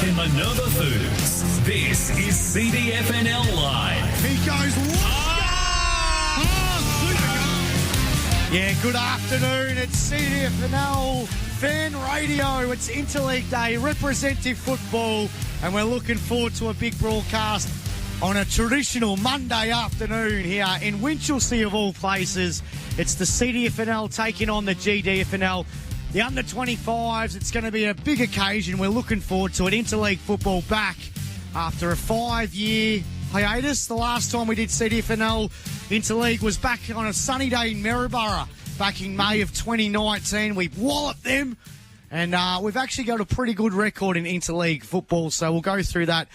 and Minerva Foods. This is CDFNL Live. He goes, yeah, good afternoon. It's CDFNL Fan Radio. It's Interleague Day, representative football, and we're looking forward to a big broadcast on a traditional Monday afternoon here in Winchelsea of all places. It's the CDFNL taking on the GDFNL. The under-25s, it's going to be a big occasion. We're looking forward to it. Interleague football back after a 5-year hiatus. The last time we did CDFNL Interleague was back on a sunny day in Maryborough back in May of 2019. We walloped them, and we've actually got a pretty good record in Interleague football, so we'll go through that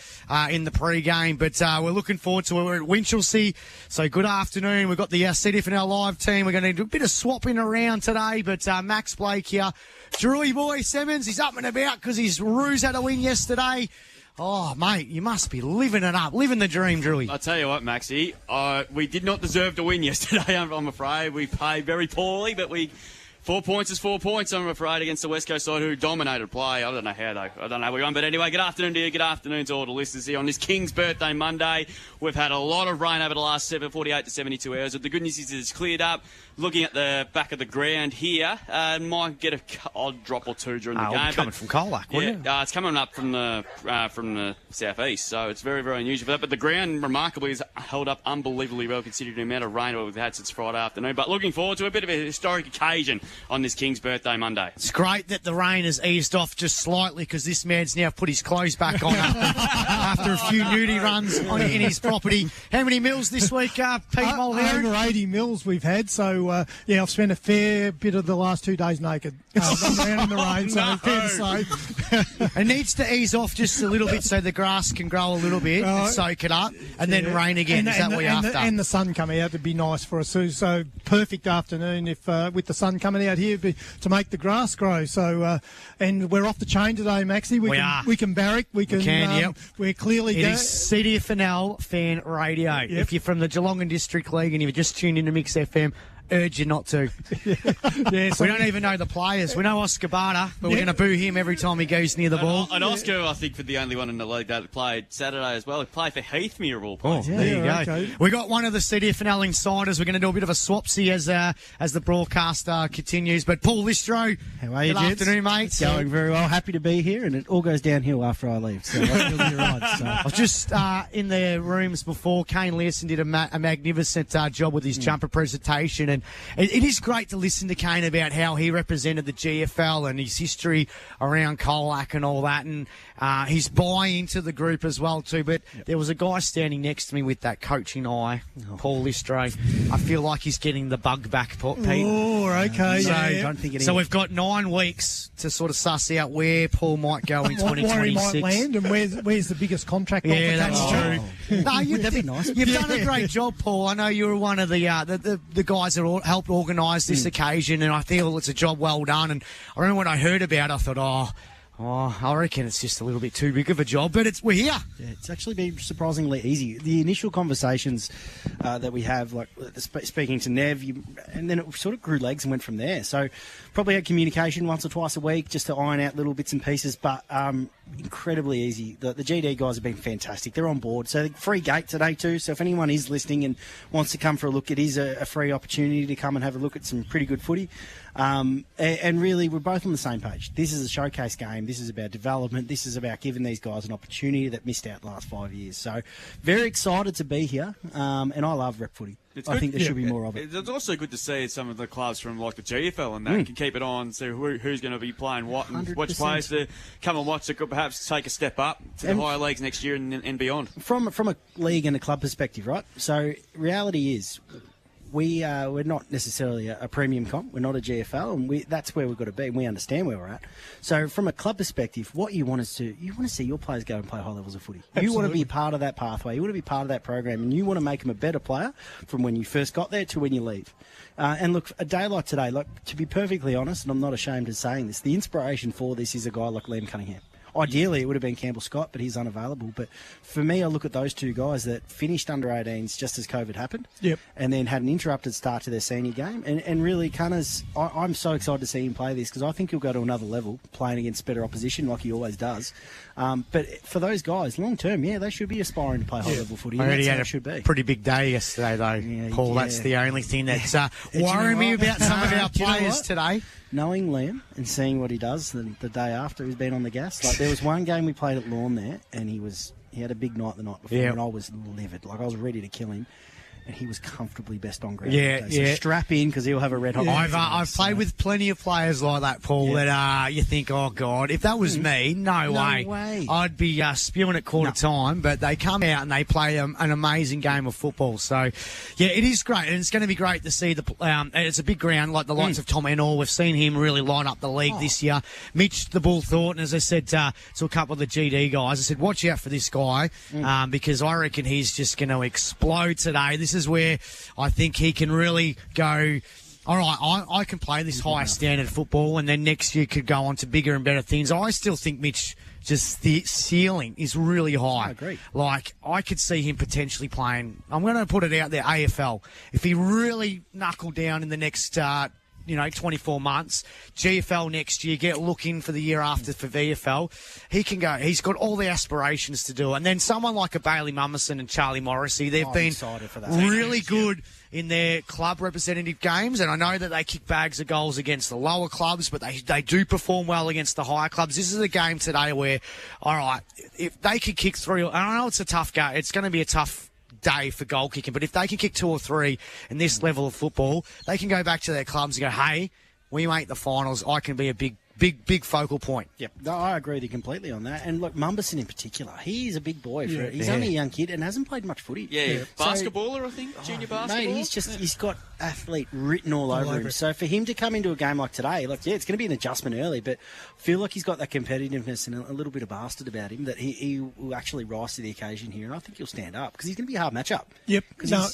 in the pre-game. But we're looking forward to it. We're at Winchelsea, so good afternoon. We've got the CDFNL Live team. We're going to do a bit of swapping around today, but Max Blake here. Drewly boy Simmons, he's up and about because his Roos had a win yesterday. Oh, mate, you must be living it up, living the dream, Drewy. I'll tell you what, Maxie, we did not deserve to win yesterday, I'm afraid. We played very poorly, but 4 points is 4 points, I'm afraid, against the West Coast side who dominated play. I don't know how, though. I don't know how we won. But anyway, good afternoon to you. Good afternoon to all the listeners here on this King's Birthday Monday. We've had a lot of rain over the last 48 to 72 hours. But the good news is it's cleared up. Looking at the back of the ground here, might get an odd drop or two during the game. Coming from Colac, wouldn't it? It's coming up from the southeast, so it's very, very unusual for that. But the ground, remarkably, has held up unbelievably well considering the amount of rain we've had since Friday afternoon. But looking forward to a bit of a historic occasion on this King's Birthday Monday. It's great that the rain has eased off just slightly because this man's now put his clothes back on after a few nudie runs in his property. How many mils this week, Pete Mulheron? Over 80 mils we've had, so I've spent a fair bit of the last 2 days naked. Around in the rain, so fair to say. It needs to ease off just a little bit so the grass can grow a little bit and soak it up and then rain again. Is that what you're after? And the sun come out to be nice for us too. So perfect afternoon if with the sun coming out here to make the grass grow. So and we're off the chain today, Maxie. We can barrack. We can. Yep. We're clearly. It is CDFNL Fan Radio. Yep. If you're from the Geelong and District League and you've just tuned into Mix FM, urge you not to. We don't even know the players. We know Oscar Barter, but we're going to boo him every time he goes near the ball. And Oscar, I think, for the only one in the league that played Saturday as well. He played for Heathmere of all places. There you go. Okay. We got one of the CDFNL insiders. We're going to do a bit of a swapsy as the broadcast continues. But Paul Listro, how are you, good afternoon, mate. It's going very well. Happy to be here, and it all goes downhill after I leave. So you're right. So. I was just in the rooms before. Kane Learson did a magnificent job with his jumper presentation, and it is great to listen to Kane about how he represented the GFL and his history around Colac and all that, and his buy into the group as well too. But there was a guy standing next to me with that coaching eye, Paul Listro. I feel like he's getting the bug back, Pete. Oh, okay. So we've got 9 weeks to sort of suss out where Paul might go in 2026. Where he might land and where's the biggest contract. Yeah, that's true. No, that'd be nice. You've done a great job, Paul. I know you were one of the guys that helped organise this occasion, and I feel it's a job well done. And I remember when I heard about it, I thought, I reckon it's just a little bit too big of a job, but we're here. Yeah, it's actually been surprisingly easy. The initial conversations that we have, like speaking to Nev, and then it sort of grew legs and went from there. So probably had communication once or twice a week just to iron out little bits and pieces, but incredibly easy. The GD guys have been fantastic. They're on board. So free gate today too. So if anyone is listening and wants to come for a look, it is a free opportunity to come and have a look at some pretty good footy. And really, we're both on the same page. This is a showcase game. This is about development. This is about giving these guys an opportunity that missed out the last 5 years. So very excited to be here, and I love rep footy. I think there should be more of it. It's also good to see some of the clubs from like the GFL and that can keep it on, see who's going to be playing what, and 100%. Which players to come and watch that could perhaps take a step up to the higher leagues next year and beyond. From a league and a club perspective, right? So reality is, we're not necessarily a premium comp. We're not a GFL, and that's where we've got to be. And we understand where we're at. So from a club perspective, what you want to see your players go and play high levels of footy. Absolutely. You want to be part of that pathway. You want to be part of that program, and you want to make them a better player from when you first got there to when you leave. And look, a day like today, to be perfectly honest, and I'm not ashamed of saying this, the inspiration for this is a guy like Liam Cunningham. Ideally, it would have been Campbell Scott, but he's unavailable. But for me, I look at those two guys that finished under 18s just as COVID happened. Yep. And then had an interrupted start to their senior game. And really, Cunners, I'm so excited to see him play this because I think he'll go to another level playing against better opposition like he always does. But for those guys, long term, they should be aspiring to play high-level footy. I already That's had how a it should be. pretty big day yesterday, though, Paul. Yeah. That's the only thing that's you know worrying me what? about some of our Do you know players what? today. Knowing Liam and seeing what he does the day after he's been on the gas. Like, there was one game we played at Lawn there, and he had a big night the night before, and I was livid. Like, I was ready to kill him. And he was comfortably best on ground. So strap in because he'll have a red hot. I've played with plenty of players like that, Paul. That you think, oh God, if that was me, no way, I'd be spewing at quarter time. But they come out and they play an amazing game of football. So yeah, it is great, and it's going to be great to see the. It's a big ground like the likes of Tom Enall. We've seen him really line up the league this year. Mitch the Bull Thornton, as I said to a couple of the GD guys, I said, watch out for this guy because I reckon he's just going to explode today. This is where I think he can really go, all right, I can play this higher standard football, and then next year could go on to bigger and better things. I still think Mitch, just the ceiling is really high. I agree. Like, I could see him potentially playing, I'm going to put it out there, AFL. If he really knuckled down in the next 24 months, GFL next year, get looking for the year after for VFL, he can go. He's got all the aspirations to do it. And then someone like a Bailey Mummerson and Charlie Morrissey, they've been really good in their club representative games, and I know that they kick bags of goals against the lower clubs, but they do perform well against the higher clubs. This is a game today where, all right, if they could kick through, I know it's a tough game, it's going to be a tough day for goal kicking, but if they can kick 2 or 3 in this level of football, they can go back to their clubs and go, hey, we make the finals, I can be a big focal point. Yep, no, I agree with you completely on that. And look, Mumberson in particular, he's a big boy. He's only a young kid and hasn't played much footy. Basketballer, I think, junior basketball. Mate, he's got athlete written all over him. So for him to come into a game like today, it's going to be an adjustment early, but I feel like he's got that competitiveness and a little bit of bastard about him that he will actually rise to the occasion here, and I think he'll stand up because he's going to be a hard matchup. Yep,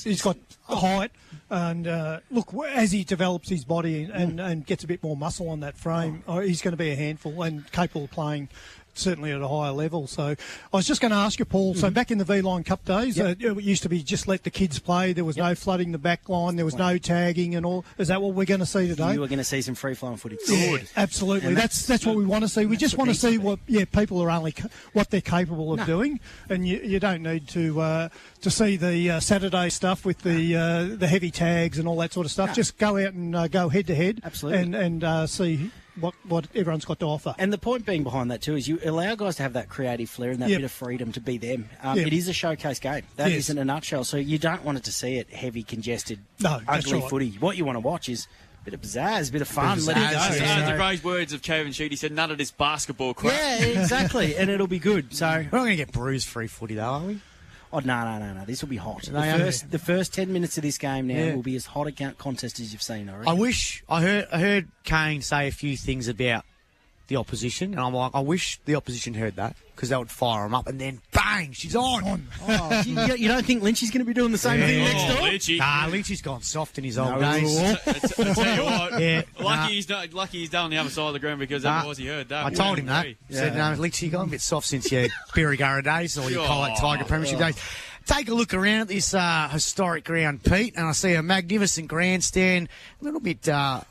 he's got height, and look, as he develops his body and gets a bit more muscle on that frame, he's going to be a handful and capable of playing certainly at a higher level. So I was just going to ask you, Paul, so back in the V-Line Cup days, it used to be just let the kids play. There was no flooding the back line. There was no tagging and all. Is that what we're going to see today? You are going to see some free-flowing footy. Good. Absolutely. And that's what we want to see. We just want to see what people are what they're capable of doing. And you don't need to see the Saturday stuff with the heavy tags and all that sort of stuff. Just go out and go head-to-head. Absolutely. And see what everyone's got to offer. And the point being behind that too is you allow guys to have that creative flair and that bit of freedom to be them. It is a showcase game. That is in a nutshell. So you don't want it to see it heavy, congested, ugly footy. What you want to watch is a bit of pizzazz, a bit of fun. Let it go. The great words of Kevin Sheedy said, none of this basketball crap. Yeah, exactly. And it'll be good. So we're not going to get bruise-free footy though, are we? Oh, no. This will be hot. The first 10 minutes of this game now will be as hot a contest as you've seen, I reckon. I heard Kane say a few things about the opposition, and I'm like, I wish the opposition heard that, because that would fire them up, and then bang, she's on. Oh, you don't think Lynchy's going to be doing the same thing next door? Lynchy's gone soft in his old days. I tell you what, lucky he's down on the other side of the ground, because otherwise he heard that. I told him that. Said, no, Lynchy, you got a bit soft since your Birregurra days, or your Colac Tiger Premiership days. Take a look around at this historic ground, Pete, and I see a magnificent grandstand, a little bit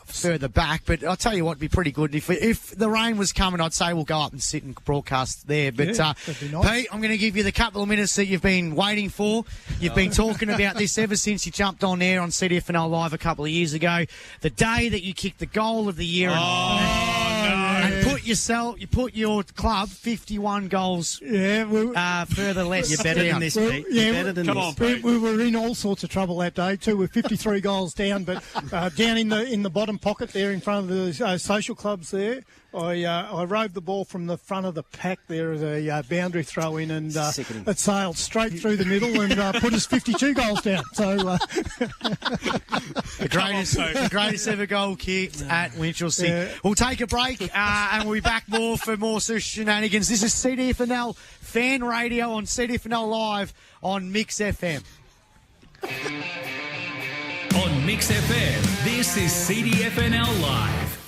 further back, but I'll tell you what, it'd be pretty good. If the rain was coming, I'd say we'll go up and sit and broadcast there. But that'd be nice. Pete, I'm going to give you the couple of minutes that you've been waiting for. You've been talking about this ever since you jumped on air on CDFNL Live a couple of years ago. The day that you kicked the goal of the year and put your club 51 goals further less. You're better than this, Pete. You're better than this. We were in all sorts of trouble that day too, with 53 goals down, but down in the bottom pocket there in front of the social clubs there, I rode the ball from the front of the pack there as a boundary throw in, and it sailed straight through the middle and put us 52 goals down. So the greatest ever goal kicked at Winchelsea. Yeah. We'll take a break and we'll be back for more shenanigans. This is CDFNL Fan Radio on CDFNL Live on Mix FM. On Mix FM, this is CDFNL Live.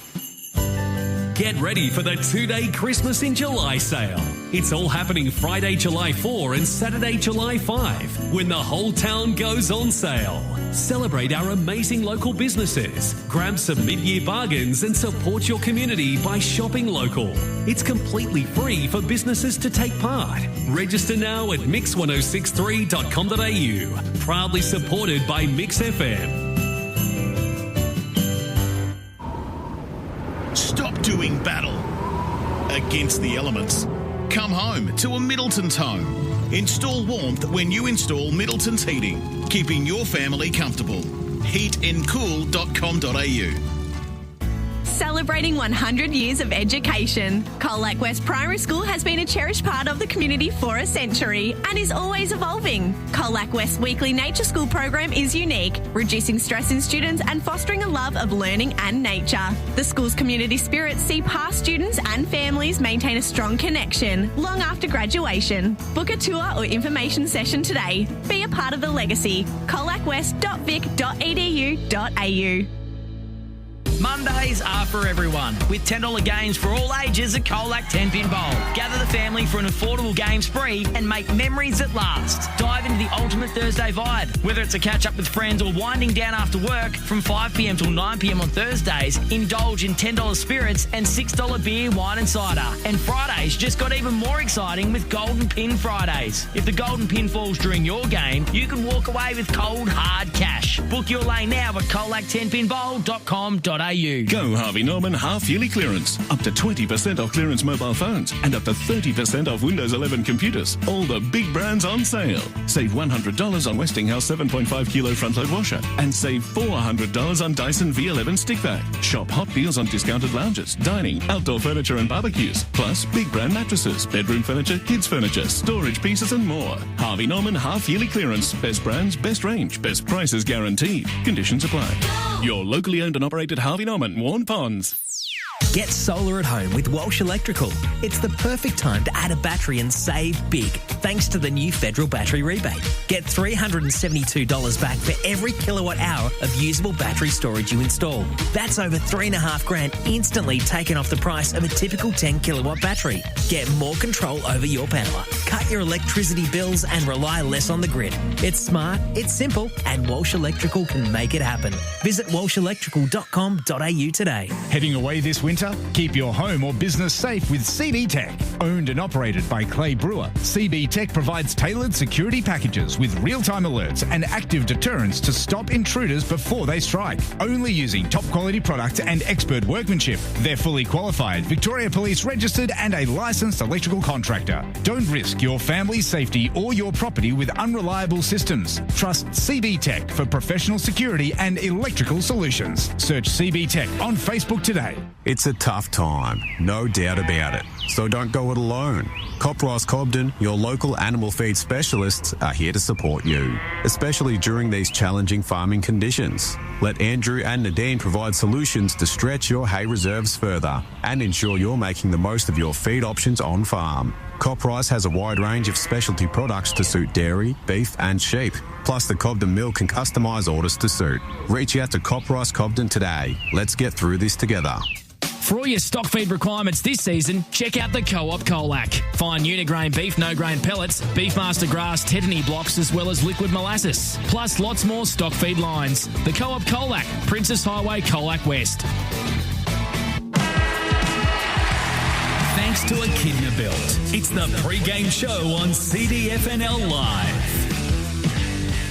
Get ready for the 2-day Christmas in July sale. It's all happening Friday, July 4 and Saturday, July 5, when the whole town goes on sale. Celebrate our amazing local businesses, grab some mid-year bargains and support your community by shopping local. It's completely free for businesses to take part. Register now at mix1063.com.au. Proudly supported by Mix FM. Stop doing battle against the elements. Come home to a Middleton's home. Install warmth when you install Middleton's heating, keeping your family comfortable. heatandcool.com.au. Celebrating 100 years of education, Colac West Primary School has been a cherished part of the community for a century and is always evolving. Colac West Weekly Nature School program is unique, reducing stress in students and fostering a love of learning and nature. The school's community spirits see past students and families maintain a strong connection long after graduation. Book a tour or information session today. Be a part of the legacy. colacwest.vic.edu.au. Mondays are for everyone, with $10 games for all ages at Colac 10-Pin Bowl. Gather the family for an affordable game spree and make memories that last. Dive into the ultimate Thursday vibe. Whether it's a catch-up with friends or winding down after work, from 5 p.m. till 9 p.m. on Thursdays, indulge in $10 spirits and $6 beer, wine and cider. And Fridays just got even more exciting with Golden Pin Fridays. If the Golden Pin falls during your game, you can walk away with cold, hard cash. Book your lane now at colac10pinbowl.com.au. Go Harvey Norman half-yearly clearance. Up to 20% off clearance mobile phones and up to 30% off Windows 11 computers. All the big brands on sale. Save $100 on Westinghouse 7.5 kilo front-load washer and save $400 on Dyson V11 stick vac. Shop hot deals on discounted lounges, dining, outdoor furniture and barbecues. Plus big brand mattresses, bedroom furniture, kids furniture, storage pieces and more. Harvey Norman half-yearly clearance. Best brands, best range, best prices guaranteed. Conditions apply. Your locally owned and operated Harvey Norman, Warn Ponds. Get solar at home with Walsh Electrical. It's the perfect time to add a battery and save big, thanks to the new federal battery rebate. Get $372 back for every kilowatt hour of usable battery storage you install. That's over $3,500 instantly taken off the price of a typical 10 kilowatt battery. Get more control over your power. Cut your electricity bills and rely less on the grid. It's smart, it's simple, and Walsh Electrical can make it happen. Visit walshelectrical.com.au today. Heading away this winter? Keep your home or business safe with CB Tech. Owned and operated by Clay Brewer, CB Tech provides tailored security packages with real-time alerts and active deterrents to stop intruders before they strike. Only using top quality product and expert workmanship. They're fully qualified, Victoria Police registered and a licensed electrical contractor. Don't risk your family's safety or your property with unreliable systems. Trust CB Tech for professional security and electrical solutions. Search CB Tech on Facebook today. It's a tough time, no doubt about it. So don't go it alone. Coprice Cobden, your local animal feed specialists, are here to support you, especially during these challenging farming conditions. Let Andrew and Nadine provide solutions to stretch your hay reserves further and ensure you're making the most of your feed options on farm. Coprice has a wide range of specialty products to suit dairy, beef and sheep. Plus the Cobden Mill can customise orders to suit. Reach out to Coprice Cobden today. Let's get through this together. For all your stock feed requirements this season, check out the Co-op Colac. Find Unigrain beef, no-grain pellets, Beefmaster grass, tetany blocks, as well as liquid molasses. Plus lots more stock feed lines. The Co-op Colac, Princess Highway, Colac West. Thanks to Echidna Built. It's the pre-game show on CDFNL Live.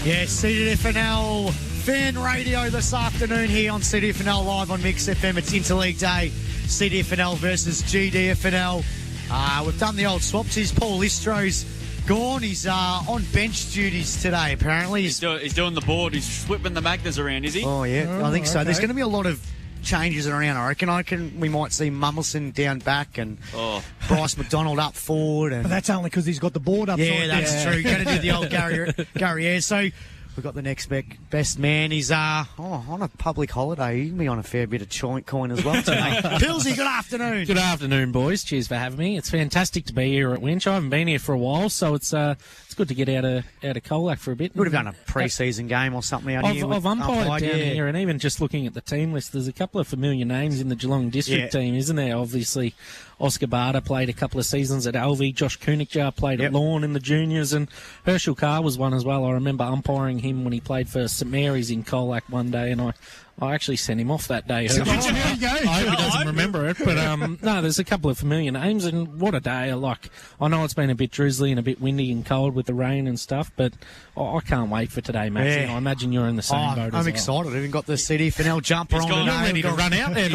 Yes, CDFNL Fan Radio this afternoon here on CDFNL Live on Mix FM. It's Interleague Day, CDFNL versus GDFNL. We've done the old swapsies. Paul Listro's gone. He's on bench duties today, apparently. He's doing the board. He's whipping the Magners around, is he? Oh, yeah, I think so. Okay. There's going to be a lot of changes around, I reckon. We might see Mummelson down back and Bryce McDonald up forward. And But that's only because he's got the board up. Yeah, that's true. Going to do the old Gary Ayres. So We've got the next best man. He's on a public holiday. He can be on a fair bit of joint coin as well today. Pilsy, good afternoon. Good afternoon, boys. Cheers for having me. It's fantastic to be here at Winch. I haven't been here for a while, so it's good to get out of Colac for a bit. Would have done a pre-season game or something out here. I've umpired down here, and even just looking at the team list, there's a couple of familiar names in the Geelong District team, isn't there? Obviously, Oscar Barter played a couple of seasons at Alvey. Josh Kunigjar played at Lawn in the juniors, and Herschel Carr was one as well. I remember umpiring him when he played for St Mary's in Colac one day, and I actually sent him off that day. I hope he doesn't remember it, but no, there's a couple of familiar names, and what a day! Like, I know it's been a bit drizzly and a bit windy and cold with the rain and stuff, but I can't wait for today, Max. I imagine you're in the same boat as well. I'm excited. I've even got the CDFNL jumper on today. Ready to run out there.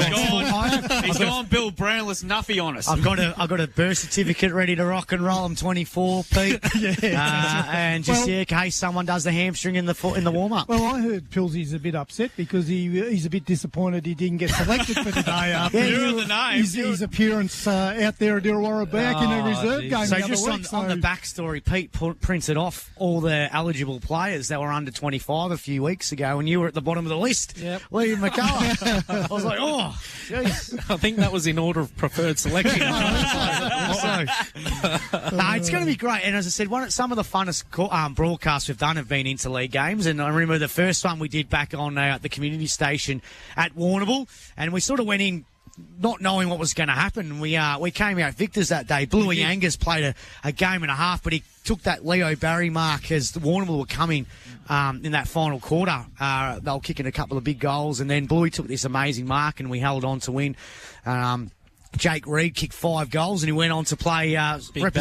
He's gone Bill Brownless Nuffy on us. I've got a birth certificate ready to rock and roll. I'm 24, Pete. And just in case someone does the hamstring in the warm up. Well, I heard Pilsy's a bit upset because he's a bit disappointed he didn't get selected for today after his appearance out there at Illawarra back in a reserve game. So just on the backstory, Pete printed off all the eligible players that were under 25 a few weeks ago, and you were at the bottom of the list. Yep. Liam McCullough. I was like, oh, jeez. I think that was in order of preferred selection. It's going to be great. And as I said, some of the funnest broadcasts we've done have been interleague games. And I remember the first one we did back on the community station at Warrnambool, and we sort of went in not knowing what was going to happen. We came out victors that day. Bluey Angus played a game and a half, but he took that Leo Barry mark as the Warrnambool were coming in that final quarter. They were kicking a couple of big goals, and then Bluey took this amazing mark, and we held on to win. Jake Reid kicked 5 goals, and he went on to play Big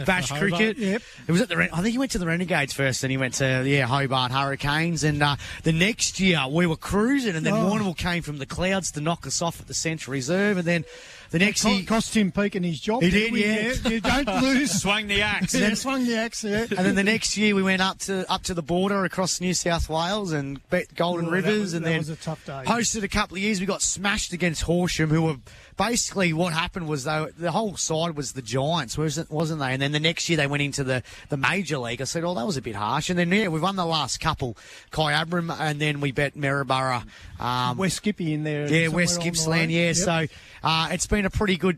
Bash cricket. Yep. It was I think he went to the Renegades first, and he went to Hobart Hurricanes. And the next year we were cruising, and then Warrnambool came from the clouds to knock us off at the Central Reserve, and then the next year cost him peaking his job. He did, yeah. You don't lose. Swung the axe. Swung the axe. Yeah. And then the next year we went up to the border across New South Wales and bet Golden Rivers, and then was a tough day. Hosted a couple of years. We got smashed against Horsham, who were basically what happened was the whole side was the Giants, wasn't they? And then the next year they went into the major league. I said, that was a bit harsh. And then we won the last couple, Kai Abram, and then we bet Maryborough. West Skippy in there. Yeah, West Gippsland. Yeah, yep. So it's been a pretty good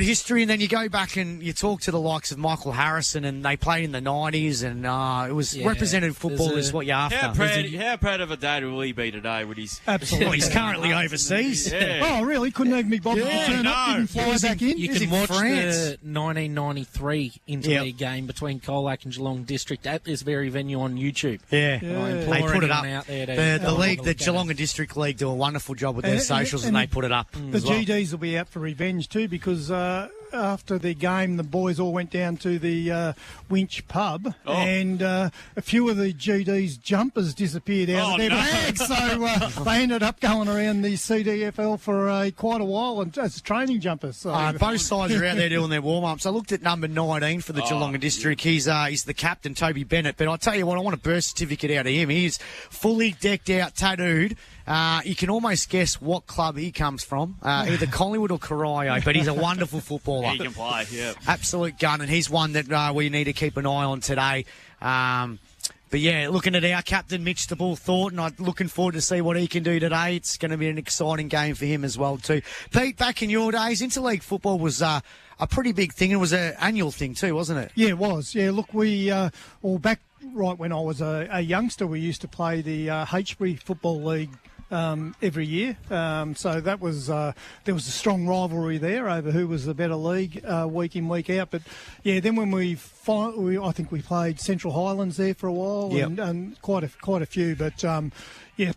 history. And then you go back and you talk to the likes of Michael Harrison, and they played in the 90s, and it was representative football is what you're after. How proud of a dad will he be today with his... Absolutely. Well, he's currently overseas. Yeah. Oh, really? Couldn't even be bothered to turn up, didn't fly back in? You can watch the 1993 interleague game between Colac and Geelong District at this very venue on YouTube. Yeah. They put it up. Out there the league, the Geelong and District League, do a wonderful job with their socials, and they put it up. The GDs will be out for revenge too, because after the game, the boys all went down to the Winch pub, and a few of the GD's jumpers disappeared out of their bags, so they ended up going around the CDFL for quite a while and as training jumpers. So. Both sides are out there doing their warm-ups. I looked at number 19 for the Geelong District. He's the captain, Toby Bennett, but I tell you what, I want a birth certificate out of him. He's fully decked out, tattooed. You can almost guess what club he comes from, either Collingwood or Corio, but he's a wonderful footballer. He can play, yeah. Absolute gun, and he's one that we need to keep an eye on today. But yeah, looking at our captain, Mitch the Bull Thornton, I'm looking forward to see what he can do today. It's going to be an exciting game for him as well too. Pete, back in your days, interleague football was a pretty big thing. It was an annual thing too, wasn't it? Yeah, it was. Yeah, look, we back right when I was a youngster, we used to play the H'Bury Football League every year. So that was there was a strong rivalry there over who was the better league week in, week out. But yeah, then when I think we played Central Highlands there for a while, and quite a few. But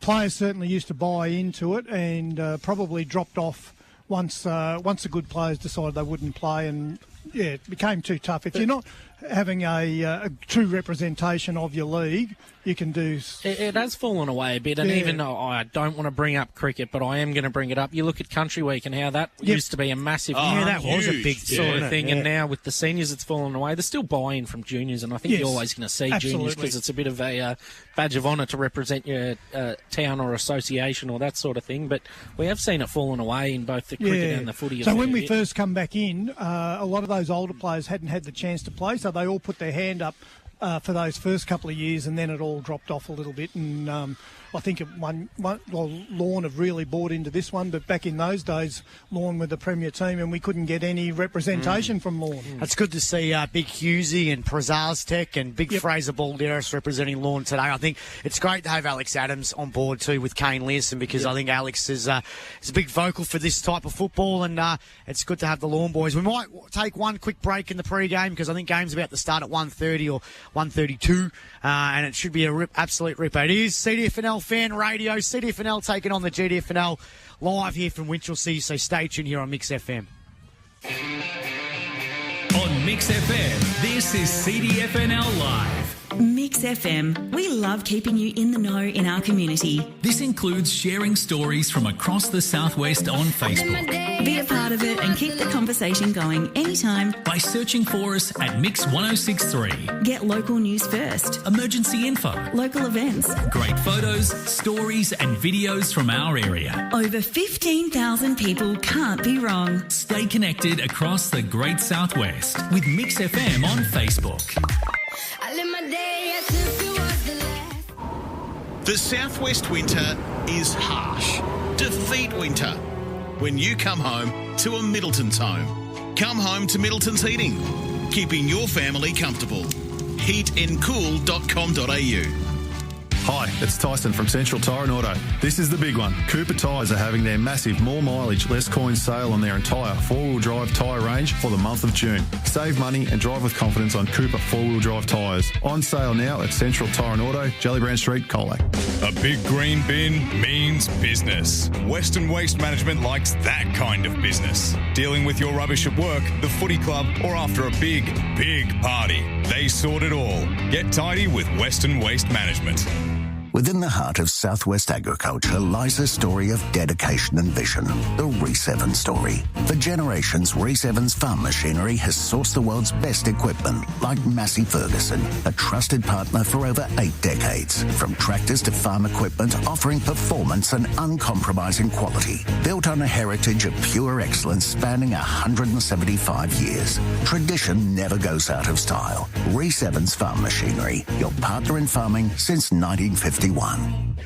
players certainly used to buy into it, and probably dropped off once the good players decided they wouldn't play, and it became too tough. If you're not having a true representation of your league, you can do... It has fallen away a bit, and even though I don't want to bring up cricket, but I am going to bring it up. You look at Country Week and how that used to be a massive... that was a big sort of thing, and now with the seniors it's fallen away. There's still buy-in from juniors, and I think you're always going to see juniors because it's a bit of a badge of honour to represent your town or association or that sort of thing, but we have seen it fallen away in both the cricket and the footy. So when we first come back in, a lot of those older players hadn't had the chance to play, so they all put their hand up for those first couple of years, and then it all dropped off a little bit. And I think Lorne have really bought into this one, but back in those days, Lorne were the premier team, and we couldn't get any representation from Lorne. It's good to see Big Husey and Tech and Big Fraser Balderas representing Lorne today. I think it's great to have Alex Adams on board too with Kane Learson, because I think Alex is a big vocal for this type of football, and it's good to have the Lorne boys. We might take one quick break in the pre-game, because I think game's about to start at 1:30 or 1:32, and it should be a absolute ripper. It is CDFNL Fan Radio. CDFNL taking on the GDFNL live here from Winchelsea, so stay tuned here on Mix FM. On Mix FM, this is CDFNL Live. Mix FM. We love keeping you in the know in our community. This includes sharing stories from across the Southwest on Facebook. Be a part of it and keep the conversation going anytime by searching for us at Mix 1063. Get local news first. Emergency info. Local events. Great photos, stories and videos from our area. Over 15,000 people can't be wrong. Stay connected across the Great Southwest with Mix FM on Facebook. The Southwest winter is harsh. Defeat winter. When you come home to a Middleton's home. Come home to Middleton's Heating. Keeping your family comfortable. heatandcool.com.au. Hi, it's Tyson from Central Tyre and Auto. This is the big one. Cooper Tyres are having their massive more mileage, less coins sale on their entire four-wheel drive tyre range for the month of June. Save money and drive with confidence on Cooper four-wheel drive tyres. On sale now at Central Tyre and Auto, Jellybrand Street, Colac. A big green bin means business. Western Waste Management likes that kind of business. Dealing with your rubbish at work, the footy club, or after a big, big party. They sort it all. Get tidy with Western Waste Management. Within the heart of Southwest agriculture lies a story of dedication and vision, the Reese Evans story. For generations, Reese Evans Farm Machinery has sourced the world's best equipment, like Massey Ferguson, a trusted partner for over 8 decades. From tractors to farm equipment, offering performance and uncompromising quality. Built on a heritage of pure excellence spanning 175 years. Tradition never goes out of style. Reese Evans Farm Machinery, your partner in farming since 1950.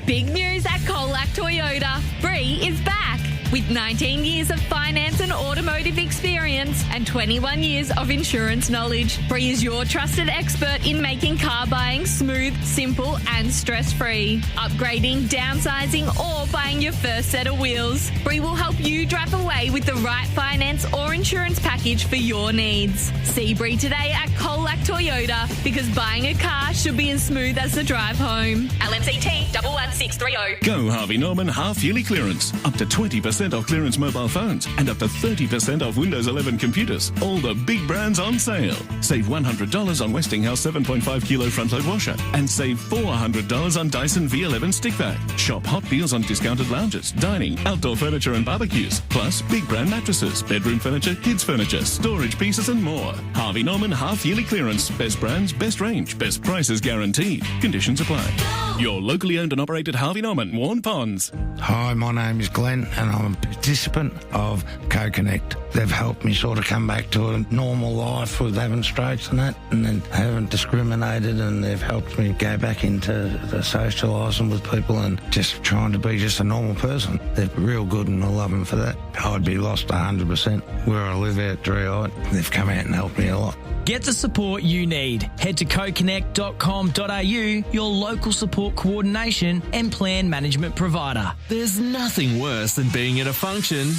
Big news at Colac Toyota. Bree is back. With 19 years of finance and automotive experience and 21 years of insurance knowledge, Bree is your trusted expert in making car buying smooth, simple and stress-free. Upgrading, downsizing or buying your first set of wheels, Bree will help you drive away with the right finance or insurance package for your needs. See Bree today at Colac Toyota, because buying a car should be as smooth as the drive home. LMCT 11630. Go Harvey Norman half-yearly clearance. Up to 20% off clearance mobile phones and up to 30% off Windows 11 computers. All the big brands on sale. Save $100 on Westinghouse 7.5 kilo front-load washer and save $400 on Dyson V11 stick vac. Shop hot deals on discounted lounges, dining, outdoor furniture and barbecues. Plus big brand mattresses, bedroom furniture, kids furniture, storage pieces and more. Harvey Norman half-yearly clearance. Best brands, best range, best prices guaranteed. Conditions apply. Your locally owned and operated Harvey Norman, Warren Ponds. Hi, my name is Glenn and I'm a participant of Co-Connect. They've helped me sort of come back to a normal life with having strokes and that, and then haven't discriminated, and they've helped me go back into the socialising with people and just trying to be just a normal person. They're real good and I love them for that. I'd be lost 100% where I live out Dree-eyed. They've come out and helped me a lot. Get the support you need. Head to coconnect.com.au, your local support coordination and plan management provider. There's nothing worse than being at a function.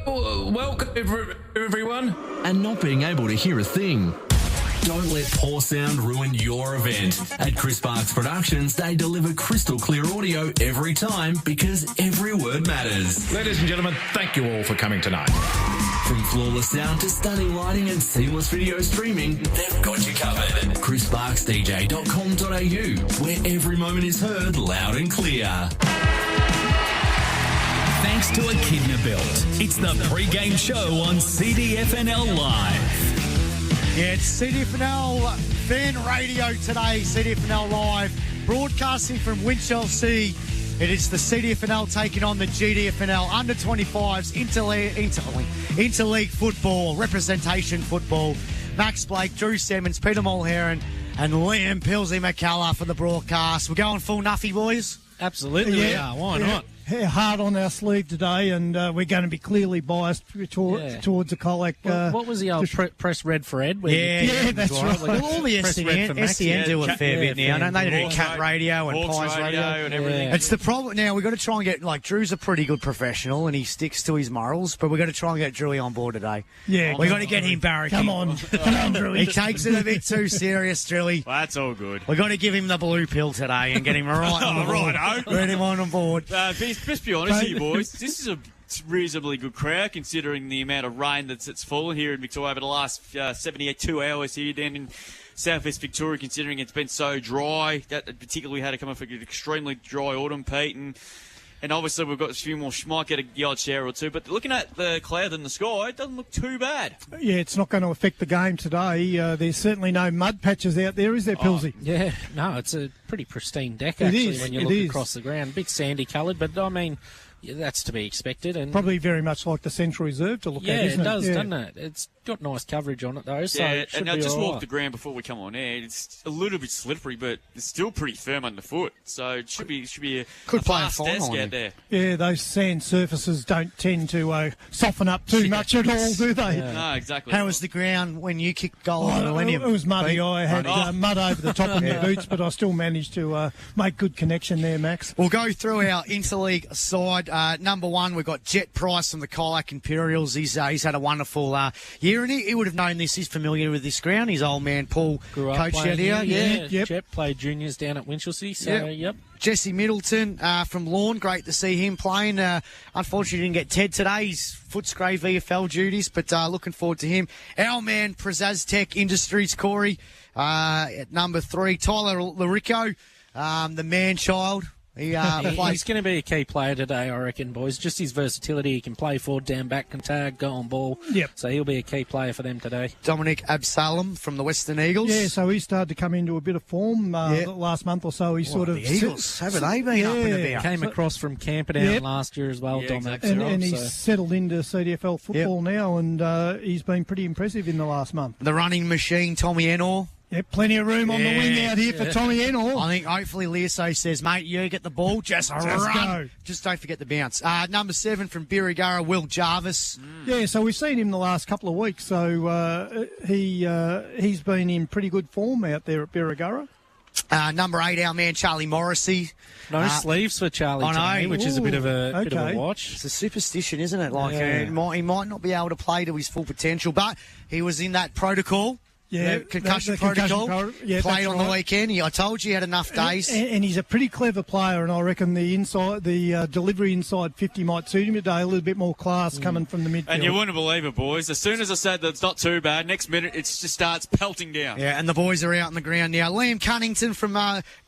Welcome, everyone. And not being able to hear a thing. Don't let poor sound ruin your event. At Chris Sparks Productions, they deliver crystal clear audio every time, because every word matters. Ladies and gentlemen, thank you all for coming tonight. From flawless sound to stunning lighting and seamless video streaming, they've got you covered. ChrisSparksDJ.com.au, where every moment is heard loud and clear. Thanks to Echidna Built. It's the pre-game show on CDFNL Live. Yeah, it's CDFNL Fan Radio today, CDFNL Live, broadcasting from Winchelsea. It is the CDFNL taking on the GDFNL under-25s interleague football, representation football. Max Blake, Drew Simmons, Peter Mulherron, and Liam Pilsey McCullough for the broadcast. We're going full nuffy, boys? Absolutely, we are. Why not? Hard on our sleeve today, and we're going to be clearly biased towards the Colac. What was the old press red for Ed? Yeah, that's right. Well, all the SCN do a fair bit now, don't they? They do cat radio and Pies radio and everything. It's the problem now. We've got to try and get, like, Drew's a pretty good professional and he sticks to his morals, but we've got to try and get Drewy on board today. Yeah, we've got to get him barracking. Come on, Drewy. He takes it a bit too serious, Drewy. Well, that's all good. We've got to give him the blue pill today and get him right on the board. Get him on board. Just be honest with you, boys. This is a reasonably good crowd considering the amount of rain that's fallen here in Victoria over the last 72 hours here down in southwest Victoria, considering it's been so dry. That particularly had to come off an extremely dry autumn, Pete, and obviously we've got a few more, might get the odd shower or two, but looking at the cloud in the sky, it doesn't look too bad. Yeah, it's not going to affect the game today. There's certainly no mud patches out there, is there, Pilsey? Yeah, no, it's a pretty pristine deck, actually, when you look across the ground. A bit sandy coloured, but, I mean, that's to be expected. And probably very much like the Central Reserve to look at, isn't it? Yeah, it does, doesn't it? It's got nice coverage on it, though. So it should and I be just all walked right. the ground before we come on air. It's a little bit slippery, but it's still pretty firm underfoot. So it should be a fast desk out there. Yeah, those sand surfaces don't tend to soften up too much at all, do they? Yeah. No, exactly. How was the ground when you kicked goal at Millennium? It was muddy. I had mud over the top of my boots, but I still managed to make good connection there, Max. We'll go through our interleague side. Number one, we've got Jet Price from the Colac Imperials. He's had a wonderful year, and he would have known this. He's familiar with this ground. His old man Paul coached out here. Jet played juniors down at Winchelsea. So Jesse Middleton from Lawn, great to see him playing. Unfortunately, didn't get Ted today. He's Footscray VFL duties, but looking forward to him. Our man, PresazTech Industries, Corey, at number 3. Tyler Larico, the man-child. He's going to be a key player today, I reckon, boys. Just his versatility. He can play forward, down, back, can tag, go on ball. Yep. So he'll be a key player for them today. Dominic Absalom from the Western Eagles. Yeah, so he started to come into a bit of form last month or so. He sort of the Eagles, haven't they been up and about? Came across from Camperdown last year as well, Dominic. Exactly. And he's settled into CDFL football now, and he's been pretty impressive in the last month. The running machine, Tommy Enor. Yeah, plenty of room on the wing out here for Tommy Enor. I think hopefully Leaso says, mate, you get the ball, just run. Go. Just don't forget the bounce. Number 7 from Birregurra, Will Jarvis. Yeah, so we've seen him the last couple of weeks. So he's been in pretty good form out there at Birregurra. Number 8, our man Charlie Morrissey. No sleeves for Charlie today, which is a bit of a watch. It's a superstition, isn't it? Like he might not be able to play to his full potential, but he was in that protocol. Yeah, concussion protocol. Played on the weekend. I told you he had enough days. And he's a pretty clever player, and I reckon the delivery inside 50 might suit him today. A little bit more class coming from the midfield. And you wouldn't believe it, boys. As soon as I said that it's not too bad, next minute it just starts pelting down. Yeah, and the boys are out on the ground now. Liam Cunnington from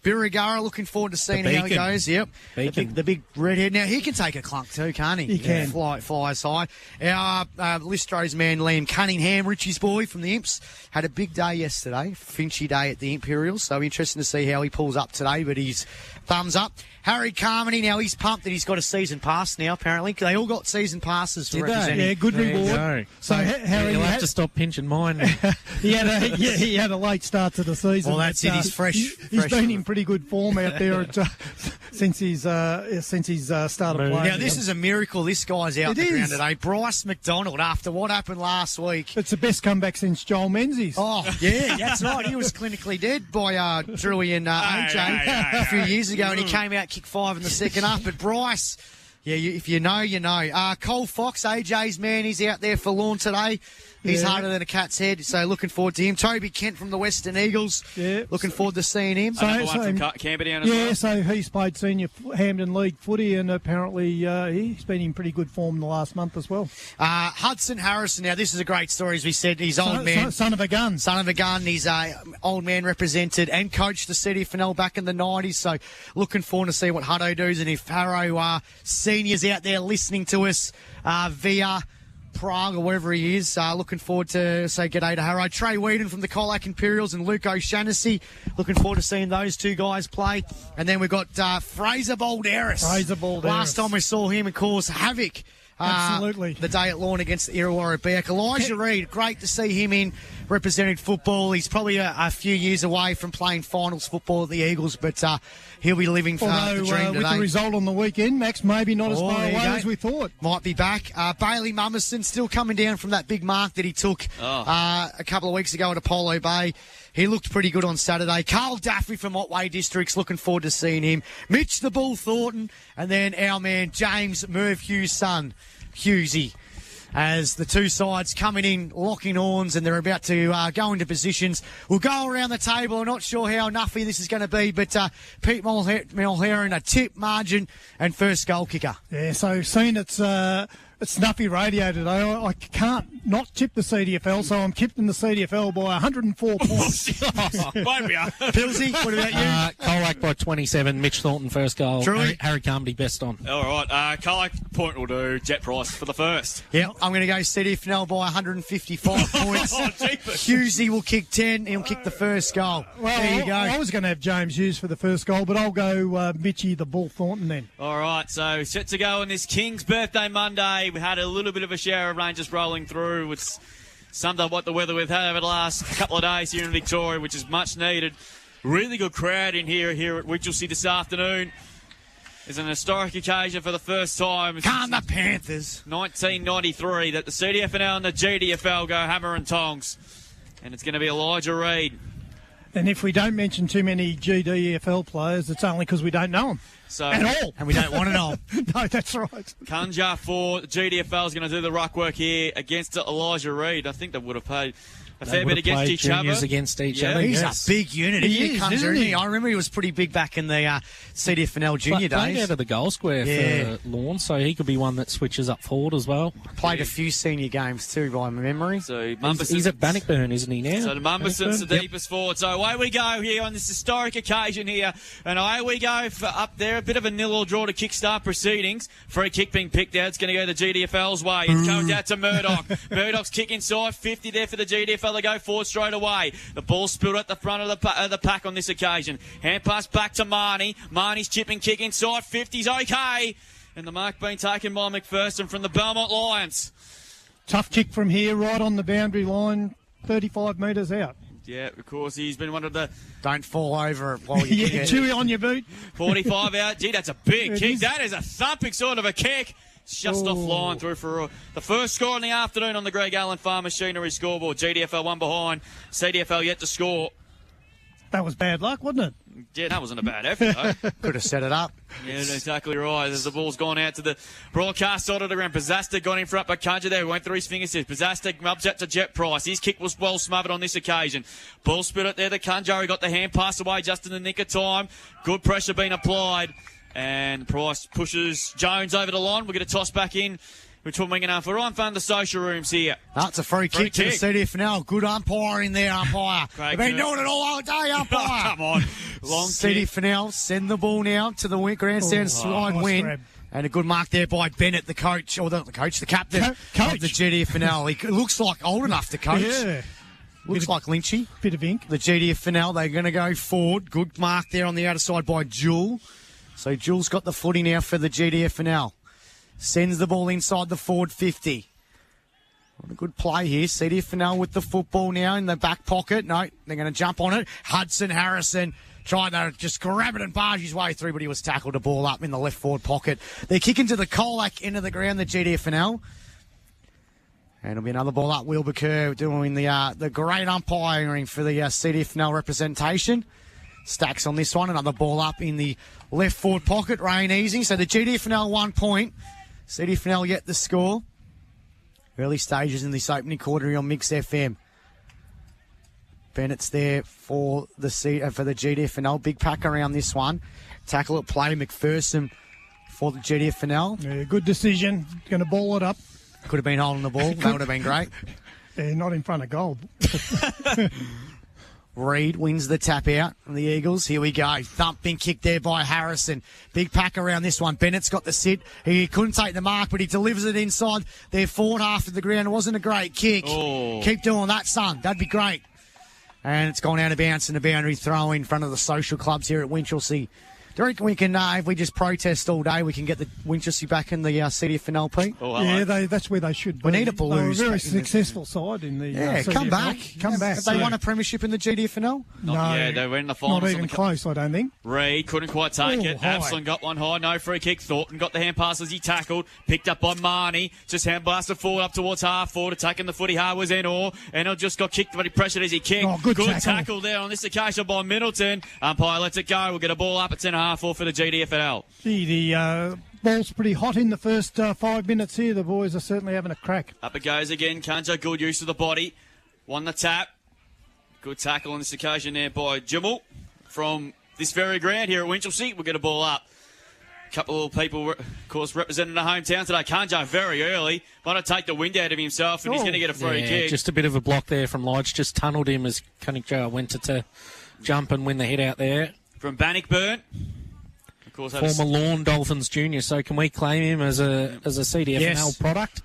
Birregurra, looking forward to seeing how he goes. Yep, the big redhead. Now he can take a clunk too, can't he? He can flies high. Our Listro's man Liam Cunningham, Richie's boy from the Imps, had a big day yesterday, Finchy Day at the Imperials. So interesting to see how he pulls up today. But he's thumbs up. Harry Carmody, now he's pumped that he's got a season pass now, apparently. They all got season passes for representing. Yeah, good reward. So Harry, you'll have to stop pinching mine. he had a late start to the season. Well, that's it. He's fresh. He's been in pretty good form out there since he's started playing. Now, this is a miracle. This guy's out the ground today. Bryce McDonald, after what happened last week. It's the best comeback since Joel Menzies. Oh, yeah, that's right. He was clinically dead by Drewy and AJ a few years ago, and he came out, kicked 5 in the second half. But Bryce, if you know, you know. Cole Fox, AJ's man, he's out there for Lawn today. He's harder than a cat's head, so looking forward to him. Toby Kent from the Western Eagles, looking forward to seeing him. Another one from Camperdown as well. So he's played senior Hampden League footy, and apparently he's been in pretty good form the last month as well. Hudson Harrison, now this is a great story, as we said. He's old man. Son of a gun. Son of a gun. He's old man represented and coached the CDFNL back in the 90s, so looking forward to see what Hutto does, and if Harrow seniors out there listening to us via Prague or wherever he is, looking forward to say g'day to Harrow. Trey Whedon from the Colac Imperials and Luke O'Shaughnessy, looking forward to seeing those two guys play. And then we've got Fraser Balderas. Last time we saw him and caused havoc Absolutely. The day at Lawn against the Illawarra Beck. Elijah Reid, great to see him in representing football. He's probably a few years away from playing finals football at the Eagles, but he'll be living for the dream today. With the result on the weekend, Max, maybe not as far away as we thought. Might be back. Bailey Mummerson still coming down from that big mark that he took a couple of weeks ago at Apollo Bay. He looked pretty good on Saturday. Carl Daffy from Otway Districts, looking forward to seeing him. Mitch the Bull Thornton, and then our man James Merv Hughes' son, Hughesy. As the two sides coming in, locking horns, and they're about to go into positions. We'll go around the table. I'm not sure how nuffy this is going to be, but Pete Mulheron, a tip, margin, and first goal kicker. Yeah, so seeing it's snuffy radio today, I can't not tip the CDFL, so I'm tipping the CDFL by 104 points. Pilsy, what about you? Colac by 27, Mitch Thornton first goal, Truly? Harry Carmody best on. All right, Colac point will do, Jet Price for the first. Yeah, I'm going to go CDFNL by 155 points. Hughesy will kick 10, he'll kick the first goal. Well, there you go. I was going to have James Hughes for the first goal, but I'll go Mitchy the Bull Thornton then. All right, so set to go on this King's Birthday Monday. We had a little bit of a shower of rain just rolling through. It's summed up what the weather we've had over the last couple of days here in Victoria, which is much needed. Really good crowd in here at Winchelsea this afternoon. It's an historic occasion for the first time. Can't the Panthers? 1993 that the CDFNL and the GDFL go hammer and tongs. And it's going to be Elijah Reid. And if we don't mention too many GDFL players, it's only because we don't know them. So, at all. And we don't want to know them. No, that's right. Kunja for GDFL is going to do the ruck work here against Elijah Reid. I think they would have played a fair bit against each other. Against each other. He's a big unit. He is, isn't he? I remember he was pretty big back in the CDFNL junior Played days. out of the goal square for Lawn, so he could be one that switches up forward as well. Played a few senior games too, by memory. So he's at Bannockburn, isn't he now? So the Mumberson's the deepest forward. So away we go here on this historic occasion here. And away we go for up there. A bit of a 0-0 draw to kickstart proceedings. Free kick being picked out. It's going to go the GDFL's way. It's going out to Murdoch. Murdoch's kick inside. 50 there for the GDFL to go forward straight away. The ball spilled at the front of the pack on this occasion. Hand pass back to Marnie. Marnie's chipping kick inside. 50's okay. And the mark being taken by McPherson from the Belmont Lions. Tough kick from here, right on the boundary line, 35 metres out. Yeah, of course, he's been one of the... Don't fall over while you kick it. Chewy on your boot. 45 out. Gee, that's a big kick. That is a thumping sort of a kick. It's just off line through for the first score in the afternoon on the Greg Allen Farm Machinery scoreboard. GDFL one behind. CDFL yet to score. That was bad luck, wasn't it? Yeah, that wasn't a bad effort, though. Could have set it up. Yeah, exactly right. As the ball's gone out to the broadcast side of the ground. Pazastic got in front, but Kunja there went through his fingertips. Pazastic rubs out to Jet Price. His kick was well smothered on this occasion. Ball spit it there. The Kunja, he got the hand pass away just in the nick of time. Good pressure being applied. And Price pushes Jones over the line. We'll get a toss back in. We're talking enough. We're on fun the social rooms here. That's a free kick to the CDFNL. Good umpire in there, umpire. They've been doing it all day, umpire. Come on. Long CDFNL send the ball now to the grandstand slide win. Grab. And a good mark there by Bennett, the coach, or the captain of the GDFNL. He looks like old enough to coach. Yeah. Looks like Lynchy. Bit of ink. The GDFNL, they're going to go forward. Good mark there on the outer side by Jewel. So Jewel's got the footy now for the GDFNL. Sends the ball inside the forward 50. What a good play here. CDFNL with the football now in the back pocket. No, they're going to jump on it. Hudson Harrison trying to just grab it and barge his way through, but he was tackled a ball up in the left forward pocket. They're kicking to the Colac end of the ground, the GDFNL. And it'll be another ball up. Wilbur doing the great umpiring for the CDFNL representation. Stacks on this one. Another ball up in the left forward pocket. Rain easy. So the GDFNL 1 point. CDFNL yet the score. Early stages in this opening quarter on Mix FM. Bennett's there for the GDFNL. Big pack around this one. Tackle at play. McPherson for the GDFNL. Yeah, good decision. Going to ball it up. Could have been holding the ball. That would have been great. Yeah, not in front of goal. Reid wins the tap out from the Eagles. Here we go. Thumping kick there by Harrison. Big pack around this one. Bennett's got the sit. He couldn't take the mark, but he delivers it inside their forward half of the ground. It wasn't a great kick. Oh. Keep doing that, son. That'd be great. And it's gone out of bounds in the boundary throw in front of the social clubs here at Winchelsea. you reckon we can, if we just protest all day, we can get the Winchester back in the CDFNL, Pete? That's where they should be. We need a Blues. They're a very successful side in the CDFNL. Come back. Come back. Have they won a premiership in the GDFNL? Not yet. They went in the finals. Not even close, I don't think. Reed couldn't quite take it. High. Absalom got one high. No free kick. Thornton got the hand pass as he tackled. Picked up by Marnie. Just hand blasted forward up towards half forward. Attacking the footy hard was Enor. Enor just got kicked, but he pressured as he kicked. Good tackle there on this occasion by Middleton. Umpire lets it go. We'll get a ball up at 10.5 for the GDFNL. The ball's pretty hot in the first 5 minutes here. The boys are certainly having a crack. Up it goes again. Kanjo, good use of the body. Won the tap. Good tackle on this occasion there by Jimmel from this very ground here at Winchelsea. We'll get a ball up. A couple of people, of course, representing the hometown today. Kanjo very early. Might have take the wind out of himself, and he's going to get a free kick. Just a bit of a block there from Lodge. Just tunnelled him as Cunningham went to jump and win the head out there. From Bannockburn. Of course, former Lawn Dolphins junior. So can we claim him as a CDFNL product?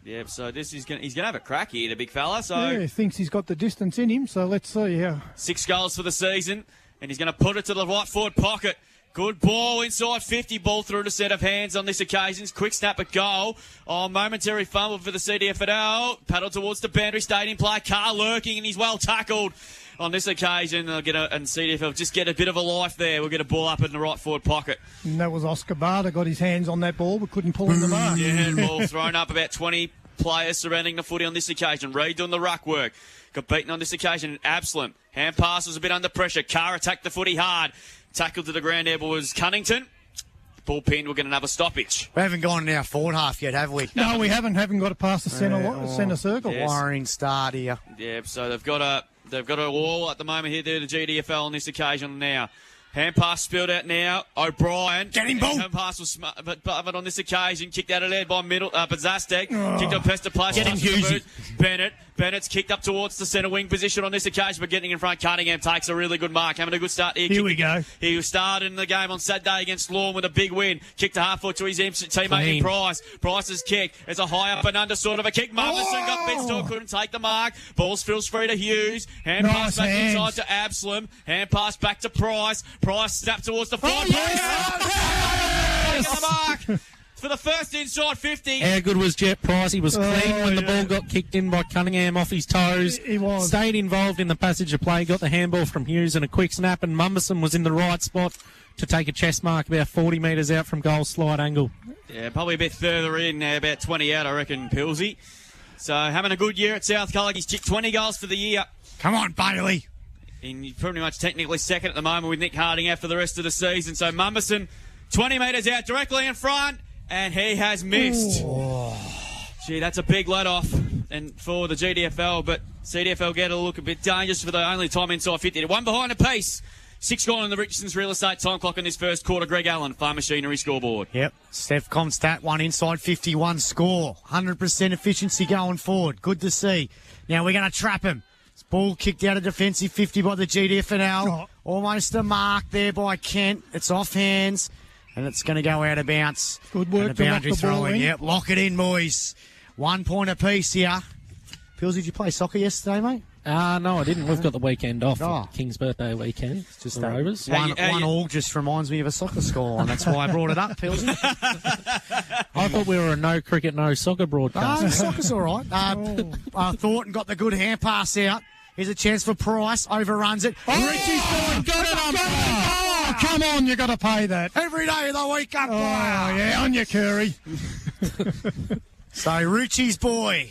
Yeah, so he's going to have a crack here, the big fella. So he thinks he's got the distance in him, so let's see how. 6 goals for the season, and he's going to put it to the right forward pocket. Good ball inside 50, ball through to set of hands on this occasion. Quick snap at goal. Momentary fumble for the CDFNL. Paddle towards the boundary, stayed in play. Carr lurking, and he's well tackled. On this occasion, they'll get and CDFL just get a bit of a life there. We'll get a ball up in the right forward pocket. And that was Oscar Barter, got his hands on that ball, but couldn't pull in the mark. Yeah, ball thrown up. About 20 players surrounding the footy on this occasion. Reed doing the ruck work. Got beaten on this occasion. Absalom. Hand pass was a bit under pressure. Carr attacked the footy hard. Tackled to the ground there was Cunnington. Ball pinned. We'll get another stoppage. We haven't gone in our forward half yet, have we? No, we haven't. Haven't got it past the centre circle. Yes. Wiring start here. Yeah, so they've got a wall at the moment here, the GDFL on this occasion now. Hand pass spilled out now. O'Brien. Get him, ball. Hand pass was smart, but on this occasion, kicked out of there by Bazastek. Kicked on Pesta Plus. Get him, Husey. Bennet's kicked up towards the centre wing position on this occasion, but getting in front. Cunningham takes a really good mark. Having a good start here. Here we go. He started in the game on Saturday against Lawn with a big win. Kicked a half foot to his teammate in Price. Price's kick. It's a high up and under sort of a kick. Mummerson got bit still, couldn't take the mark. Ball feels free to Hughes. Hand pass back inside to Absalom. Hand pass back to Price. Price snapped towards the far post. For the first inside 50. How good was Jet Price? He was clean when the ball got kicked in by Cunningham off his toes. He was. Stayed involved in the passage of play, got the handball from Hughes and a quick snap, and Mumberson was in the right spot to take a chest mark about 40 metres out from goal slide angle. Yeah, probably a bit further in, about 20 out, I reckon, Pilsy. So having a good year at South Culloch. He's kicked 20 goals for the year. Come on, Bailey. He's pretty much technically second at the moment with Nick Harding out for the rest of the season. So Mumberson, 20 metres out, directly in front. And he has missed. Gee, that's a big let-off and for the GDFL, but CDFL get a look a bit dangerous for the only time inside 50. One behind a piece. 6 gone in the Richardson's real estate time clock in this first quarter. Greg Allen, Farm Machinery scoreboard. Yep. Steph Comstat, 1 inside 51 score. 100% efficiency going forward. Good to see. Now we're going to trap him. This ball kicked out of defensive 50 by the GDFNL. Almost a mark there by Kent. It's off hands. And it's going to go out of bounds. Good work to lock the ball in. Yep, lock it in, boys. 1 point apiece here. Pills, did you play soccer yesterday, mate? No, I didn't. We've got the weekend off. King's birthday weekend. It's just the Rovers. One all just reminds me of a soccer score, and that's why I brought it up, Pilsy. I thought we were a no cricket, no soccer broadcast. Soccer's all right. Thornton got the good hand pass out. Here's a chance for Price. Overruns it. Richie's got it. Come on, you got to pay that. Every day of the week, up. Yeah, on you, Curry. So Richie's boy,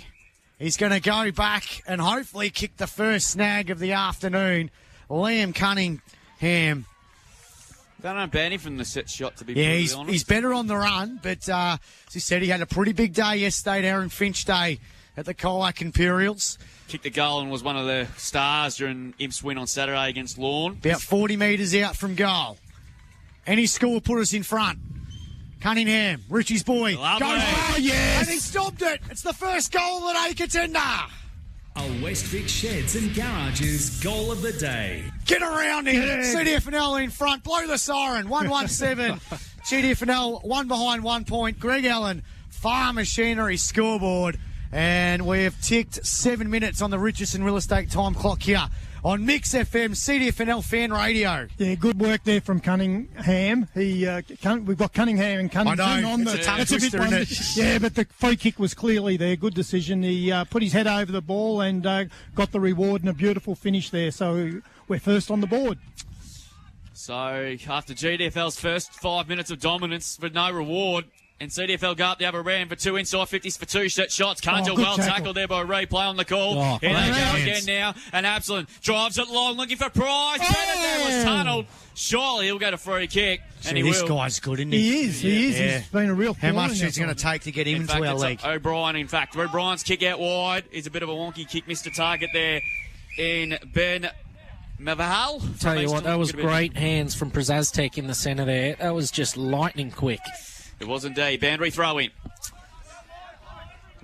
he's going to go back and hopefully kick the first snag of the afternoon. Liam Cunningham. Don't know ban him from the set shot, to be brutally honest. He's better on the run, but as he said, he had a pretty big day yesterday, Aaron Finch Day at the Colac Imperials. Kicked the goal and was one of the stars during Imp's win on Saturday against Lawn. About 40 metres out from goal. Any score put us in front. Cunningham, Richie's boy. Lovely. Goes, yes! And he stopped it. It's the first goal of the day contender. A Westvic Sheds and Garages goal of the day. Get around here. CDFNL in front. Blow the siren. 117. GDFNL 1 behind 1 point. Greg Allen, Farm Machinery scoreboard. And we've ticked 7 minutes on the Richardson real estate time clock here on Mix FM, CDFNL Fan Radio. Yeah, good work there from Cunningham. We've got Cunningham and Cunningham I know, on it's a tough twister, one. isn't it? Yeah, but the free kick was clearly there. Good decision. He put his head over the ball and got the reward and a beautiful finish there. So we're first on the board. So after GDFL's first 5 minutes of dominance with no reward, and CDFL go up the other end for 2 inside 50s for 2 set shots. Kanja well tackled there by replay on the call. Here they go again now. And Absalom drives it long, looking for Price. Bennett there was tunnelled. Surely he'll get a free kick. And this guy's good, isn't he? He is. Yeah. He's been a real How much is it going to take to get him into our league? O'Brien, in fact. O'Brien's kick out wide is a bit of a wonky kick. Missed the target there in Ben Mavahal. Tell you what, that was great hands from Przaztek in the centre there. That was just lightning quick. It was indeed. Boundary throw-in.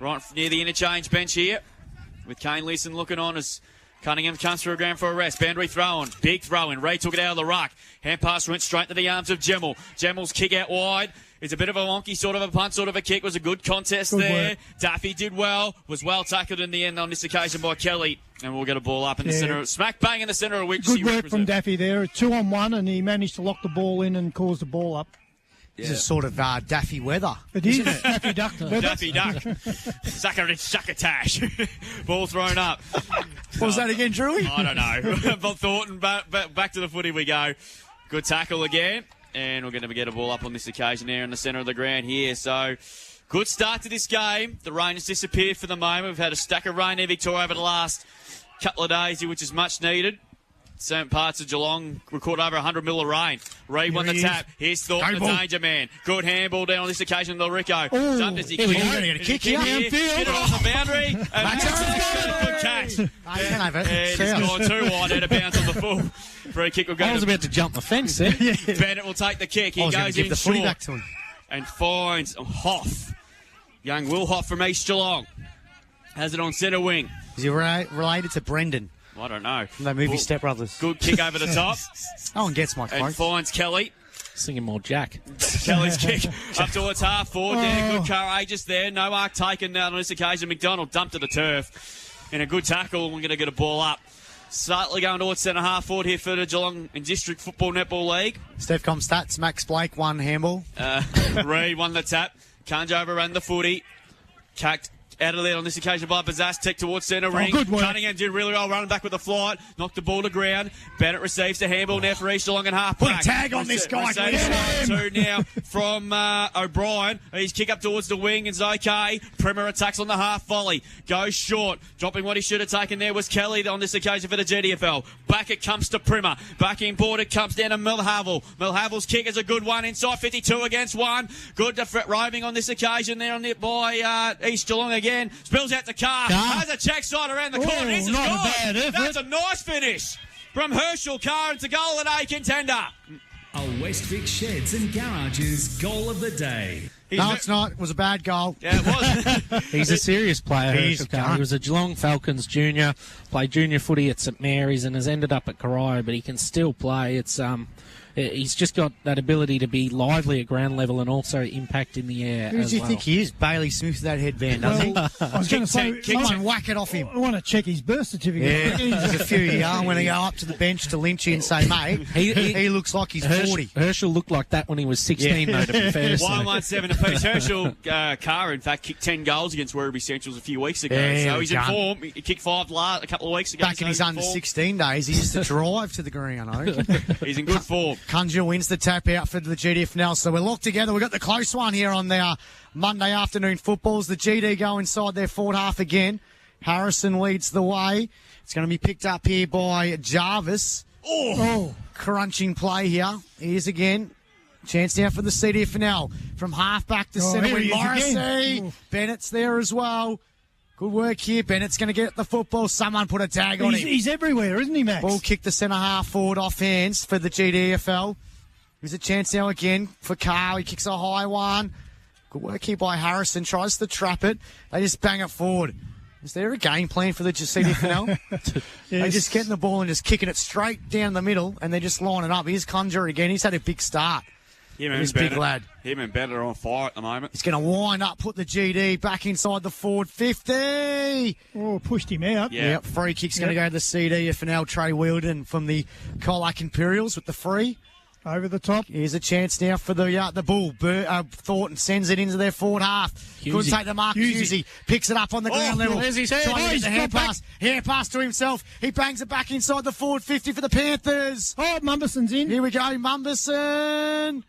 Right near the interchange bench here, with Kane Leeson looking on as Cunningham comes through ground for a rest. Boundary throw-in. Big throw-in. Ray took it out of the ruck. Hand pass went straight to the arms of Gemmell. Gemmell's kick out wide. It's a bit of a wonky sort of a punt, sort of a kick. Was a good contest there. Work. Daffy did well. Was well tackled in the end on this occasion by Kelly. And we'll get a ball up in the centre. Smack bang in the centre of which good work from Daffy there. 2-on-1, and he managed to lock the ball in and cause the ball up. This is sort of Daffy weather. It is. Daffy Duck. Daffy Duck. Succotash. Ball thrown up. What was that again, Drewy? I don't know. But Thornton, back to the footy we go. Good tackle again. And we're going to get a ball up on this occasion there in the centre of the ground here. So, good start to this game. The rain has disappeared for the moment. We've had a stack of rain in Victoria over the last couple of days here, which is much needed. Certain parts of Geelong record over 100 mil of rain. Reid won the tap. Here's Thornton, the danger man. Good handball down on this occasion to Rico. Jumped as he We're going to get a kick here. Hit it on the boundary. Good catch. It's gone too wide out of bounds on the full. Free kick will go. I was about to jump the fence there. Bennett will take the kick. He goes in short back to him. And finds Hoff. Young Will Hoff from East Geelong. Has it on centre wing. Is he related to Brendan? I don't know. From that movie Step Brothers. Good kick over the top. No one gets my quote. And finds Kelly. Singing more Jack. Kelly's kick up towards half forward there. Good courageous there. No mark taken now on this occasion. McDonald dumped to the turf. And a good tackle. We're going to get a ball up. Slightly going towards centre half forward here for the Geelong and District Football Netball League. Stefcom stats. Max Blake won handball. Reid won the tap. Kanja overran the footy. Cacked out of there on this occasion by Bazastek towards centre ring. Good work. Cunningham did really well, running back with a flight, knocked the ball to ground. Bennett receives the handball now for East Geelong and half back. Put a tag on this guy. Two now from O'Brien. His kick up towards the wing is okay. Primer attacks on the half volley. Goes short. Dropping what he should have taken there was Kelly on this occasion for the GDFL. Back it comes to Primer. Back in board it comes down to Milhavel. Milhavel's kick is a good one inside 52 against one. Good roving on this occasion there on the by East Geelong again. Spills out to Carr. Has a check side around the corner. This is not good. a bad effort. That's a nice finish from Herschel Carr. It's a goal of the day contender. A Westvic Sheds and Garages goal of the day. No, it's not. It was a bad goal. Yeah, it was. He's a serious player, Herschel Carr. He was a Geelong Falcons junior, played junior footy at St Mary's and has ended up at Corio, but he can still play. It's he's just got that ability to be lively at ground level and also impact in the air. Who do you think he is? Bailey Smith, that headband, doesn't he? I was going to say, someone whack it off him. I want to check his birth certificate. Yeah, there's a few here. I'm going to go up to the bench to Lynchy and say, mate, he looks like he's 40. Herschel looked like that when he was 16, though, to be fair to say. 117 apiece. Herschel Carr, in fact, kicked 10 goals against Werribee Centrals a few weeks ago. Yeah, so he's in form. He kicked 5 a couple of weeks ago. Back in his under 16 days, he used to drive to the ground, I reckon. He's in good form. Kunja wins the tap out for the GDFNL. So we're locked together. We've got the close one here on the Monday afternoon footballs. The GD go inside their forward half again. Harrison leads the way. It's going to be picked up here by Jarvis. Oh, crunching play here. Here's again. Chance now for the CDFNL. From half back to centre with Morrissey. Bennett's there as well. Good work here. Bennett's going to get the football. Someone put a tag on him. He's everywhere, isn't he, Max? Ball kicked the centre half forward off hands for the GDFL. There's a chance now again for Carl. He kicks a high one. Good work here by Harrison. Tries to trap it. They just bang it forward. Is there a game plan for the CDFNL? Yes. They're just getting the ball and just kicking it straight down the middle, and they're just lining up. Here's Conjure again. He's had a big start. This big lad. Him and Bennett are on fire at the moment. He's going to wind up, put the GD back inside the forward 50. Oh, pushed him out. Yeah. Yep, free kick's going to go to the CDFNL. Trey Wheeldon from the Colac Imperials with the free. Over the top. Here's a chance now for the Bull. Thornton sends it into their forward half. Couldn't take the mark. Husey picks it up on the ground level. There's his head. Trying to get the hand pass. Hand pass to himself. He bangs it back inside the forward 50 for the Panthers. Oh, Mumbuson's in. Here we go. Mumbuson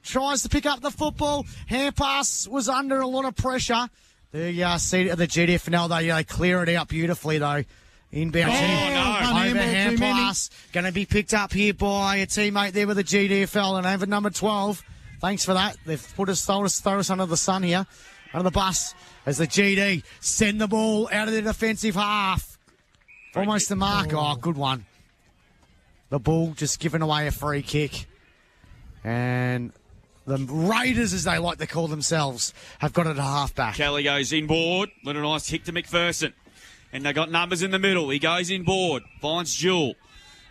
tries to pick up the football. Hand pass was under a lot of pressure. The GDFNL, they clear it out beautifully, though. Inbound. Overhand pass. Going to be picked up here by a teammate there with the GDFL and over number 12. Thanks for that. They've throw us under the sun here. Under the bus as the GD send the ball out of the defensive half. Almost the mark. Oh, good one. The Bull just giving away a free kick. And the Raiders, as they like to call themselves, have got it at half-back. Kelly goes inboard. Little nice kick to McPherson. And they got numbers in the middle. He goes inboard, finds Jewel.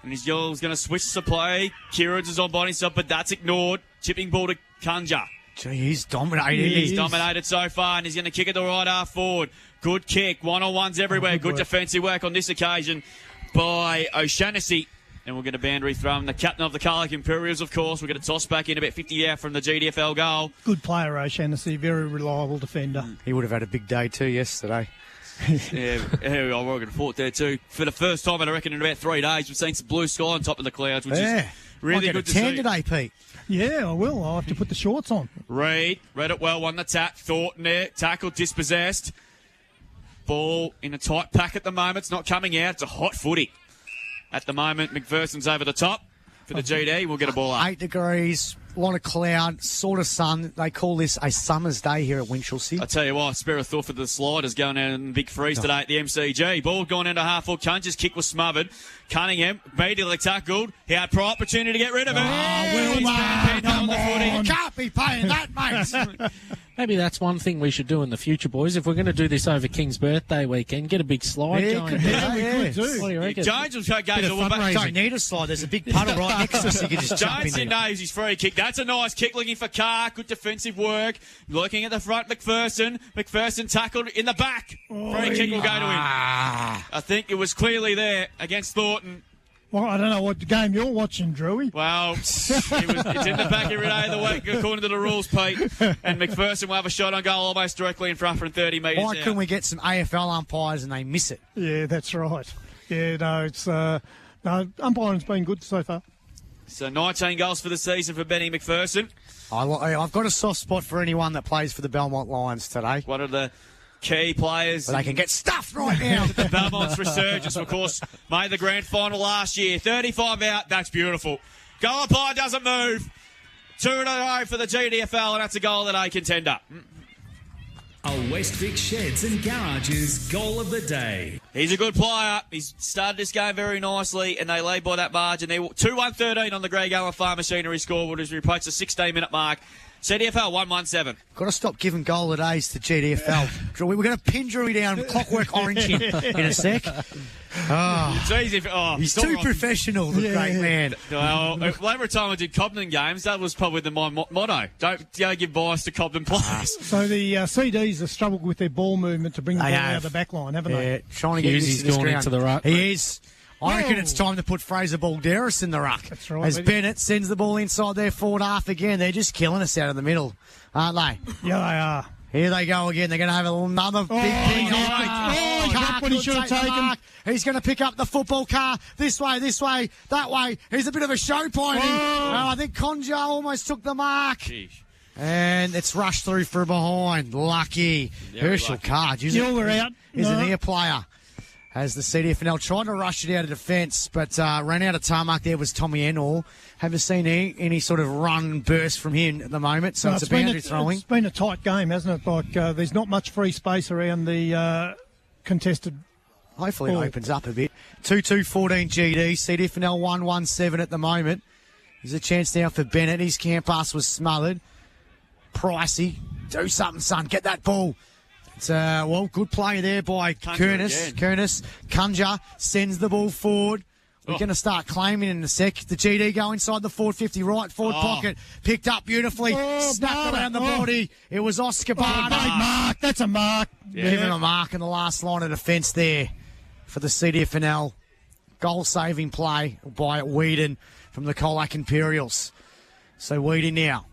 And his Jewel's going to switch the play. Kieran's is on by himself, but that's ignored. Chipping ball to Kunja. Gee, he's dominated. He's dominated so far, and he's going to kick it the right half forward. Good kick. One-on-ones everywhere. Good defensive work on this occasion by O'Shannessy. And we're going to boundary throw him. The captain of the Colac Imperials, of course. We're going to toss back in about 50 out from the GDFL goal. Good player, O'Shannessy. Very reliable defender. He would have had a big day too yesterday. Yeah, I reckon fought there too. For the first time, I reckon, in about 3 days, we've seen some blue sky on top of the clouds, which is really good to see. Today, Pete. Yeah, I will. I'll have to put the shorts on. Read it well, won the tap. Thornton there, tackle dispossessed. Ball in a tight pack at the moment. It's not coming out. It's a hot footy. At the moment, McPherson's over the top for the GD. We'll get a ball up. 8 degrees, a lot of cloud, sort of sun. They call this a summer's day here at Winchelsea. I tell you what, spare a thought for the sliders going out in big freeze today at the MCG. Ball gone into half full. Kunja's kick was smothered. Cunningham immediately tackled. He had prior opportunity to get rid of it. You can't be paying that, mate. Maybe that's one thing we should do in the future, boys. If we're going to do this over King's birthday weekend, get a big slide going. We could do. What do you reckon? Jones will go Don't need a slide. There's a big puddle right next to us. You can just jump in Jones knows his free kick. That's a nice kick looking for Carr. Good defensive work. Looking at the front, McPherson. McPherson tackled in the back. Free kick will go to him. I think it was clearly there against Thornton. Well, I don't know what game you're watching, Drewy. Well, it's in the back every day of the week, according to the rules, Pete. And McPherson will have a shot on goal almost directly in front from 30 metres Why couldn't we get some AFL umpires and they miss it? Yeah, that's right. Yeah, no, it's umpiring's been good so far. So 19 goals for the season for Benny McPherson. I've got a soft spot for anyone that plays for the Belmont Lions today. One of the key players. They can get stuffed right now. The Belmont's resurgence, of course, made the grand final last year. 35 out, that's beautiful. Goal umpire doesn't move. 2-0 for the GDFL, and that's a goal that a contender. A West Vic Sheds and Garages goal of the day. He's a good player. He's started this game very nicely, and they lead by that margin. They're 2-1-13 on the Greg Allen Farm Machinery scoreboard as we approach the 16-minute mark. CDFL 1-1-7. Got to stop giving goal at A's to GDFL. We're going to pin Drewy down Clockwork Orange in a sec. It's easy. He's too professional, the great man. Well, every time I did Cobden games, that was probably my motto. Don't give bias to Cobden players. So the CDs have struggled with their ball movement to bring the ball out of the back line, haven't they? Trying to get Hughes is going into the ruck. He is. I reckon it's time to put Fraser Balderas in the ruck. That's right. As Bennett sends the ball inside their forward half again. They're just killing us out of the middle, aren't they? Yeah, they are. Here they go again. They're going to have another big thing. Carr what he should have taken. He's going to pick up the football. Car this way, that way. He's a bit of a show pointing. I think Conja almost took the mark. Jeez. And it's rushed through from behind. Lucky. Herschel Carr. You're out. He's a near player. As the CDFNL tried to rush it out of defence, but ran out of tarmac. There was Tommy Enall. Haven't seen any sort of run burst from him at the moment, so it's a boundary throwing. It's been a tight game, hasn't it? Like there's not much free space around the contested. Hopefully it opens up a bit. 2-2-14 GD. CDFNL 1-1-7 at the moment. There's a chance now for Bennett. His camp pass was smothered. Pricey, do something, son. Get that ball. It's good play there by Kurnis. Kunja sends the ball forward. We're going to start claiming in a sec. The GD go inside the forward 50, right forward pocket. Picked up beautifully. Snapped around the body. It was Oscar Barter. Mark. That's a mark. Give him a mark in the last line of defence there for the CDFNL. Goal-saving play by Whedon from the Colac Imperials. So Whedon now.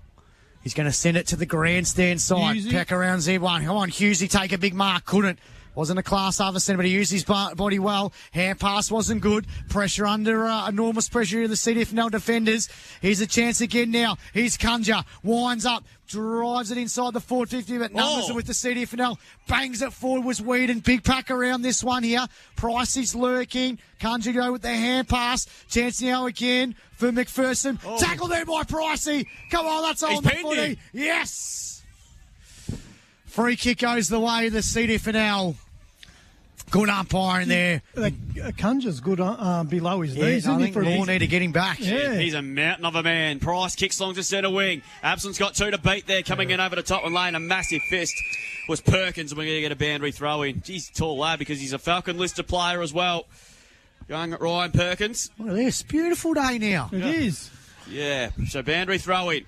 He's going to send it to the grandstand side. Hughesy. Peck around Z1. Come on, Hughesy, take a big mark. Couldn't. Wasn't a class other centre, but he used his body well. Hand pass wasn't good. Pressure under enormous pressure of the CDFNL defenders. Here's a chance again now. Here's Kunja. Winds up. Drives it inside the forward 50, but numbers are with the CDFNL. Bangs it forward was Whedon. Big pack around this one here. Price is lurking. Kunja go with the hand pass. Chance now again for McPherson. Tackle there by Pricey. Come on, that's on the footy. Yes! Free kick goes the way of the CDFNL. Good umpiring there. Kunja's good below his knees, I isn't think he? Law need to get him back. Yeah. He's a mountain of a man. Price kicks long to centre wing. Abson's got 2 to beat there. Coming in over the top and laying a massive fist was Perkins, and we're going to get a boundary throw in. He's a tall lad because he's a Falcon listed player as well. Young Ryan Perkins. Look at this. Beautiful day now. It is. Yeah. So boundary throw in.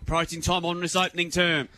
Approaching time on this opening term.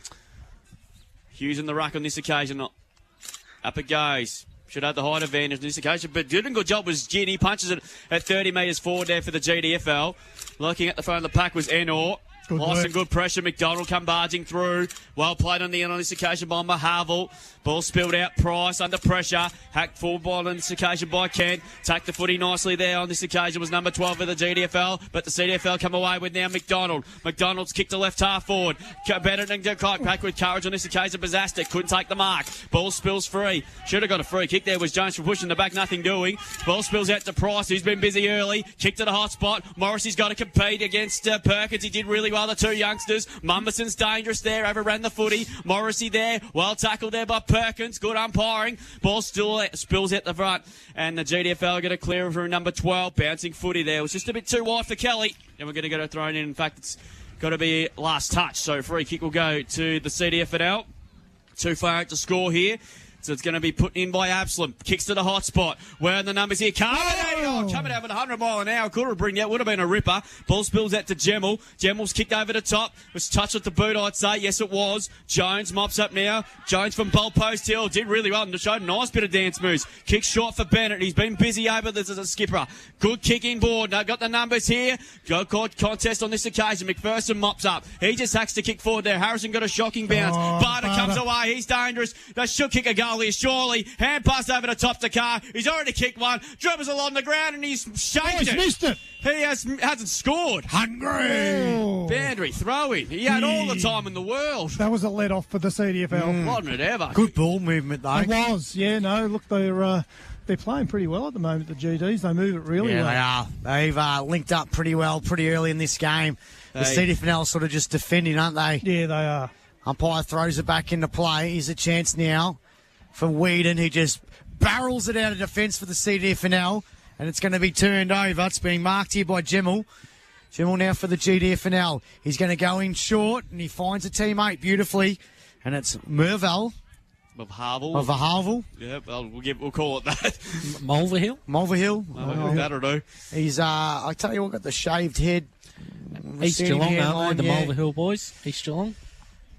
Hughes in the ruck on this occasion. Up it goes. Should have the height advantage on this occasion, but did a good job was Gin. He punches it at 30 metres forward there for the GDFL. Looking at the front of the pack was Enor. Nice and good pressure. McDonald come barging through. Well played on the end on this occasion by Mahavel. Ball spilled out. Price under pressure. Hacked forward ball on this occasion by Kent. Take the footy nicely there on this occasion was number 12 for the GDFL, but the CDFL come away with now McDonald. McDonald's kicked the left half forward. Benedict back with courage on this occasion. Bazastic couldn't take the mark. Ball spills free. Should have got a free kick there was Jones for pushing the back. Nothing doing. Ball spills out to Price, who's been busy early. Kick to the hot spot. Morrissey's got to compete against Perkins. He did really well, the two youngsters. Mumberson's dangerous there, overran the footy. Morrissey there, well tackled there by Perkins. Good umpiring. Ball still spills out the front. And the GDFL get a clear for number 12. Bouncing footy there. It was just a bit too wide for Kelly. And we're going to get it thrown in. In fact, it's got to be last touch. So free kick will go to the CDFNL. Too far out to score here. So it's going to be put in by Absalom. Kicks to the hot spot. Where are the numbers here? Coming out at 100 mile an hour. Could have bring that. Would have been a ripper. Ball spills out to Gemmell. Gemmell's kicked over the top. Was touched at the boot, I'd say. Yes, it was. Jones mops up now. Jones from Bold Post Hill. Did really well and showed a nice bit of dance moves. Kick short for Bennett. He's been busy over this as a skipper. Good kicking board. Now got the numbers here. Go contest on this occasion. McPherson mops up. He just hacks to kick forward there. Harrison got a shocking bounce. Barter comes away. He's dangerous. They should kick a goal here, surely. Hand pass over the top to Carr. He's already kicked one. Dribbles along the ground and he's shanked it. Missed it. He hasn't scored. Hungry. Boundary throw-in. He had all the time in the world. That was a let-off for the CDFL. Wasn't it ever? Good ball movement, though. It was. Yeah, no, look, they're playing pretty well at the moment, the GDs. They move it really well. Yeah, they are. They've linked up pretty well pretty early in this game. The CDFNL sort of just defending, aren't they? Yeah, they are. Umpire throws it back into play. Here's a chance now for Whedon, who just barrels it out of defence for the CDFNL, and it's going to be turned over. It's being marked here by Gemmell. Gemmell now for the GDFNL. He's going to go in short, and he finds a teammate beautifully, and it's Merville. Of Harville. Of Harville. Yeah, well, we'll call it that. Mulverhill? Mulverhill. That'll do. He's, I tell you what, got the shaved head. East Geelong, aren't they? The yeah. Mulverhill boys. East Geelong.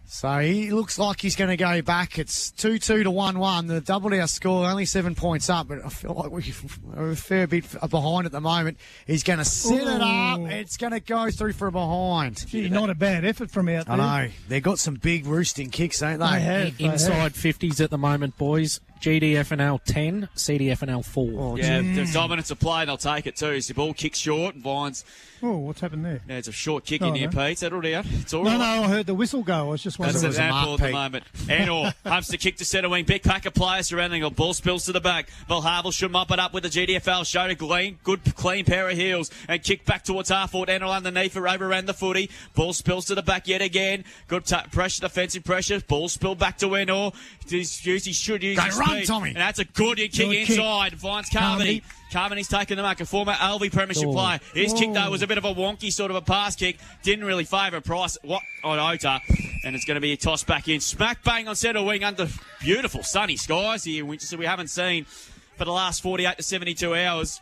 So he looks like he's going to go back. It's 2-2 to 1-1. The doubled our score, only 7 points up, but I feel like we're a fair bit behind at the moment. He's going to set it up. It's going to go through for a behind. Gee, not a bad effort from out there. I know. They've got some big roosting kicks, don't they? They have. Inside 50s at the moment, boys. GDFNL 10, CDFNL 4. Yeah, the dominance of play, they'll take it too. So the ball kicks short and Vines. Oh, what's happened there? Yeah, it's a short kick in here, Pete. Settle down. It's all right. No, I heard the whistle go. I was just wondering. That's an handful at the moment. Enor pumps the kick to centre wing. Big pack of players surrounding it. Ball spills to the back. Valhavel should mop it up with the GDFL. Showed a good clean pair of heels and kick back towards half forward. Enor underneath for overran the footy. Ball spills to the back yet again. Good pressure, defensive pressure. Ball spilled back to Enor. He should use his run, speed. Tommy. And that's a good kick inside. Vines Carmody. Carmony's taken the mark, a former Alvey premiership player. His kick, though, was a bit of a wonky sort of a pass kick. Didn't really favour Price on Ota. And it's going to be a toss back in. Smack bang on centre wing under beautiful sunny skies here in Winchester we haven't seen for the last 48 to 72 hours.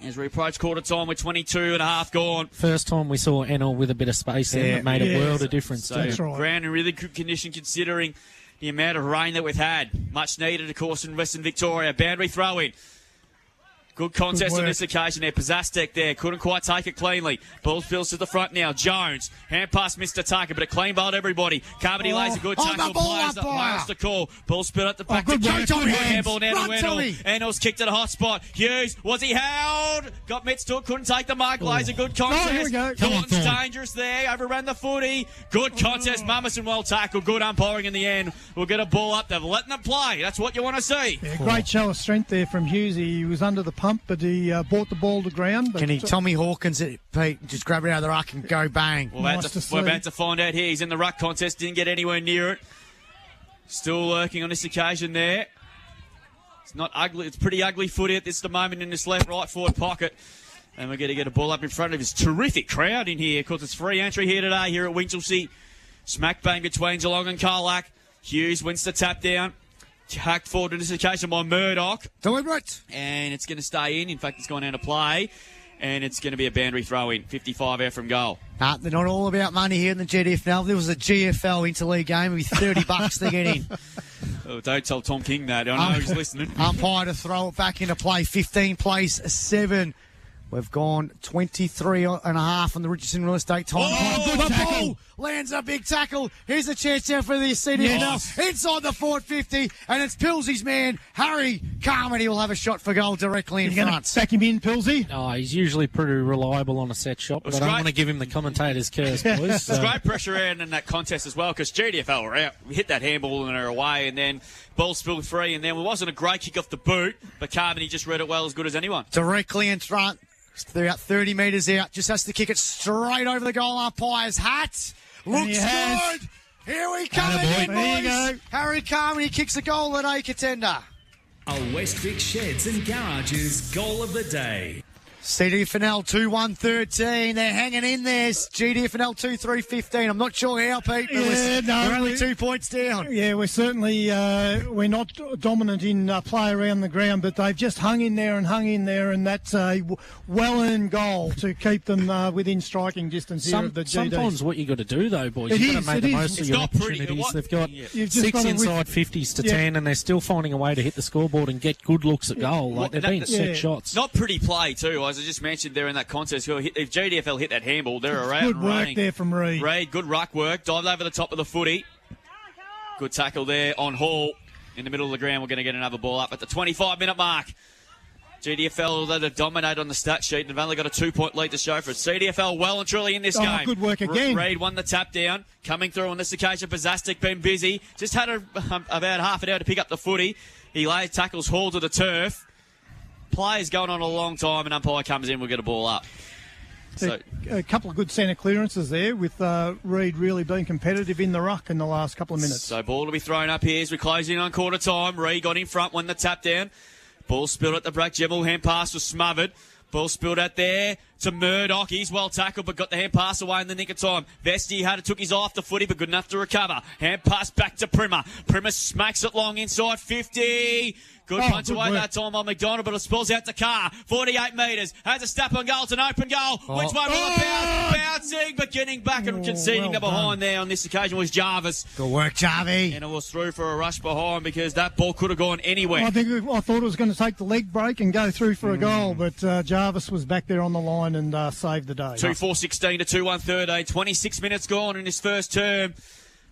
As we approach quarter time with 22 and a half gone. First time we saw Enel with a bit of space there, it made a world of difference. So That's right. ground in really good condition considering the amount of rain that we've had. Much needed, of course, in Western Victoria. Boundary throw-in. Good contest on this occasion there. Pizzastek there. Couldn't quite take it cleanly. Ball spills to the front now. Jones. Hand pass Mr. Tucker, but a clean ball to everybody. Carmody lays a good tackle. Players the call. Ball spilled at the back. Good handball now to Enel. Enel's kicked at a hot spot. Hughes. Was he held? Got mitts to it. Couldn't take the mark. Lays a good contest. Here we go. Thornton's dangerous there. Overran the footy. Good contest. Mummerson well tackled. Good umpiring in the end. We'll get a ball up. They're letting them play. That's what you want to see. Yeah, great show of strength there from Hughes. He was under the pump, but he brought the ball to ground. But Can he Tommy Hawkins it, Pete? Just grab it out of the ruck and go bang. We're about to find out here. He's in the ruck contest. Didn't get anywhere near it. Still lurking on this occasion there. It's not ugly. It's pretty ugly footy at this moment in this right forward pocket. And we're going to get a ball up in front of his terrific crowd in here. Of course, it's free entry here today here at Winchelsea. Smack bang between Geelong and Colac. Hughes wins the tap down. Hacked forward in this occasion by Murdoch. Deliberate. And it's going to stay in. In fact, it's gone out of play. And it's going to be a boundary throw-in. 55 out from goal. Nah, they're not all about money here in the GDFNL. There was a GFL interleague game with $30 to get in. Oh, don't tell Tom King that. I know he's listening. Umpire to throw it back into play. 15 plays 7. We've gone 23 and a half on the Richardson Real Estate time. Good tackle. Ball lands a big tackle. Here's a chance now for the CDFNL. Inside the forward 50, and it's Pilsey's man, Harry Carmody, will have a shot for goal directly in front. Back him in, Pilsey? Oh, he's usually pretty reliable on a set shot, but I don't want to give him the commentator's curse, boys. There's great pressure around in that contest as well because GDFL were out. We hit that handball and they're away, and then ball spilled free, and then it wasn't a great kick off the boot, but Carmody just read it well as good as anyone. Directly in front. They're about 30 metres out. Just has to kick it straight over the goal umpire's hat. Looks good. Here we come again, boys. There you go. Harry Carmody kicks a goal at a contender. A Westvic Sheds and Garages goal of the day. CDFNL 2-1-13. They're hanging in there. GDFNL 2-3-15. I'm not sure how, Pete, but we're only 2 points down. Yeah, we're certainly we're not dominant in play around the ground, but they've just hung in there, and that's a well-earned goal to keep them within striking distance here of the GD. Sometimes what you've got to do, though, boys, you've got to make the most of your opportunities. They've got 6 inside 50s to 10, and they're still finding a way to hit the scoreboard and get good looks at goal. Like, they've been set shots. Not pretty play, too. As I just mentioned there in that contest, if GDFL hit that handball, they're around. Good work there from Reid. Reid, good ruck work. Dived over the top of the footy. Good tackle there on Hall. In the middle of the ground, we're going to get another ball up at the 25-minute mark. GDFL, they've dominated on the stat sheet and have only got a 2-point lead to show for it. CDFL well and truly in this game. Good work again. Reid won the tap down. Coming through on this occasion, Pizzastek been busy. Just had about half an hour to pick up the footy. He lays tackles Hall to the turf. Play's going on a long time, and umpire comes in, we'll get a ball up. So, a couple of good centre clearances there with Reid really being competitive in the ruck in the last couple of minutes. So ball to be thrown up here as we close in on quarter time. Reid got in front, won the tap down. Ball spilled at the break. Jebel hand pass was smothered. Ball spilled out there to Murdoch. He's well tackled, but got the hand pass away in the nick of time. Vesti took his eye off the footy, but good enough to recover. Hand pass back to Primer. Primer smacks it long inside 50. Good punch away that time by McDonald, but it spills out to Carr. 48 metres. Has a step on goal. It's an open goal. Which way will it bounce? Bouncing, but getting back and conceding the behind there on this occasion was Jarvis. Good work, Jarvie. And it was through for a rush behind because that ball could have gone anywhere. I thought it was going to take the leg break and go through for a goal, but Jarvis was back there on the line and saved the day. 2-4-16 to 2-1-13. 26 minutes gone in his first term.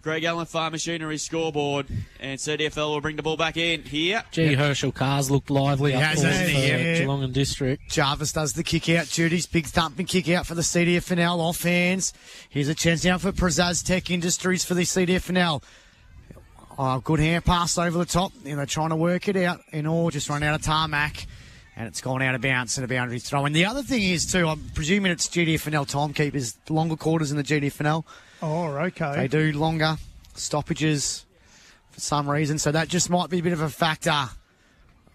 Greg Allen Farm Machinery scoreboard, and CDFL will bring the ball back in here. Herschel Carr's looked lively up for Geelong and District. Jarvis does the kick out duties, big thumping kick out for the CDFNL off hands. Here's a chance now for Pizzastek Industries for the CDFNL. Oh, good hand pass over the top. They're trying to work it out, and just run out of tarmac. And it's gone out of bounds and a boundary throw. And the other thing is, too, I'm presuming it's GDFNL timekeepers, longer quarters in the GDFNL. Oh, okay. They do longer stoppages for some reason, so that just might be a bit of a factor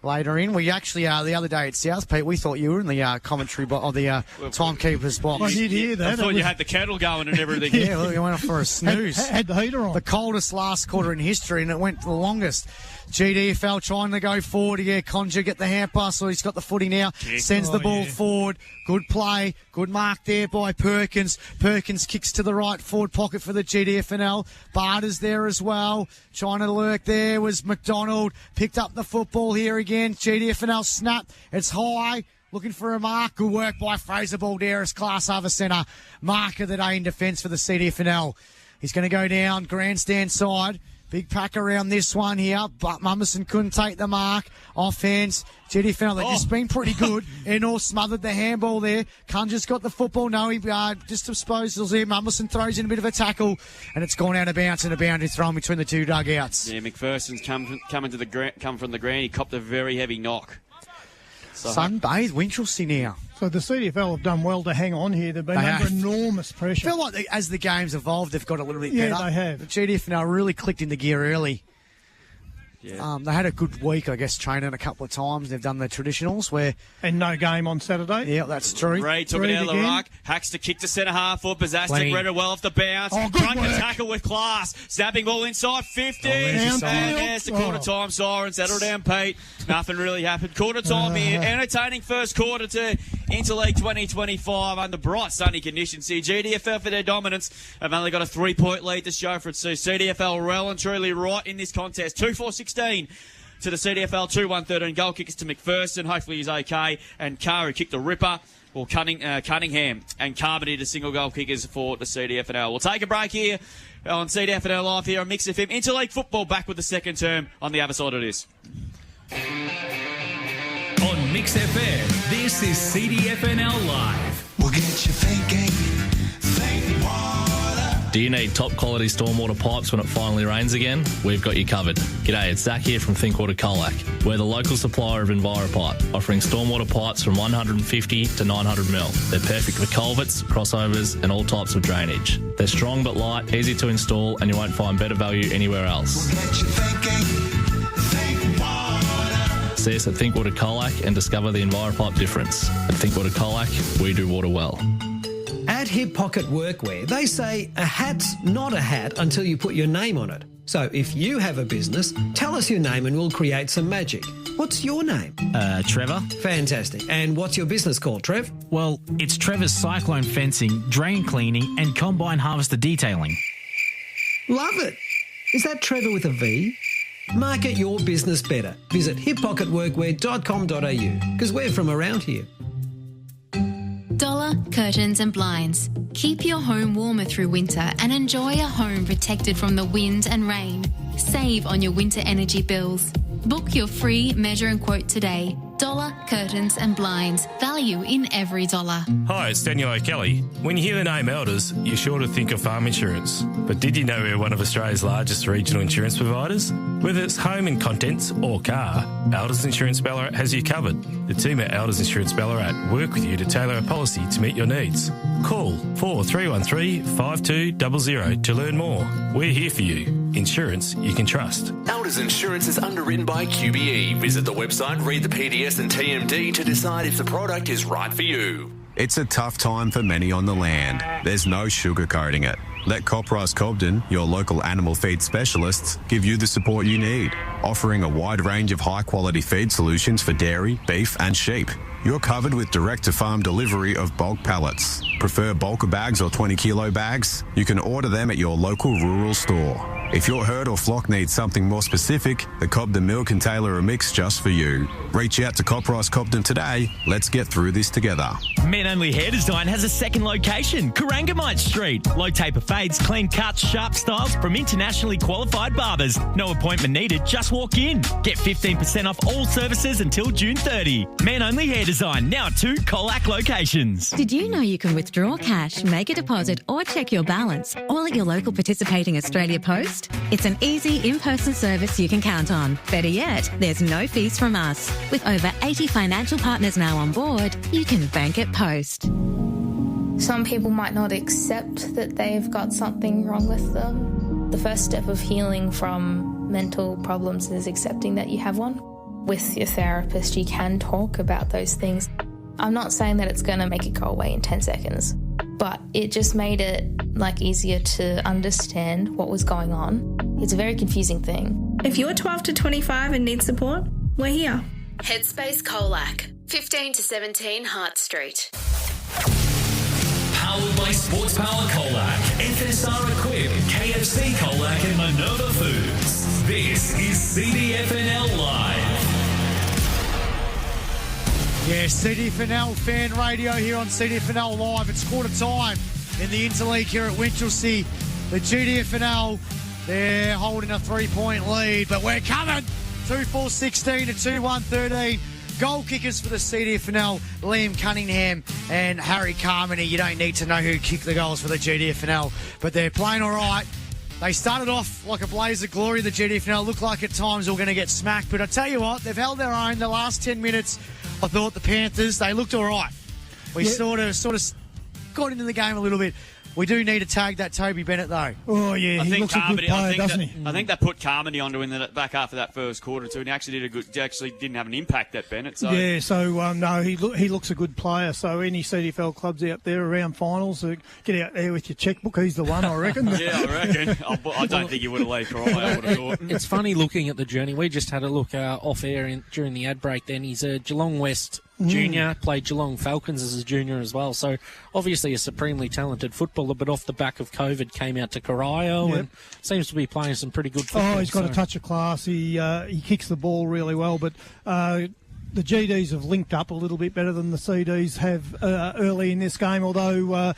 later in. We actually, the other day at South, Pete, we thought you were in the commentary or the timekeeper's box. I did hear that. I thought you had the kettle going and everything. Yeah, well, you went off for a snooze. Had the heater on. The coldest last quarter in history, and it went the longest. GDFL trying to go forward. Yeah, Conjure get the hand pass, so he's got the footy now. Sends the ball forward. Good play. Good mark there by Perkins. Perkins kicks to the right forward pocket for the GDFNL. Barter's there as well. Trying to lurk there was McDonald. Picked up the football here again. GDFNL snap. It's high. Looking for a mark. Good work by Fraser Balderas, class over centre. Mark of the day in defence for the CDFNL. He's going to go down grandstand side. Big pack around this one here, but Mummerson couldn't take the mark. Offense, GDFNL, they've just been pretty good. Enor smothered the handball there. Conjur's got the football. No, he just disposals here. Mummerson throws in a bit of a tackle, and it's gone out of bounds and a boundary thrown between the two dugouts. Yeah, McPherson's come from the ground. He copped a very heavy knock. So Sunbathed Winchelsea now. So the CDFL have done well to hang on here. They've been under enormous pressure. I feel like as the game's evolved, they've got a little bit better. Yeah, they have. The GDFNL really clicked into gear early. Yeah. They had a good week, I guess, training a couple of times. They've done the traditionals and no game on Saturday. Yeah, that's true. Ray took it out of the ruck. Hacks to kick to centre half foot. Bazastic read it well off the bounce. Drunk a tackle with class. Snapping ball inside 50. And there's the quarter time siren. Settle down, Pete. Nothing really happened. Quarter time here. Entertaining first quarter to Interleague 2025 under bright sunny conditions here. GDFL for their dominance have only got a 3-point lead to show for it. So CDFL well and truly right in this contest. 2-4-16 to the CDFL, 2-1-13. Goal kickers to McPherson. Hopefully he's okay. And Carr, kicked the ripper. Well, Cunningham and Carmody to single goal kickers for the CDFNL. We'll take a break here on CDFNL Live here on Mix FM. Interleague football back with the second term on the other side of this. On Mix FM, this is CDFNL Live. We'll get you thinking, think water. Do you need top quality stormwater pipes when it finally rains again? We've got you covered. G'day, it's Zach here from Thinkwater Colac. We're the local supplier of EnviroPipe, offering stormwater pipes from 150 to 900 mil. They're perfect for culverts, crossovers and all types of drainage. They're strong but light, easy to install, and you won't find better value anywhere else. We'll get you thinking, think water. See us at Thinkwater Colac and discover the EnviroPipe difference. At Thinkwater Colac, we do water well. At Hip Pocket Workwear, they say a hat's not a hat until you put your name on it. So if you have a business, tell us your name and we'll create some magic. What's your name? Trevor. Fantastic. And what's your business called, Trev? Well, it's Trevor's Cyclone Fencing, Drain Cleaning and Combine Harvester Detailing. Love it. Is that Trevor with a V? Market your business better. Visit hippocketworkwear.com.au because we're from around here. Dollar Curtains and Blinds. Keep your home warmer through winter and enjoy a home protected from the wind and rain. Save on your winter energy bills. Book your free measure and quote today. Dollar Curtains and Blinds. Value in every dollar. Hi, it's Daniel O'Kelly. When you hear the name Elders, you're sure to think of farm insurance. But did you know we're one of Australia's largest regional insurance providers? Whether it's home and contents or car, Elders Insurance Ballarat has you covered. The team at Elders Insurance Ballarat work with you to tailor a policy to meet your needs. Call 4313 5200 to learn more. We're here for you. Insurance you can trust. Elders Insurance is underwritten by QBE. Visit the website, read the PDS and TMD to decide if the product is right for you. It's a tough time for many on the land. There's no sugarcoating it. Let Coprice Cobden, your local animal feed specialists, give you the support you need, offering a wide range of high-quality feed solutions for dairy, beef and sheep. You're covered with direct-to-farm delivery of bulk pallets. Prefer bulk bags or 20-kilo bags? You can order them at your local rural store. If your herd or flock needs something more specific, the Cobden Mill can tailor a mix just for you. Reach out to Coprice Cobden today. Let's get through this together. Men Only Hair Design has a second location, Corangamite Street. Low taper fades, clean cuts, sharp styles from internationally qualified barbers. No appointment needed, just walk in. Get 15% off all services until June 30. Men Only Hair Design, now at 2 Colac locations. Did you know you can withdraw cash, make a deposit or check your balance all at your local participating Australia Post? It's an easy in-person service you can count on. Better yet, there's no fees from us. With over 80 financial partners now on board, you can bank at Post. Some people might not accept that they've got something wrong with them. The first step of healing from mental problems is accepting that you have one. with your therapist, you can talk about those things. I'm not saying that it's going to make it go away in 10 seconds, but it just made it easier to understand what was going on. It's a very confusing thing. If you're 12 to 25 and need support, we're here. Headspace Colac, 15 to 17 Hart Street. Powered by Sports Power Colac, FSR Equip, KFC Colac and Minerva Foods. This is CDFNL Live. Yeah, CDFNL Fan Radio here on CDFNL Live. It's quarter time in the Interleague here at Winchelsea. The GDFNL, they're holding a 3-point lead, but we're coming. 2-4-16 to 2-1-13. Goal kickers for the CDFNL, Liam Cunningham and Harry Carmody. You don't need to know who kicked the goals for the GDFNL, but they're playing all right. They started off like a blaze of glory, the GDFNL. Looked like at times they were going to get smacked, but I tell you what, they've held their own. The last 10 minutes, I thought the Panthers, they looked all right. We sort of got into the game a little bit. We do need to tag that Toby Bennett, though. Oh, yeah, he looks a good player, doesn't he? I think they put Carmody onto in the back half of that first quarter, too, and he actually didn't have an impact, that Bennett. So. Yeah, so, no, he looks a good player. So any CDFL clubs out there around finals, get out there with your checkbook. He's the one, I reckon. Yeah, I reckon. I don't think he would have laid cry, I would have thought. It's funny looking at the journey. We just had a look off air during the ad break then. He's a Geelong West junior, played Geelong Falcons as a junior as well. So obviously a supremely talented footballer, but off the back of COVID came out to Corio and seems to be playing some pretty good football. Oh, he's got a touch of class. He kicks the ball really well, but the GDs have linked up a little bit better than the CDs have early in this game, although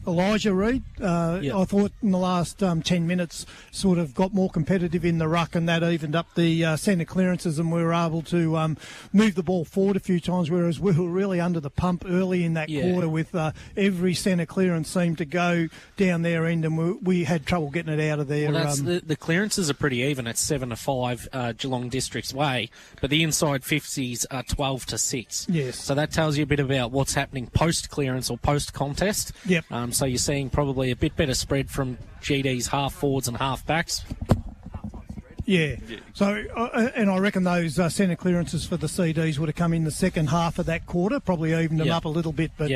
Elijah Reid, I thought in the last 10 minutes sort of got more competitive in the ruck, and that evened up the centre clearances, and we were able to move the ball forward a few times, whereas we were really under the pump early in that quarter with every centre clearance seemed to go down their end, and we had trouble getting it out of there. Well, the clearances are pretty even at 7-5 Geelong District's way, but the inside 50s are 12-6. Yes. So that tells you a bit about what's happening post-clearance or post-contest. Yep. So you're seeing probably a bit better spread from GD's half-forwards and half-backs. Yeah. So, and I reckon those centre clearances for the CDs would have come in the second half of that quarter, probably evened them up a little bit. But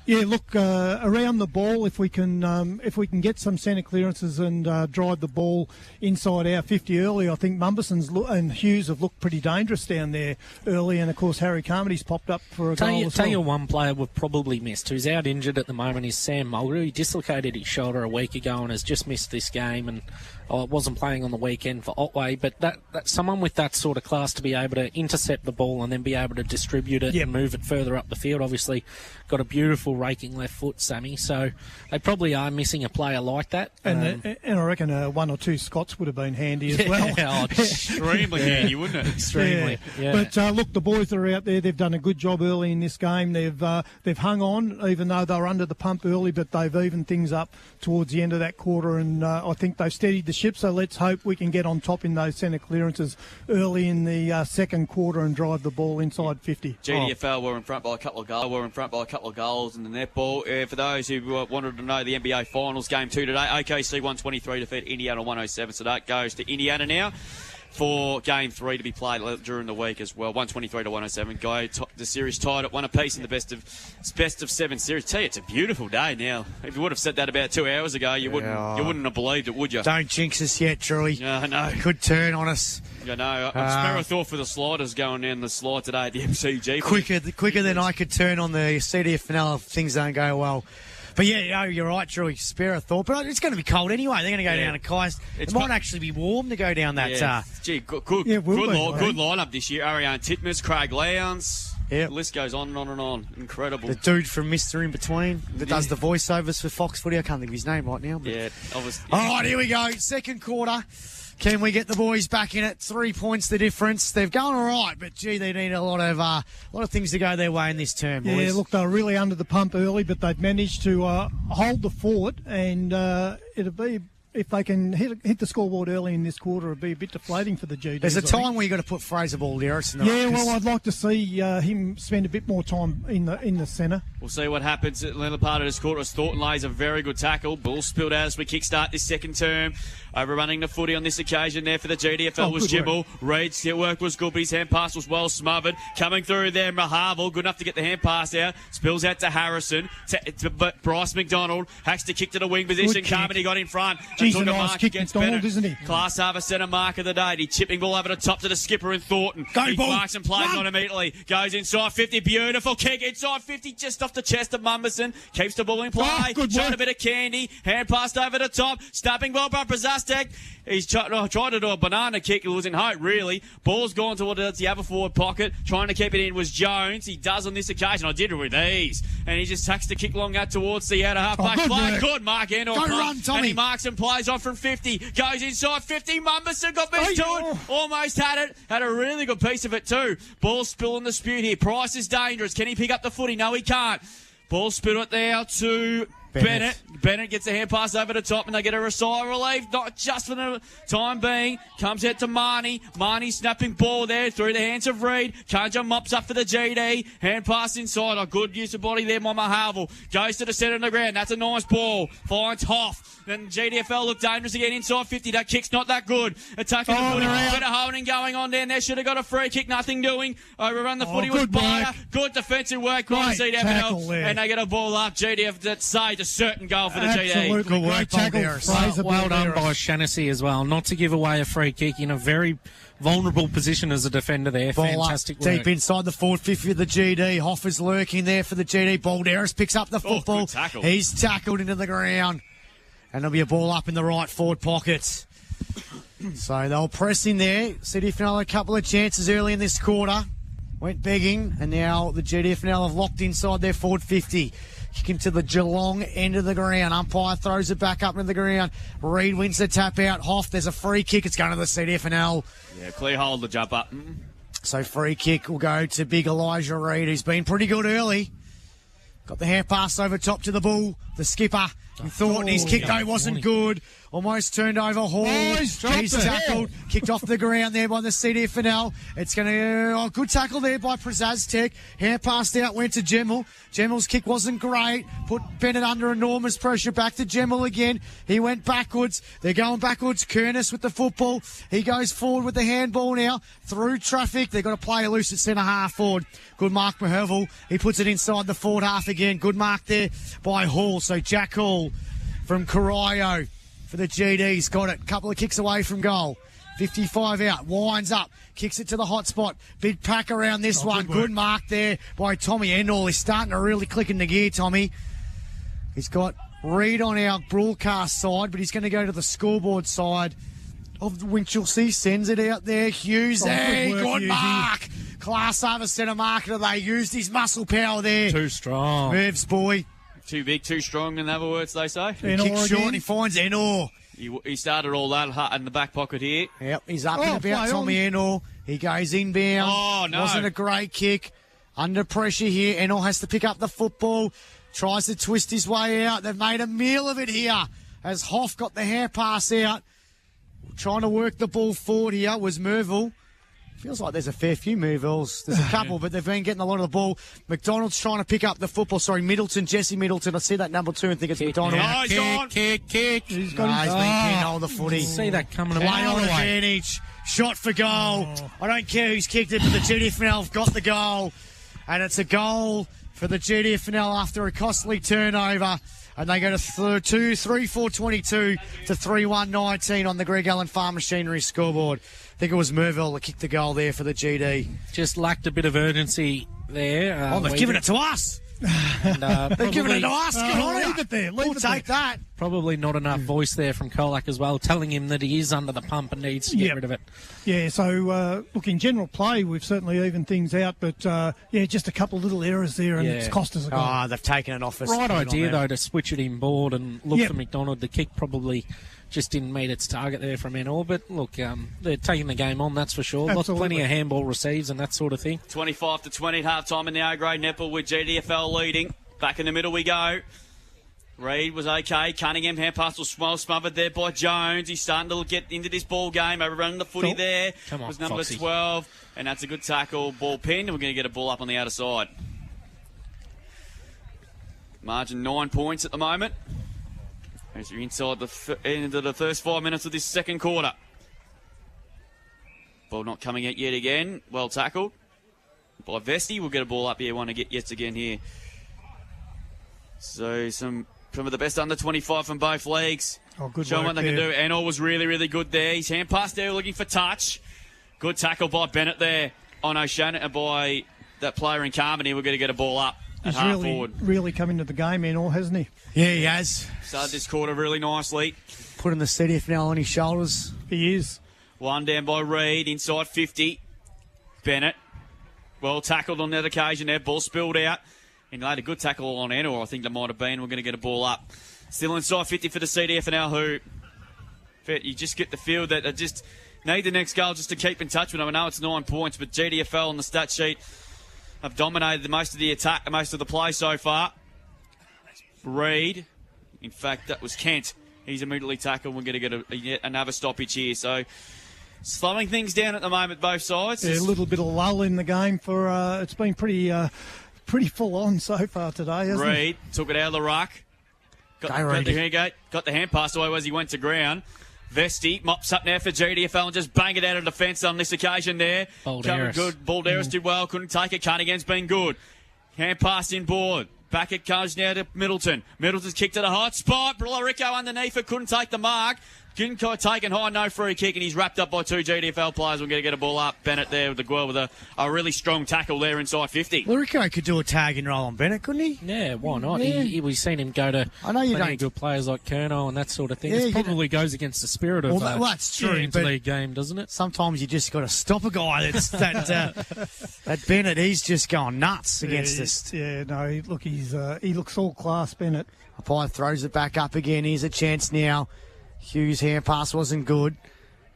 look, around the ball, if we can get some centre clearances and drive the ball inside our 50 early, I think Mumbason's and Hughes have looked pretty dangerous down there early, and of course Harry Carmody's popped up for a goal as well. Tell you one player we've probably missed, who's out injured at the moment, is Sam Mulgrew. He dislocated his shoulder a week ago and has just missed this game, and wasn't playing on the weekend for Otway, but that someone with that sort of class to be able to intercept the ball and then be able to distribute it and move it further up the field. Obviously got a beautiful raking left foot, Sammy, so they probably are missing a player like that. And I reckon one or two Scots would have been handy as well. Extremely handy, wouldn't it? Extremely. Yeah. But look, the boys that are out there, they've done a good job early in this game. They've hung on, even though they were under the pump early, but they've evened things up towards the end of that quarter, and I think they've steadied the ship, so let's hope we can get on top in those centre clearances early in the second quarter and drive the ball inside 50. GDFL were in front by a couple of goals in the netball. For those who wanted to know the NBA Finals Game 2 today, OKC 123 defeat Indiana 107, so that goes to Indiana now for Game 3 to be played during the week as well. 123 to 107. The series tied at 1 apiece in the best of 7 series. Tell you, it's a beautiful day now. If you would have said that about 2 hours ago, you wouldn't have believed it, would you? Don't jinx us yet, Drewy. No. Could turn on us. I know. I thought for the sliders going down the slide today at the MCG. Quicker than I could turn on the CDFNL if things don't go well. But yeah, you're right, Drew. Spare a thought. But it's going to be cold anyway. They're going to go down to Kais. It might actually be warm to go down that. Good lineup this year. Ariane Titmus, Craig Lowndes. Yep. The list goes on and on and on. Incredible. The dude from Mr. In Between that does the voiceovers for Fox Footy. I can't think of his name right now. But... All right, here we go. Second quarter. Can we get the boys back in it? 3 points the difference. They've gone all right, but gee, they need a lot of things to go their way in this term, boys. Yeah, look, they were really under the pump early, but they've managed to hold the fort, and it'll be if they can hit the scoreboard early in this quarter, it'll be a bit deflating for the GDs. There's a time where you've got to put Fraser Ball-Harris in the Yeah, well, I'd like to see him spend a bit more time in the centre. We'll see what happens at the part of this quarter as Thornton lays a very good tackle. Ball spilled out as we kickstart this second term. Overrunning the footy on this occasion there for the GDFL was Jimble. Reed's work was good, but his hand pass was well smothered. Coming through there, Mahavel, good enough to get the hand pass out. Spills out to Harrison. But Bryce McDonald hacks to kick to the wing position. Carmody got in front. He's a nice kick, McDonald, isn't he? Class Harbour centre mark of the day. He chipping ball over the top to the skipper in Thornton. Go ball. Marks and plays on immediately. Goes inside 50. Beautiful kick inside 50 just off the chest of Mumberson. Keeps the ball in play. Showing a bit of candy. Hand passed over the top. Snapping ball by Brazastek. He's tried to do a banana kick. It was in hope, really. Ball's gone towards the other forward pocket. Trying to keep it in was Jones. He does on this occasion. I did it with ease. And he just tucks the kick long out towards the outer half-back flag. Good mark, Endor. Go run, Tommy. And he marks and plays on from 50. Goes inside 50. Mumberson got missed to it. Almost had it. Had a really good piece of it too. Ball spilling the spew here. Price is dangerous. Can he pick up the footy? No, he can't. Ball spilled it there to Bennett. Bennett gets a hand pass over the top and they get a sigh of relief, not just for the time being. Comes out to Marnie. Marnie snapping ball there through the hands of Reed. Kanja mops up for the GD. Hand pass inside. A good use of body there by Mahavel. Goes to the centre of the ground. That's a nice ball. Finds Hoff. Then GDFL look dangerous again inside 50. That kick's not that good. Attacking the footy. Bit of holding going on down there. Should have got a free kick. Nothing doing. Overrun the footy with Bayer. Good defensive work by CDFL. And they get a ball up. GDF that saved a certain goal for the GD. Good work, tackle. Well done by Shaughnessy as well. Not to give away a free kick in a very vulnerable position as a defender there. Ball Fantastic up, work. deep inside the forward 50 of the GD. Hoff is lurking there for the GD. Ball-Harris picks up the football. He's tackled into the ground. And there'll be a ball up in the right forward pocket. So they'll press in there. CDFNL a couple of chances early in this quarter. Went begging, and now the GDFNL have locked inside their forward 50. Kicking to the Geelong end of the ground. Umpire throws it back up into the ground. Reed wins the tap out. Hoff, there's a free kick. It's going to the CDFNL. Yeah, clear hold the jump up. So free kick will go to big Elijah Reed, who's been pretty good early. Got the hand pass over top to the Bull, the skipper. Thornton, his kick though wasn't good. Almost turned over Hall. He's tackled. Kicked off the ground there by the CDFNL. It's going to... good tackle there by Przaztek. Hand passed out, went to Gemmell. Gemmell's kick wasn't great. Put Bennett under enormous pressure. Back to Gemmell again. He went backwards. They're going backwards. Kernis with the football. He goes forward with the handball now. Through traffic. They've got to play loose at centre half forward. Good mark, Mahervel. He puts it inside the forward half again. Good mark there by Hall. So Jack Hall from Corio for the GD's got it. Couple of kicks away from goal. 55 out. Winds up. Kicks it to the hot spot. Big pack around this one. Good mark there by Tommy Endall. He's starting to really click in the gear, Tommy. He's got Reed on our broadcast side, but he's going to go to the scoreboard side of the Winchelsea. Sends it out there. Hughes. Good mark. Class over centre marker. They used his muscle power there. Too strong. Moves, boy. Too big, too strong, in other words, they say. He kicks short and he finds Enor. He started all that in the back pocket here. Yep, he's up and about Tommy Enor. He goes inbound. Oh, no. Wasn't a great kick. Under pressure here. Enor has to pick up the football. Tries to twist his way out. They've made a meal of it here as Hoff got the hand pass out. Trying to work the ball forward here was Merville. Feels like there's a fair few Mervilles. There's a couple, but they've been getting a lot of the ball. McDonald's trying to pick up the football. Sorry, Middleton, Jesse Middleton. I see that number 2 and think it's McDonald. He's gone. Kick. He's been getting hold of the footy. See that coming Play on advantage. Shot for goal. I don't care who's kicked it, but the GDFNL have got the goal. And it's a goal for the GDFNL after a costly turnover. And they go to 3-4-22 to 3-1-19 on the Greg Allen Farm Machinery scoreboard. I think it was Merville that kicked the goal there for the GD. Just lacked a bit of urgency there. They've given it to us. And, they've given it to us. Leave it there. We'll take that. Probably not enough voice there from Colac as well, telling him that he is under the pump and needs to get rid of it. Yeah, so, look, in general play, we've certainly evened things out, but, just a couple of little errors there, and it's cost us a goal. They've taken it off us. Right idea, though, to switch it inboard and look for McDonald. The kick probably just didn't meet its target there from Enor, but look, they're taking the game on, that's for sure. Lots plenty of handball receives and that sort of thing. 25-20 at half-time in the A-grade. Netball with GDFL leading. Back in the middle we go. Reid was okay. Cunningham, hand pass was well smothered there by Jones. He's starting to get into this ball game. Overrunning the footy there. Come on, was number Foxy. 12. And that's a good tackle. Ball pinned. And we're going to get a ball up on the outer side. Margin 9 points at the moment. As you're inside the end of the first 5 minutes of this second quarter. Ball not coming out yet again. Well tackled by Vesti. We'll get a ball up here. Want to get yet again here. So some of the best under 25 from both leagues. Oh, good Showing work what they can there. do. Enor was really, really good there. His hand pass there looking for touch. Good tackle by Bennett there on O'Shannon by that player in Carmody. We're going to get a ball up at He's half forward. really come into the game, Enor, hasn't he? Yeah, he has. Started this quarter really nicely. Putting the CDFNL on his shoulders. He is. One down by Reid, inside 50. Bennett, well tackled on that occasion there. Ball spilled out. And laid a good tackle on Enor, I think that might have been. We're going to get a ball up. Still inside 50 for the CDFNL, who you just get the feel that they just need the next goal just to keep in touch with them. I know it's 9 points, but GDFL on the stat sheet have dominated most of the attack, most of the play so far. Reid, in fact, that was Kent. He's immediately tackled. We're going to get yet another stoppage here. So slowing things down at the moment, both sides. Yeah, a little bit of lull in the game for. It's been pretty full on so far today, hasn't it? Reid took it out of the ruck. Got the hand pass away as he went to ground. Vesti mops up now for GDFL and just bang it out of defence on this occasion there. Balderas. Good. Balderas did well. Couldn't take it. Cunningham's been good. Hand pass in board. Back it goes now to Middleton. Middleton's kicked at a hot spot. Blarico underneath it. Couldn't take the mark. Couldn't take it high. No free kick. And he's wrapped up by two GDFL players. We're going to get a ball up. Bennett there with a really strong tackle there inside 50. Lurico could do a tag and roll on Bennett, couldn't he? Yeah, why not? Yeah. We've seen him go to I know you plenty don't. of good players like Kerno and that sort of thing. Yeah, it you probably goes against the spirit of that's true. interleague game, doesn't it? Sometimes you just got to stop a guy that's that Bennett. He's just going nuts against us. Yeah, no, he looks all class, Bennett. Umpire throws it back up again. Here's a chance now. Hughes' hand pass wasn't good.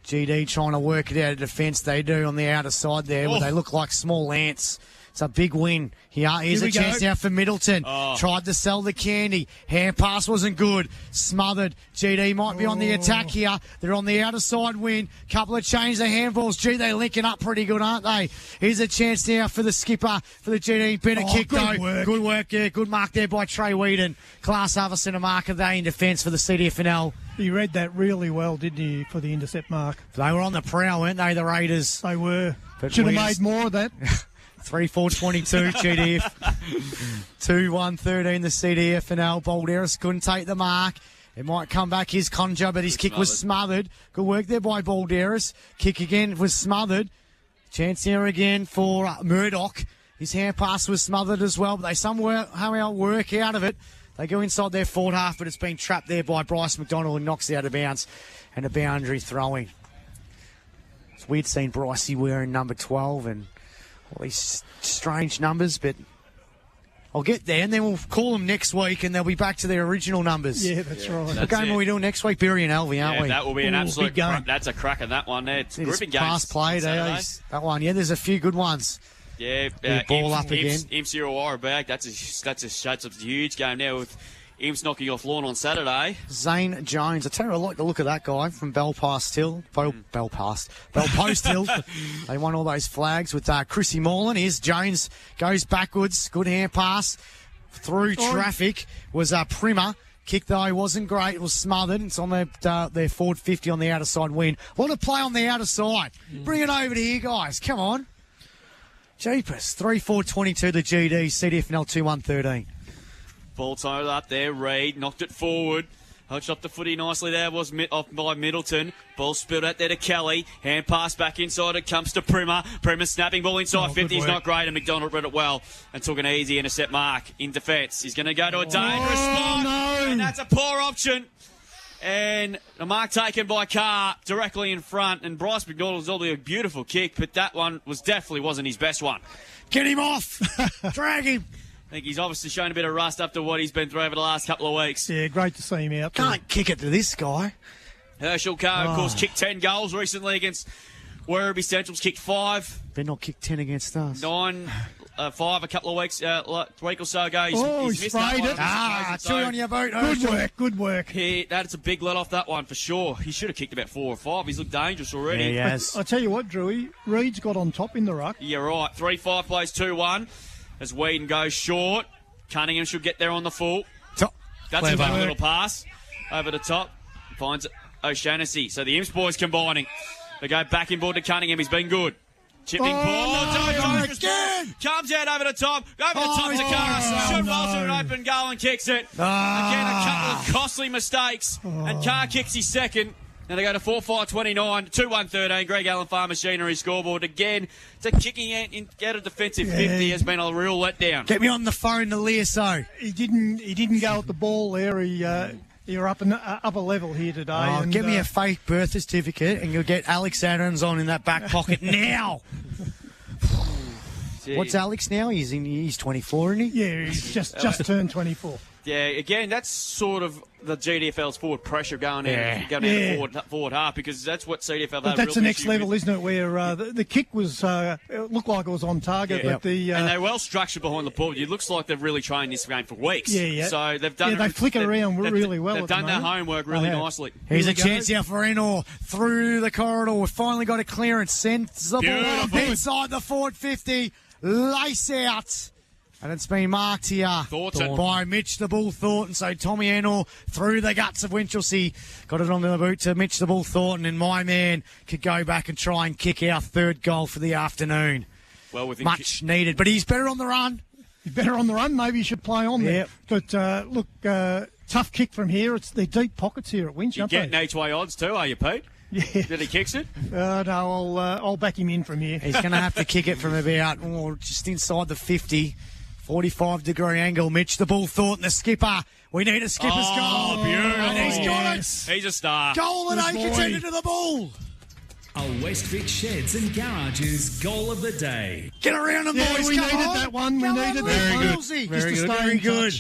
GD trying to work it out of defence. They do on the outer side there, where they look like small ants. It's a big win. Here's a chance now for Middleton. Tried to sell the candy. Hand pass wasn't good. Smothered. GD might be on the attack here. They're on the outer side win. Couple of change of handballs. Gee, they're linking up pretty good, aren't they? Here's a chance now for the skipper, for the GD. Bennett kick though. Good work, yeah. Good mark there by Trey Whedon. Class Harvison a marker there in defence for the CDFNL. He read that really well, didn't he, for the intercept mark? They were on the prowl, weren't they, the Raiders? They were. But Should have made more of that. 3-4-22 GDF. 2-1-13 the CDFNL. Balderas couldn't take the mark. It might come back his conjure, but his kick was smothered. Good work there by Balderas. Kick again was smothered. Chance here again for Murdoch. His hand pass was smothered as well, but they somehow work out of it. They go inside their forward half, but it's been trapped there by Bryce McDonald and knocks it out of bounds. And a boundary throwing. It's weird seeing Brycey wearing number 12 and all these strange numbers, but I'll get there and then we'll call them next week and they'll be back to their original numbers. Yeah, that's right. What game are we doing next week? Bury and Elvie, aren't we? That will be an absolute game. That's a crack in that one there. It's gripping games. Fast played, that one. Yeah, there's a few good ones. Yeah, ball up again. Imps Illawarra back. That's a huge game now with Imps knocking off Lawn on Saturday. Zane Jones. I tell you, I like the look of that guy from Belpost Hill. Belpost Hill. They won all those flags with Chrissy Morland. Here's Jones. Goes backwards. Good hand pass. Through traffic was Primer. Kick, though, wasn't great. It was smothered. It's on their forward 50 on the outer side win. A lot of play on the outer side. Bring it over to here, guys. Come on. Jeepers. 3-4-22 the GD. CDFNL 2-1-13. Ball tied up there. Reid knocked it forward. Hunched up the footy nicely there. Was off by Middleton. Ball spilled out there to Kelly. Hand pass back inside. It comes to Primer. Primer snapping ball inside 50. He's not great. And McDonald read it well and took an easy intercept mark in defence. He's going to go to a dangerous spot. No. And that's a poor option. And a mark taken by Carr directly in front. And Bryce McDonald's obviously a beautiful kick, but that one definitely wasn't his best one. Get him off. Drag him. I think he's obviously shown a bit of rust after what he's been through over the last couple of weeks. Yeah, great to see him out there. Can't kick it to this guy. Herschel Carr, of course, kicked 10 goals recently against Werribee Central's kicked 5. Better not kick 10 against us. 9 5 a couple of weeks, week or so ago. He's missed that sprayed one. it. Two on your boot. Good work. That's a big let off that one for sure. He should have kicked about 4 or 5. He's looked dangerous already. Yeah, he has. I tell you what, Drewy, Reed's got on top in the ruck. You're right. 3-5 plays 2-1 as Whedon goes short. Cunningham should get there on the full. That's a good little pass over the top. Finds O'Shannessy. So the Imps boys combining. They go back inboard to Cunningham. He's been good. Chipping again. Comes out over the top. Over the top to Carr. Should roll to an open goal and kicks it. Again, a couple of costly mistakes. And Carr kicks his second. And they go to 4-5-29, 2-1-13. Greg Allen Farm Machinery scoreboard again. It's a kicking out a defensive 50 has been a real letdown. Get me on the phone to Leoso. He didn't go at the ball there. You're up a level here today. Get me a fake birth certificate and you'll get Alex Adams on in that back pocket now. What's Alex now? He's 24, isn't he? Yeah, he's just turned 24. Yeah, again, that's sort of the GDFL's forward pressure going out forward half because that's what CDFL. But that's the next level, isn't it? Where the kick was it looked like it was on target, but and they're well structured behind the ball. It looks like they've really trained this game for weeks. Yeah. So they've done. They flick it around really well. They've done their homework really nicely. Here's a chance here for Enor through the corridor. We've finally got a clearance. Sends the ball inside the forward 50. Lace out. And it's been marked here by Mitch the Bull Thornton. So Tommy Enor through the guts of Winchelsea. Got it onto the boot to Mitch the Bull Thornton. And my man could go back and try and kick our third goal for the afternoon. Well, much needed. But he's better on the run. He's better on the run. Maybe he should play on there. But look, tough kick from here. It's the deep pockets here at Winch, aren't they? You're getting each-way odds too, are you, Pete? Yeah. Did he kicks it? No, I'll back him in from here. He's going to have to kick it from about just inside the 50. 45-degree angle. Mitch the Bull Thornton, the skipper. We need a skipper's goal. Oh, beautiful. And he's got it. He's a star. Goal and Aikens into the Bull. A Westvic Sheds and Garages goal of the day. Get around them, boys. We needed that one. We needed that one. Very good.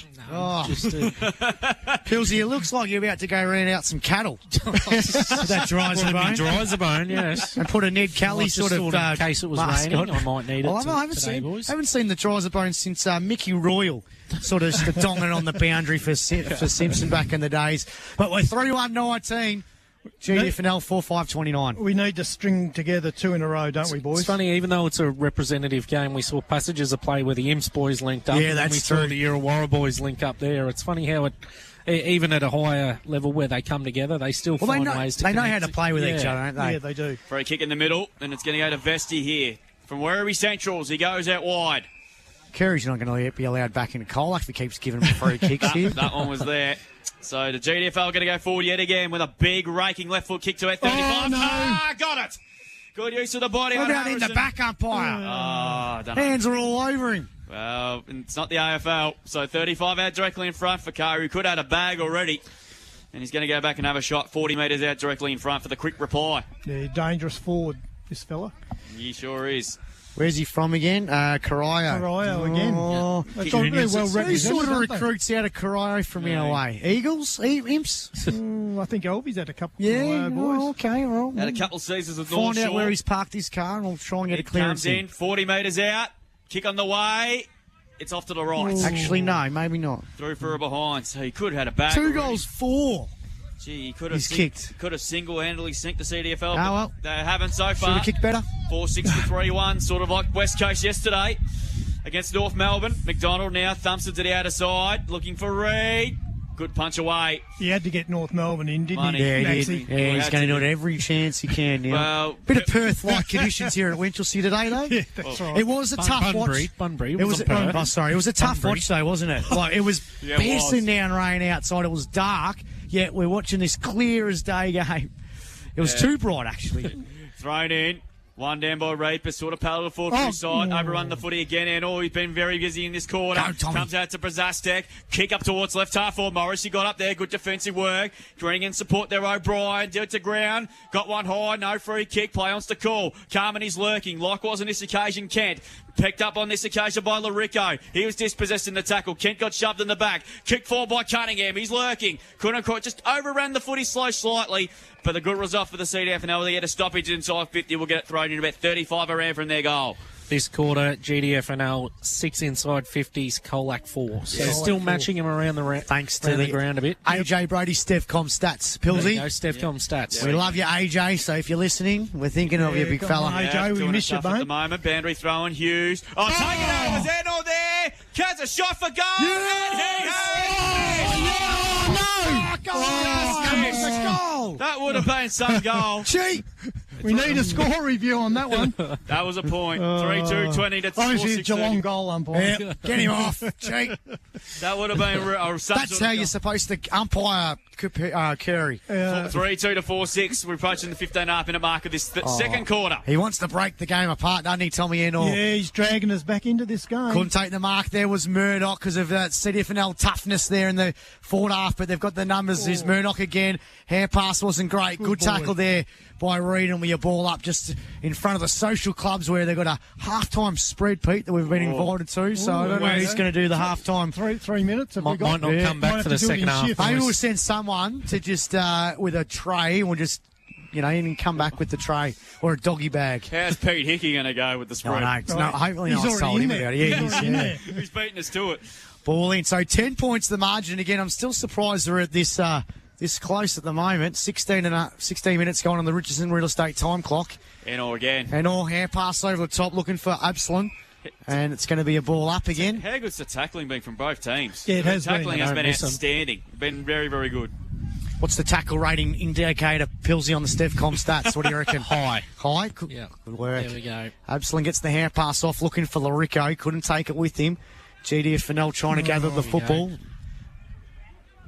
Pilsy, it looks like you're about to go round out some cattle. That dries the bone. Dries the bone, yes. And put a Ned Kelly sort of in case it was raining, I might need it I haven't seen the dries the bone since Mickey Royal sort of donging on the boundary for Simpson back in the days. But we're 3-1-19. GDFNL 4-5-29. We need to string together 2 in a row, don't we, boys? It's funny, even though it's a representative game, we saw passages of play where the Imps boys linked up. Yeah, that's we true. saw the Illawarra boys link up there. It's funny how even at a higher level where they come together, they still find ways to They know connect. how to play with each other, don't they? Yeah, they do. Free kick in the middle, and it's going to go to Vesti here. From Werribee Centrals, he goes out wide. Kerry's not going to be allowed back into Colac if he keeps giving him free kicks here. That one was there. So the GDFL going to go forward yet again with a big raking left foot kick to 35. Got it. Good use of the body. What about in the back umpire? I don't know. Hands are all over him. Well, it's not the AFL. So 35 out directly in front for Carr, who could have had a bag already. And he's going to go back and have a shot 40 metres out directly in front for the quick reply. Yeah, dangerous forward, this fella. He sure is. Where's he from again? Corio again. Oh, That's all really well Who represented, sort of aren't they? recruits out of Corio from our way? Eagles? Imps? I think Elvy's had a couple Yeah, boys. okay. Well, Had a couple of seasons with North find out Shore. where he's parked his car and I'll try and get a clearance Comes in, 40 metres out. Kick on the way. It's off to the right. Actually, no, maybe not. Through for a behind. So he could have had a bag. 2 already. goals, 4. Gee, he could have He's kicked. Could have single-handedly synced the CDFL. Oh, but well. they haven't so Should far. have kicked better. 4-6 to 3-1, sort of like West Coast yesterday against North Melbourne. McDonald now thumps it to the outer side, looking for Reid. Good punch away. He had to get North Melbourne in, didn't Money. he? Yeah, he Maxie? did. Yeah, he's going to do it every chance he can now. Well, bit of Perth-like conditions here at Winchelsea today, though. Yeah, that's right. It was a tough watch. Bunbury. It was it was a tough watch, though, wasn't it? Like it was Yeah, it piercing was. down rain outside. It was dark, yet we're watching this clear as day game. It was too bright, actually. thrown in. One down by Reaper, sort of paddled forward through side, overrun the footy again, and he's been very busy in this quarter. Comes out to Brazastek, kick up towards left half for Morris. He got up there, good defensive work. Bring in support there, O'Brien, do it to ground. Got one high, no free kick, play on to call. Carmen is lurking, likewise on this occasion, Kent. Picked up on this occasion by Larico. He was dispossessed in the tackle. Kent got shoved in the back. Kick forward by Cunningham. He's lurking. Couldn't quite, just overran the footy slightly. But the good result for the CDFNL. They get a stoppage inside 50. We'll get it thrown in about 35 around from their goal. this quarter. GDFNL 6 inside 50s, Colac 4. So still matching him around the thanks to the ground a bit. AJ Brody, Stefcom Stats. Pilsy. No Stefcom Stats. We love you, AJ. So if you're listening, we're thinking of you, big fella. AJ, we miss you, At mate. the moment, Boundary throwing Hughes. Oh, take it out. Was there nor there? Catch a shot for goal. That would have been some goal. Cheat. We need a score review on that one. That was a point. 3-2-20 to Obviously, 4-6-30. Geelong goal umpire. Yeah, get him off. Cheat. That would have been That's how you're supposed to umpire Curry. 3-2 to 4-6. We're approaching the 15.5-minute mark of this second quarter. He wants to break the game apart, doesn't he, Tommy Enor? Yeah, he's dragging us back into this game. Couldn't take the mark there was Murdoch because of that CDFNL toughness there in the forward half, but they've got the numbers. There's Murdoch again. Hand pass wasn't great. Good tackle there by Reed, and with your ball up just in front of the social clubs where they've got a halftime spread, Pete, that we've been invited to. So I don't know who's going to do the halftime. 3 minutes. Have we got? Might not come back for the second half. Maybe we'll send someone to just with a tray, and we'll just even come back with the tray or a doggy bag. How's Pete Hickey going to go with the spread? Hopefully He's not already sold in him there. about it. Yeah, He's in there. He's beating us to it. Ball in. So 10 points the margin. Again, I'm still surprised we're at this close at the moment. 16 minutes going on the Richardson Real Estate time clock. Enor again. Enor hand pass over the top looking for Absalom. And it's going to be a ball up again. How good's the tackling been from both teams? Yeah, it has been. Tackling has been outstanding. Been very, very good. What's the tackle rating indicator, Pilsy, on the Stefcom Stats? What do you reckon? High. High? Good, Yeah. good work. There we go. Absalom gets the hand pass off, looking for Larico. Couldn't take it with him. GDFNL trying to gather the football.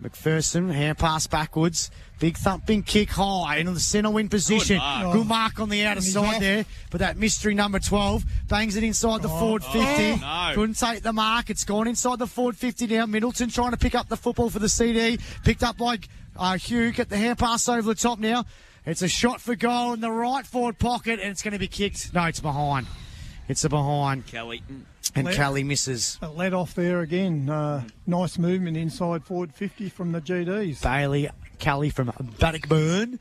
McPherson, hand pass backwards. Big thumping kick high into the centre wing position. Good mark on the outer side there. But that mystery number 12 bangs it inside the forward 50. No. Couldn't take the mark. It's gone inside the forward 50 now. Middleton trying to pick up the football for the CD. Picked up by Hugh. Get the hand pass over the top now. It's a shot for goal in the right forward pocket, and it's going to be kicked. No, it's behind. It's a behind. Kelly. And Kelly misses. A let off there again. Nice movement inside forward 50 from the GDs. Bailey Kelly from Bannockburn.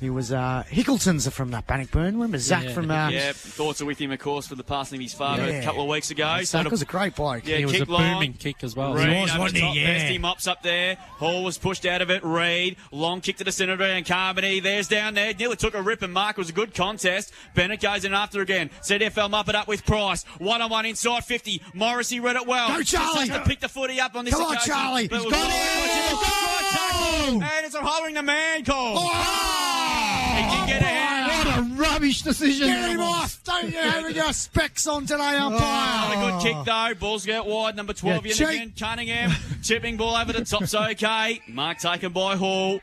He was Hickleton's from that Bannockburn. Remember Zach from... thoughts are with him, of course, for the passing of his father a couple of weeks ago. Zach was a great bloke. Yeah, He was kick a booming kick as well. Reed He was, over wasn't the he? top, Yeah. Bestie mops up there. Hall was pushed out of it. Reed, long kick to the centre and Carmody. There's down there. Nearly took a rip and mark. It was a good contest. Bennett goes in after again. CDFL mup it up with Price. 1-on-1 inside 50. Morrissey read it well. Go, Charlie. Just has to pick the footy up on this Come on, occasion. Charlie. But He's it was got all- it. And it's a holding the man call. Oh! He can get a hand. What a rubbish decision. Get him off! Don't you have your specs on today, umpire? Not a good kick, though. Ball's get wide. Number 12 Yeah, in cheap. again. Cunningham. Chipping ball over the top's okay. Mark taken by Hall.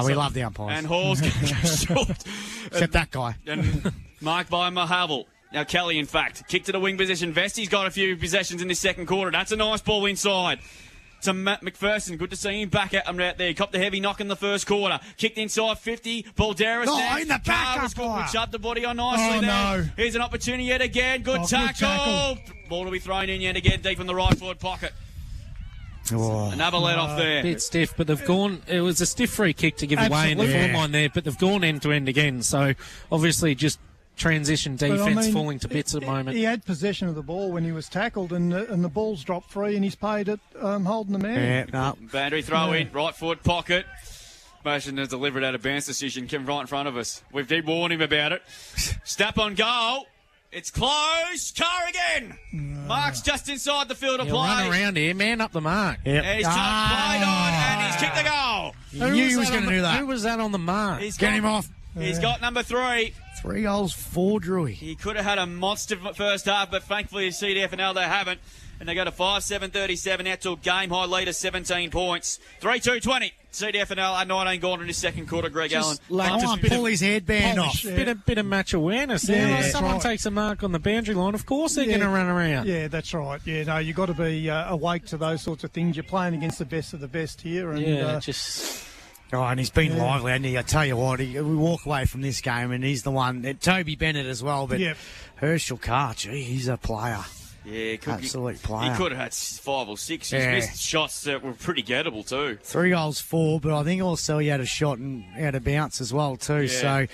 We love the umpires. And Hall's going to go short. Except that guy. And marked by Mahavel. Now Kelly, in fact, kick to the wing position. Vesti's got a few possessions in this second quarter. That's a nice ball inside. To Matt McPherson. Good to see him back at him out there. Copped a heavy knock in the first quarter. Kicked inside 50. Balderas now. In the back, was good. umpire. Shoved the body on nicely there. No. Here's an opportunity yet again. Good Good tackle. Ball will be thrown in yet again deep in the right forward pocket. Another let off there. Bit stiff, but they've gone. It was a stiff free kick to give away in the Absolutely. form line there, but they've gone end to end again. So obviously, just transition defence falling to bits at the moment. He had possession of the ball when he was tackled, and the ball's dropped free, and he's paid it holding the man. Boundary throw in, right forward pocket. Motion to deliver it out of bounds decision. Came right in front of us. We've did warn him about it. Step on goal. It's close. Carr again. Mark's just inside the field of He'll play. run around here, man up the mark. Yep. And he's just played on, and he's kicked the goal. He knew he was going to do that. Who was that on the mark? Get him off. He's got number 3. 3 goals for Drewy. He could have had a monster first half, but thankfully CDFNL they haven't. And they go to 5-7-37 out to a game-high lead of 17 points. 3-2-20. CDFNL are 19 gone in this second quarter, Greg Allen. Pull his headband off. Bit of match awareness. Yeah, Like that's someone right. takes a mark on the boundary line, of course they're going to run around. Yeah, that's right. Yeah, no, you've got to be awake to those sorts of things. You're playing against the best of the best here. And, just... Oh, and he's been lively, hasn't he? I tell you what, we walk away from this game, and he's the one. Toby Bennett as well, but Herschel Carr, gee, he's a player. Yeah, absolute player. He could have had 5 or 6. He's Yeah. missed shots that were pretty gettable too. 3 goals for, but I think also he had a shot and out of bounce as well too. Yeah. So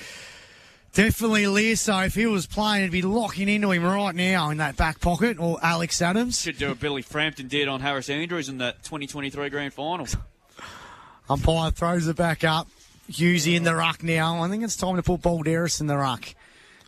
Definitely Learso. If he was playing, he'd be locking into him right now in that back pocket, or Alex Adams. Should do what Billy Frampton did on Harris Andrews in that 2023 Grand Final. Umpire throws it back up. Hughesy in the ruck now. I think it's time to put Balderas in the ruck.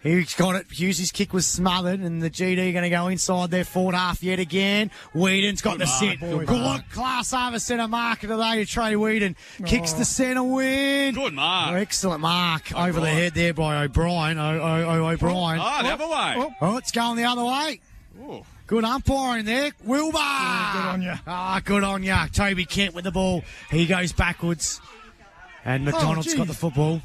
He's got it. Hughesy's kick was smothered, and the GD going to go inside their forward half yet again. Whedon's got the set. Good class over centre marker today to Trey Whedon. Kicks the centre win. Good mark. Excellent mark over the head there by O'Brien. O'Brien. Oh, the other way. Oh, it's going the other way. Ooh. Good umpiring there. Wilbur. Yeah, good on you. Good on you. Toby Kent with the ball. He goes backwards. And McDonald's got the football.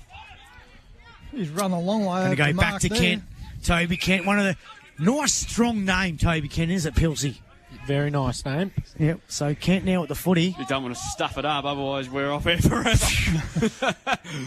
He's run a long way. Going to go back to Kent. Toby Kent, one of the nice, strong name, Toby Kent, is it, Pilsy? Very nice name. Yep, so Kent now at the footy. You don't want to stuff it up, otherwise we're off air forever.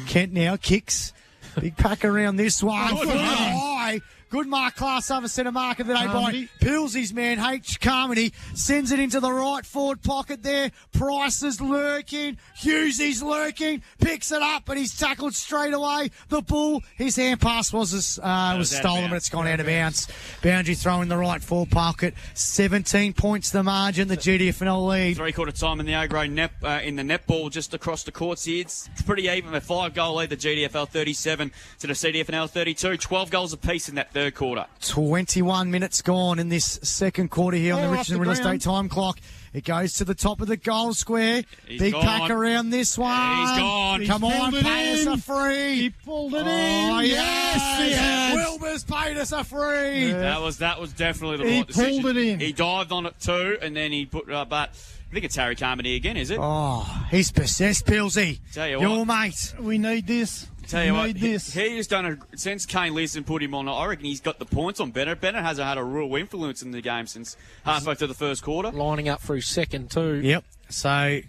Kent now kicks. Big pack around this one. Good Good mark, class over centre mark of the day by Pilsy's man, H. Carmody. Sends it into the right forward pocket there. Price is lurking. Hughesy's lurking. Picks it up, but he's tackled straight away. The Bull, his hand pass was stolen, but it's gone out of bounds. Boundary throw in the right forward pocket. 17 points the margin, the GDFNL lead. Three-quarter time in the A-grade in the netball just across the courts here. It's pretty even. A 5-goal lead, the GDFL 37 to the CDFNL 32. 12 goals apiece in that third quarter. 21 minutes gone in this second quarter here on the Richmond Real Estate time clock. It goes to the top of the goal square. Big pack around this one. He's gone. Come on, pay us a free. He pulled it in. Oh, yes. Wilbur's paid us a free. Yeah. That was definitely the right decision. He pulled it in. He dived on it too, and then he put but I think it's Harry Carmody again, is it? Oh, he's possessed, Pilsy. Tell you Your what. mate. We need this. Tell you what, he's done since Kane Leeson put him on. I reckon he's got the points on Bennett. Bennett hasn't had a real influence in the game since halfway through the first quarter. Lining up through second too. Yep. So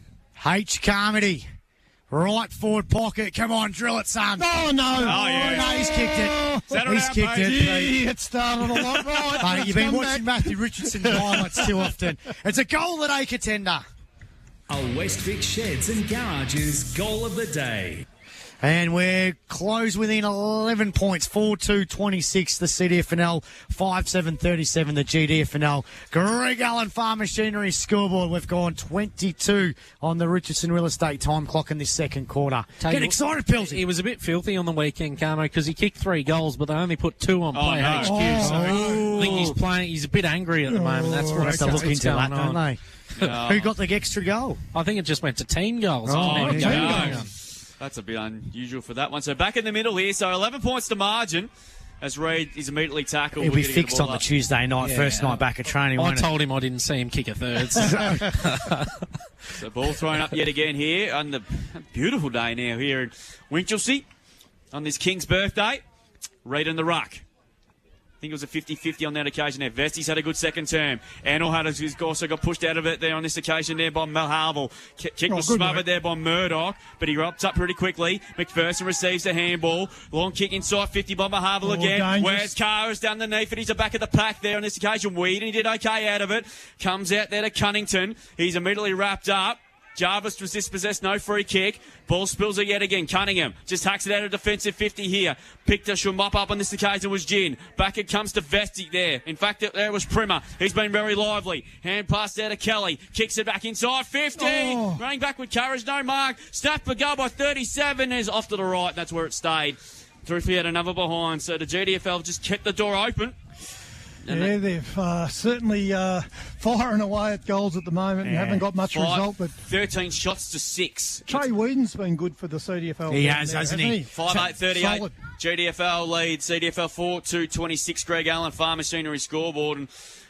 H. Carmody, right forward pocket. Come on, drill it, son. Oh no! Oh yeah! No, he's kicked it. He's kicked it. Gee, it started a lot right. You've been watching Matthew Richardson's highlights too often. It's a goal at A contender. A Westvic Sheds and Garages goal of the day. And we're close within 11 points, 4-2-26, the CDFNL, 5-7-37, the GDFNL. Greg Allen Farm Machinery scoreboard. We've gone 22 on the Richardson Real Estate time clock in this second quarter. Get excited, Pilsy. He was a bit filthy on the weekend, Carmo, because he kicked 3 goals, but they only put 2 on play HQ. So I think he's a bit angry at the moment. That's what have to look into that, don't they? Oh. Who got the extra goal? I think it just went to team goals. That's a bit unusual for that one. So back in the middle here. So 11 points to margin as Reid is immediately tackled. He'll be fixed on the Tuesday night, first night back at training. I told him I didn't see him kick a third. So ball thrown up yet again here on the beautiful day now here in Winchelsea on this King's birthday. Reid in the ruck. I think it was a 50-50 on that occasion there. Vesti's had a good second term. Anil has also got pushed out of it there on this occasion there by Mel Harville. Kick was smothered there by Murdoch, but he ups up pretty quickly. McPherson receives the handball. Long kick inside 50 by Harville again. Dangerous. Where's Carr's down the knee, but he's back at the pack there on this occasion. Whedon, he did okay out of it. Comes out there to Cunnington. He's immediately wrapped up. Jarvis was dispossessed, no free kick. Ball spills it yet again. Cunningham just hacks it out of defensive 50 here. Picked a mop up on this occasion was Gin. Back it comes to Vesti there. In fact, there was Primer. He's been very lively. Hand pass there to Kelly. Kicks it back inside 50. Running back with courage, no mark. Snapped for goal by 37. Is off to the right. That's where it stayed. Truthfully had another behind. So the GDFL just kept the door open. Yeah, they've certainly firing away at goals at the moment and haven't got much result. But 13 shots to 6. Trey Whedon's been good for the CDFL. He has, hasn't he? 5-8-38. GDFL lead. CDFL 4-2-26. Greg Allen, Farm Machinery scoreboard. And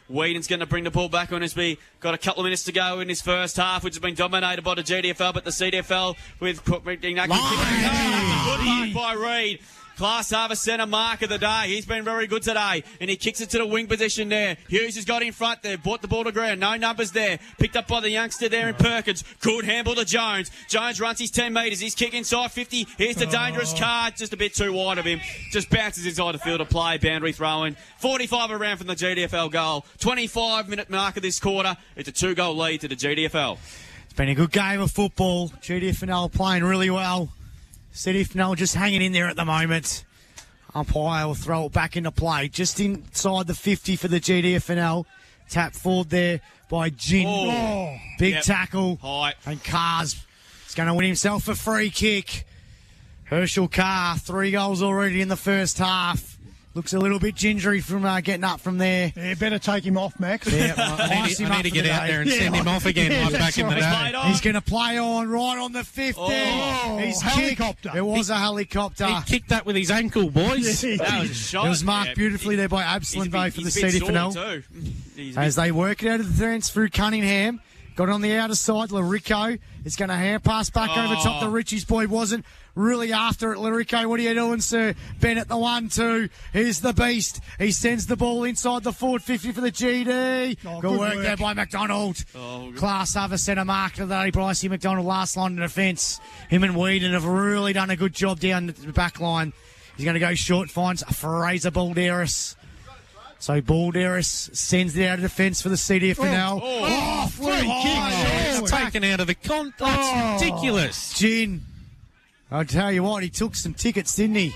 Whedon's going to bring the ball back on as we got a couple of minutes to go in this first half, which has been dominated by the GDFL, but the CDFL with Cook good mark by Reid. Class Harvest centre mark of the day. He's been very good today. And he kicks it to the wing position there. Hughes has got in front there. Brought the ball to ground. No numbers there. Picked up by the youngster there in Perkins. Good handball to Jones. Jones runs his 10 metres. He's kick inside 50. Here's the dangerous card. Just a bit too wide of him. Just bounces inside the field of play. Boundary throw-in. 45 around from the GDFL goal. 25-minute mark of this quarter. It's a 2-goal lead to the GDFL. It's been a good game of football. GDFNL playing really well. CDFNL just hanging in there at the moment. Umpire will throw it back into play. Just inside the 50 for the GDFNL. Tap forward there by Jin. Oh. Big tackle. High. And Carr's going to win himself a free kick. Herschel Carr, 3 goals already in the first half. Looks a little bit gingery from getting up from there. Yeah, better take him off, Max. Yeah, I need to get out there and send him off again like back in the day. He's going to play on right on the 50. He's helicopter. It was a helicopter. He kicked that with his ankle, boys. It was marked beautifully there by Absalon Bay for the CDFNL. As they work it out of the fence through Cunningham. Got it on the outer side. Larico is going to hand pass back over top to Richie's boy. Wasn't really after it. Larico, what are you doing, sir? Bennett, the 1-2. Here's the beast. He sends the ball inside the forward 50 for the GD. Good work there by McDonald. Class over centre mark today. Brycey McDonald, last line of defence. Him and Whedon have really done a good job down the back line. He's going to go short, finds Fraser Balderas. So Balderas sends it out of defence for the CDFNL. Free kick. Taken out of the That's ridiculous. Gin. I'll tell you what, he took some tickets, didn't he?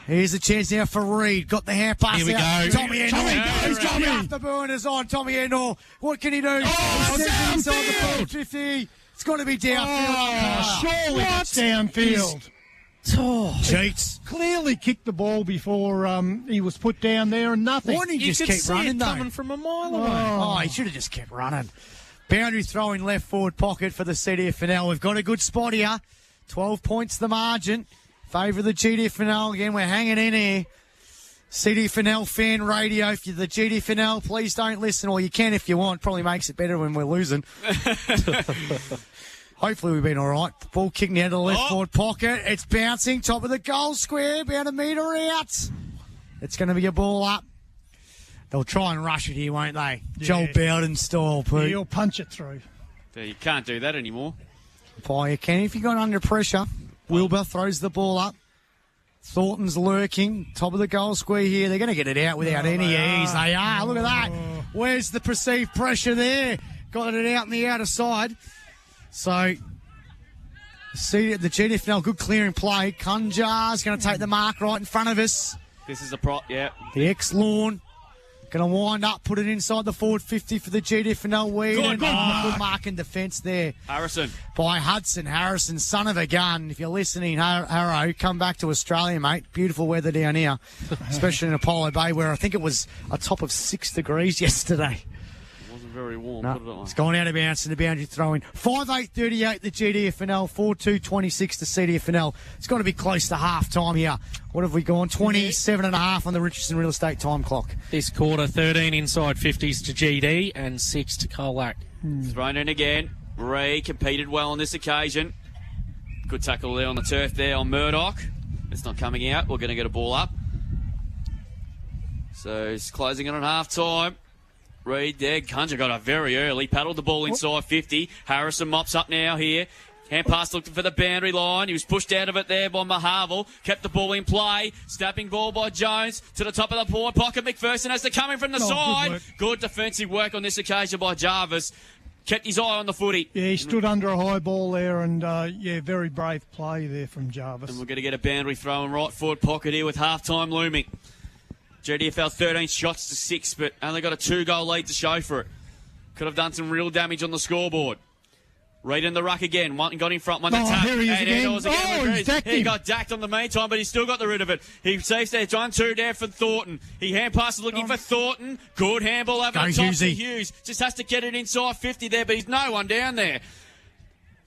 Here's a chance now for Reed. Got the hand pass. Here we out. go. Tommy Ennor. He's Tommy off the burners on. Tommy Ennor. What can he do? He sends it inside the 50. It's got to be downfield. Surely it's downfield. Cheats. Clearly kicked the ball before he was put down there and nothing. Why didn't he just keep running, though? Coming from a mile away. He should have just kept running. Boundary throw in left forward pocket for the CDFNL. We've got a good spot here. 12 points the margin. Favour of the GDFNL. Again, we're hanging in here. CDFNL fan radio. If you're the GDFNL, please don't listen, or you can if you want. Probably makes it better when we're losing. Hopefully we've been all right. Ball kicking out of the left forward pocket. It's bouncing. Top of the goal square. About a metre out. It's going to be a ball up. They'll try and rush it here, won't they? Yeah. Joel Bowden style, Pete. He'll punch it through. You can't do that anymore. You can if you got under pressure. Wilbur throws the ball up. Thornton's lurking. Top of the goal square here. They're going to get it out without any ease. They are. Look at that. Where's the perceived pressure there? Got it out on the outer side. So, see the GDFNL, good clearing play. Kunjar's going to take the mark right in front of us. This is the prop, yeah. The ex-Lawn going to wind up, put it inside the forward 50 for the GDFNL. Good mark in defence there. Harrison. By Hudson Harrison, son of a gun. If you're listening, Harrow, come back to Australia, mate. Beautiful weather down here, especially in Apollo Bay, where I think it was a top of 6 degrees yesterday. Very warm. No, it's gone out of bounds in the boundary throw-in. 5-8-38 the GDFNL, 4-2-26 the CDFNL. It's got to be close to half-time here. What have we gone? 27.5 on the Richardson Real Estate time clock. This quarter, 13 inside 50s to GD and 6 to Colac. Thrown in again. Ray competed well on this occasion. Good tackle there on the turf there on Murdoch. It's not coming out. We're going to get a ball up. So he's closing it on half-time. Reed there. Kunja got up very early. Paddled the ball inside 50. Harrison mops up now here. Hand pass looking for the boundary line. He was pushed out of it there by Mahavel. Kept the ball in play. Snapping ball by Jones to the top of the forward pocket. McPherson has to come in from the side. Good defensive work on this occasion by Jarvis. Kept his eye on the footy. Yeah, he stood under a high ball there and, very brave play there from Jarvis. And we're going to get a boundary throw in right forward pocket here with half-time looming. GDFL 13 shots to 6, but only got a 2-goal lead to show for it. Could have done some real damage on the scoreboard. Reed in the ruck again. One got in front, one attack. Here he is again. He's dacked him. He got dacked on the meantime, but he still got the rid of it. He saves there. 1-2 down for Thornton. He hand passes looking for Thornton. Good handball over the top to Hughes. Just has to get it inside 50 there, but he's no one down there.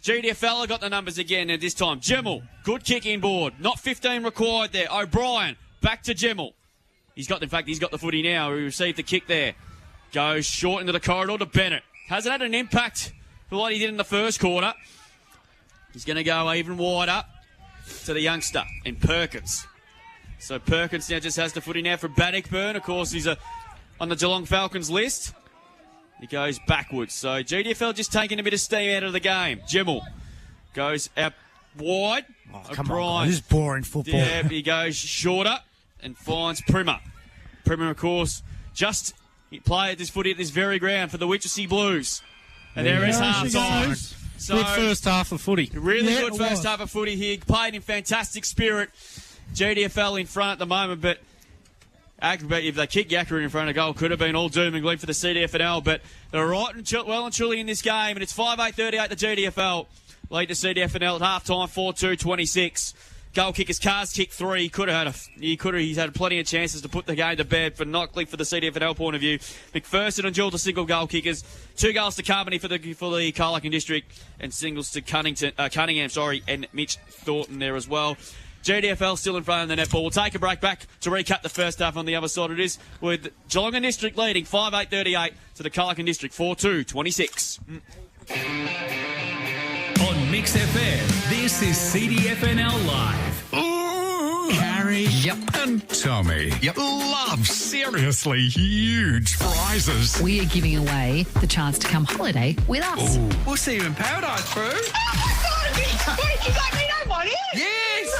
GDFL got the numbers again at this time. Gemmell, good kick inboard. Not 15 required there. O'Brien, back to Gemmell. He's got the footy now. He received the kick there. Goes short into the corridor to Bennett. Hasn't had an impact for what he did in the first quarter. He's going to go even wider to the youngster in Perkins. So Perkins now just has the footy now for Bannockburn. Of course, he's on the Geelong Falcons list. He goes backwards. So GDFL just taking a bit of steam out of the game. Gemmell goes out wide. Come on, this is boring football. Yeah, he goes shorter and finds Primmer. Primmer, of course, just played this footy at this very ground for the Wichita Blues. And there is half-time. So, good first half of footy. Really good first half of footy here. Played in fantastic spirit. GDFL in front at the moment, but if they kick Yakura in front of goal, could have been all doom and gloom for the CDFNL, but they're right and well and truly in this game, and it's 5-8-38 the GDFL. Lead to CDFNL at half-time, 4-2-26. Goal kickers, Cars kicked 3. He's had plenty of chances to put the game to bed for Knockley for the CDFNL point of view. McPherson and Jules, the single goal kickers. 2 goals to Carmody for the Colac District, and singles to Cunningham, and Mitch Thornton there as well. GDFL still in front of the netball. We'll take a break back to recap the first half on the other side. It is with Geelong District leading 5-8-38 to the Colac District 4-2-26. On Mix FM, this is CDFNL Live. Carrie and Tommy love seriously huge prizes. We are giving away the chance to come holiday with us. Ooh. We'll see you in paradise, bro. Oh, my God! You got me that one, yeah? Yes!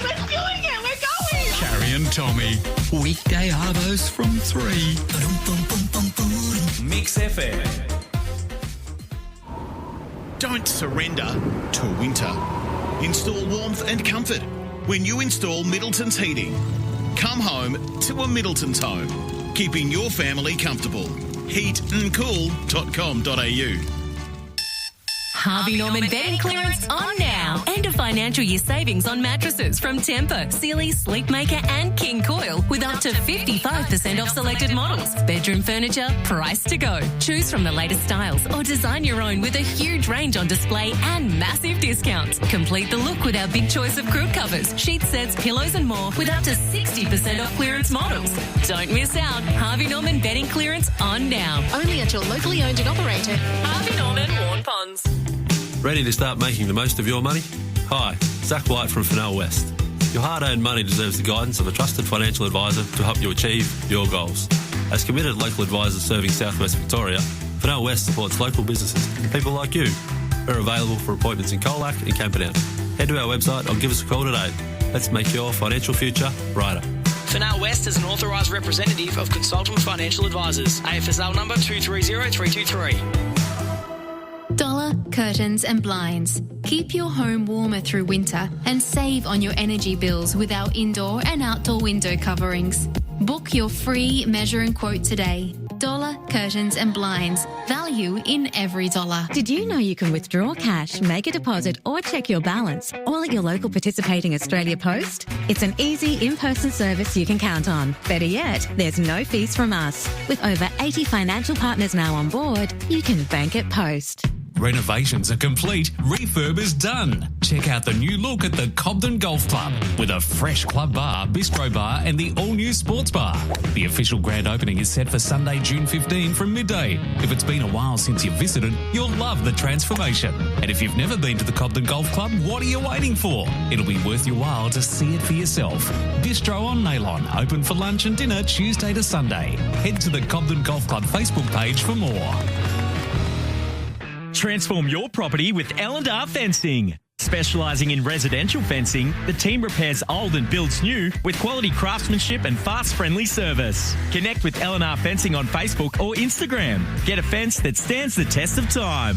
We're doing it! We're going! Carrie and Tommy, weekday arvos from 3. Mix FM. Don't surrender to winter. Install warmth and comfort when you install Middleton's heating. Come home to a Middleton's home, keeping your family comfortable. heatandcool.com.au. Harvey Norman bedding clearance on now. End of financial year savings on mattresses from Tempur, Sealy, Sleepmaker and King Coil with up to 55% off selected models. Bedroom furniture, price to go. Choose from the latest styles or design your own with a huge range on display and massive discounts. Complete the look with our big choice of crib covers, sheet sets, pillows and more with up to 60% off clearance models. Don't miss out. Harvey Norman bedding clearance on now. Only at your locally owned and operated Harvey Norman Warn Ponds. Ready to start making the most of your money? Hi, Zach White from Fennell West. Your hard-earned money deserves the guidance of a trusted financial advisor to help you achieve your goals. As committed local advisors serving Southwest Victoria, Fennell West supports local businesses and people like you. We're available for appointments in Colac and Camperdown. Head to our website or give us a call today. Let's make your financial future brighter. Fennell West is an authorised representative of Consultant Financial Advisors. AFSL number 230323. Dollar Curtains and Blinds. Keep your home warmer through winter and save on your energy bills with our indoor and outdoor window coverings. Book your free measure and quote today. Dollar Curtains and Blinds. Value in every dollar. Did you know you can withdraw cash, make a deposit or check your balance all at your local participating Australia Post? It's an easy in-person service you can count on. Better yet, there's no fees from us. With over 80 financial partners now on board, you can bank at Post. Renovations are complete, refurb is done. Check out the new look at the Cobden Golf Club with a fresh club bar, bistro bar and the all-new sports bar. The official grand opening is set for Sunday, June 15 from midday. If it's been a while since you've visited, you'll love the transformation. And if you've never been to the Cobden Golf Club, what are you waiting for? It'll be worth your while to see it for yourself. Bistro on Naylon, open for lunch and dinner Tuesday to Sunday. Head to the Cobden Golf Club Facebook page for more. Transform your property with L&R Fencing. Specialising in residential fencing, the team repairs old and builds new with quality craftsmanship and fast, friendly service. Connect with L&R Fencing on Facebook or Instagram. Get a fence that stands the test of time.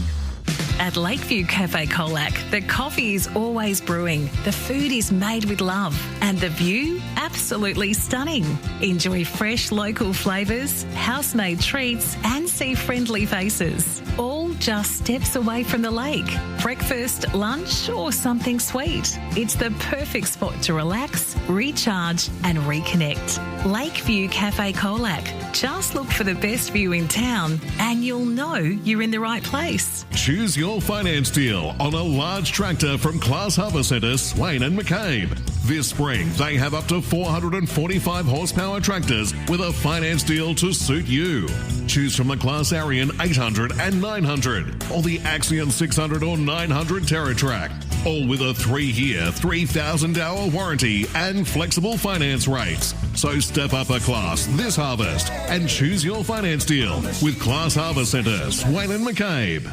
At Lakeview Cafe Colac, the coffee is always brewing, the food is made with love, and the view absolutely stunning. Enjoy fresh local flavours, house-made treats, and see friendly faces. All just steps away from the lake. Breakfast, lunch, or something sweet. It's the perfect spot to relax, recharge, and reconnect. Lakeview Cafe Colac. Just look for the best view in town, and you'll know you're in the right place. Choose your finance deal on a large tractor from Class Harbour Centre, Swain and McCabe. This spring, they have up to 445 horsepower tractors with a finance deal to suit you. Choose from the Class Arian 800 and 900 or the Axion 600 or 900 TerraTrack. All with a 3-year, 3,000-hour warranty and flexible finance rates. So step up a class this harvest and choose your finance deal with Class Harbour Centre, Swain and McCabe.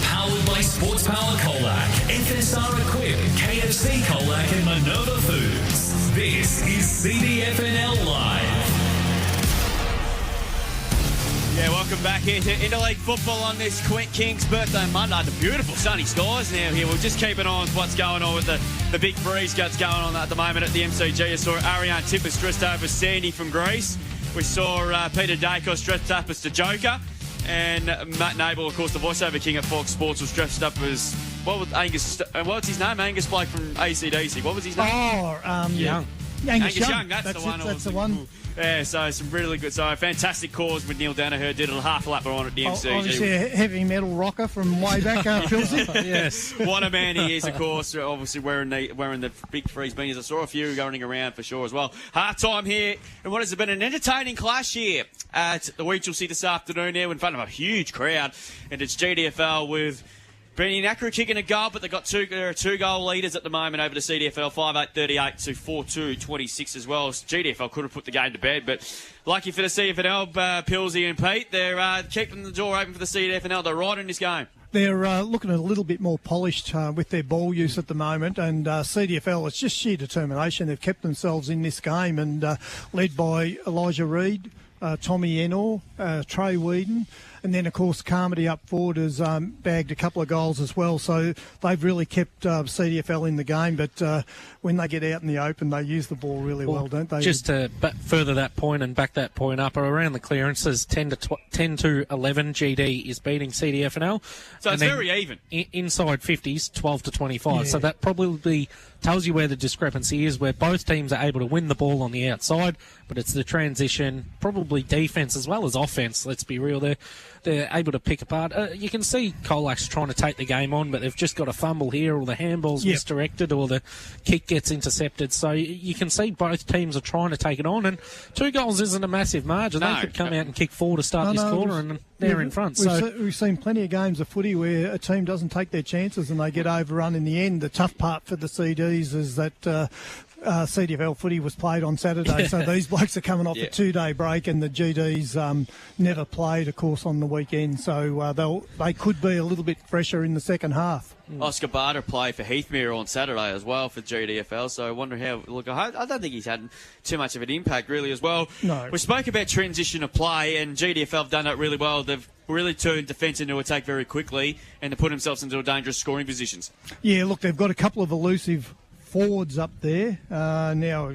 Powered by Sports Power Colac, FSR Equip, KFC Colac and Minerva Foods. This is CDFNL Live. Yeah, welcome Welcome back here to Interleague football on this King's birthday Monday. The beautiful sunny skies now here. We're just keeping on with what's going on with the big breeze that's going on at the moment at the MCG. I saw Ariane Tippis dressed up as Sandy from Greece. We saw Peter Dacos dressed up as the Joker. And Matt Nable, of course, the voiceover king at Fox Sports, was dressed up as, what's his name? Angus Blake from AC/DC. What was his name? Young. Angus Young. That's the one. Yeah, so some really good. So fantastic cause with Neil Danaher. Did a half lap on at the MCG. Obviously a heavy metal rocker from way back, Pilsy. Yes. What a man he is, of course. Obviously wearing the big freeze beanies. I saw a few going around for sure as well. Half time here, and what has been an entertaining clash here at the Weechel City this afternoon here in front of a huge crowd. And it's GDFL with Brendan Ackroyd kicking a goal, but they've got there are 2-goal leaders at the moment over to CDFL, 5-8-38 to 4-2-26 as well. GDFL could have put the game to bed, but lucky for the CFNL, Pilsy and Pete, they're keeping the door open for the CDFNL. They're right in this game. They're looking at a little bit more polished with their ball use at the moment, and CDFL, it's just sheer determination. They've kept themselves in this game, and led by Elijah Reid, Tommy Enor, Trey Whedon, and then, of course, Carmody up forward has bagged a couple of goals as well. So they've really kept CDFL in the game. But when they get out in the open, they use the ball really well, don't they? Just to further that point and back that point up, around the clearances, 10 to 11, GD is beating CDFNL. So it's very even. Inside 50s, 12 to 25. Yeah. So that probably tells you where the discrepancy is, where both teams are able to win the ball on the outside, but it's the transition, probably defence as well as offence. Let's be real, they're able to pick apart. You can see Colax trying to take the game on, but they've just got a fumble here, or the handball's misdirected, or the kick gets intercepted. So you can see both teams are trying to take it on, and 2 goals isn't a massive margin. They could come out and kick 4 to start this quarter, and they're in front. We've seen plenty of games of footy where a team doesn't take their chances and they get overrun in the end. The tough part for the CDs is that CDFL footy was played on Saturday, so these blokes are coming off a 2-day break, and the GDs never played, of course, on the weekend, so they could be a little bit fresher in the second half. Oscar Barter played for Heathmere on Saturday as well for GDFL, so I wonder how... Look, I don't think he's had too much of an impact, really, as well. No. We spoke about transition of play, and GDFL have done that really well. They've really turned defence into attack very quickly, and to put themselves into dangerous scoring positions. Yeah, look, they've got a couple of elusive forwards up there. Now,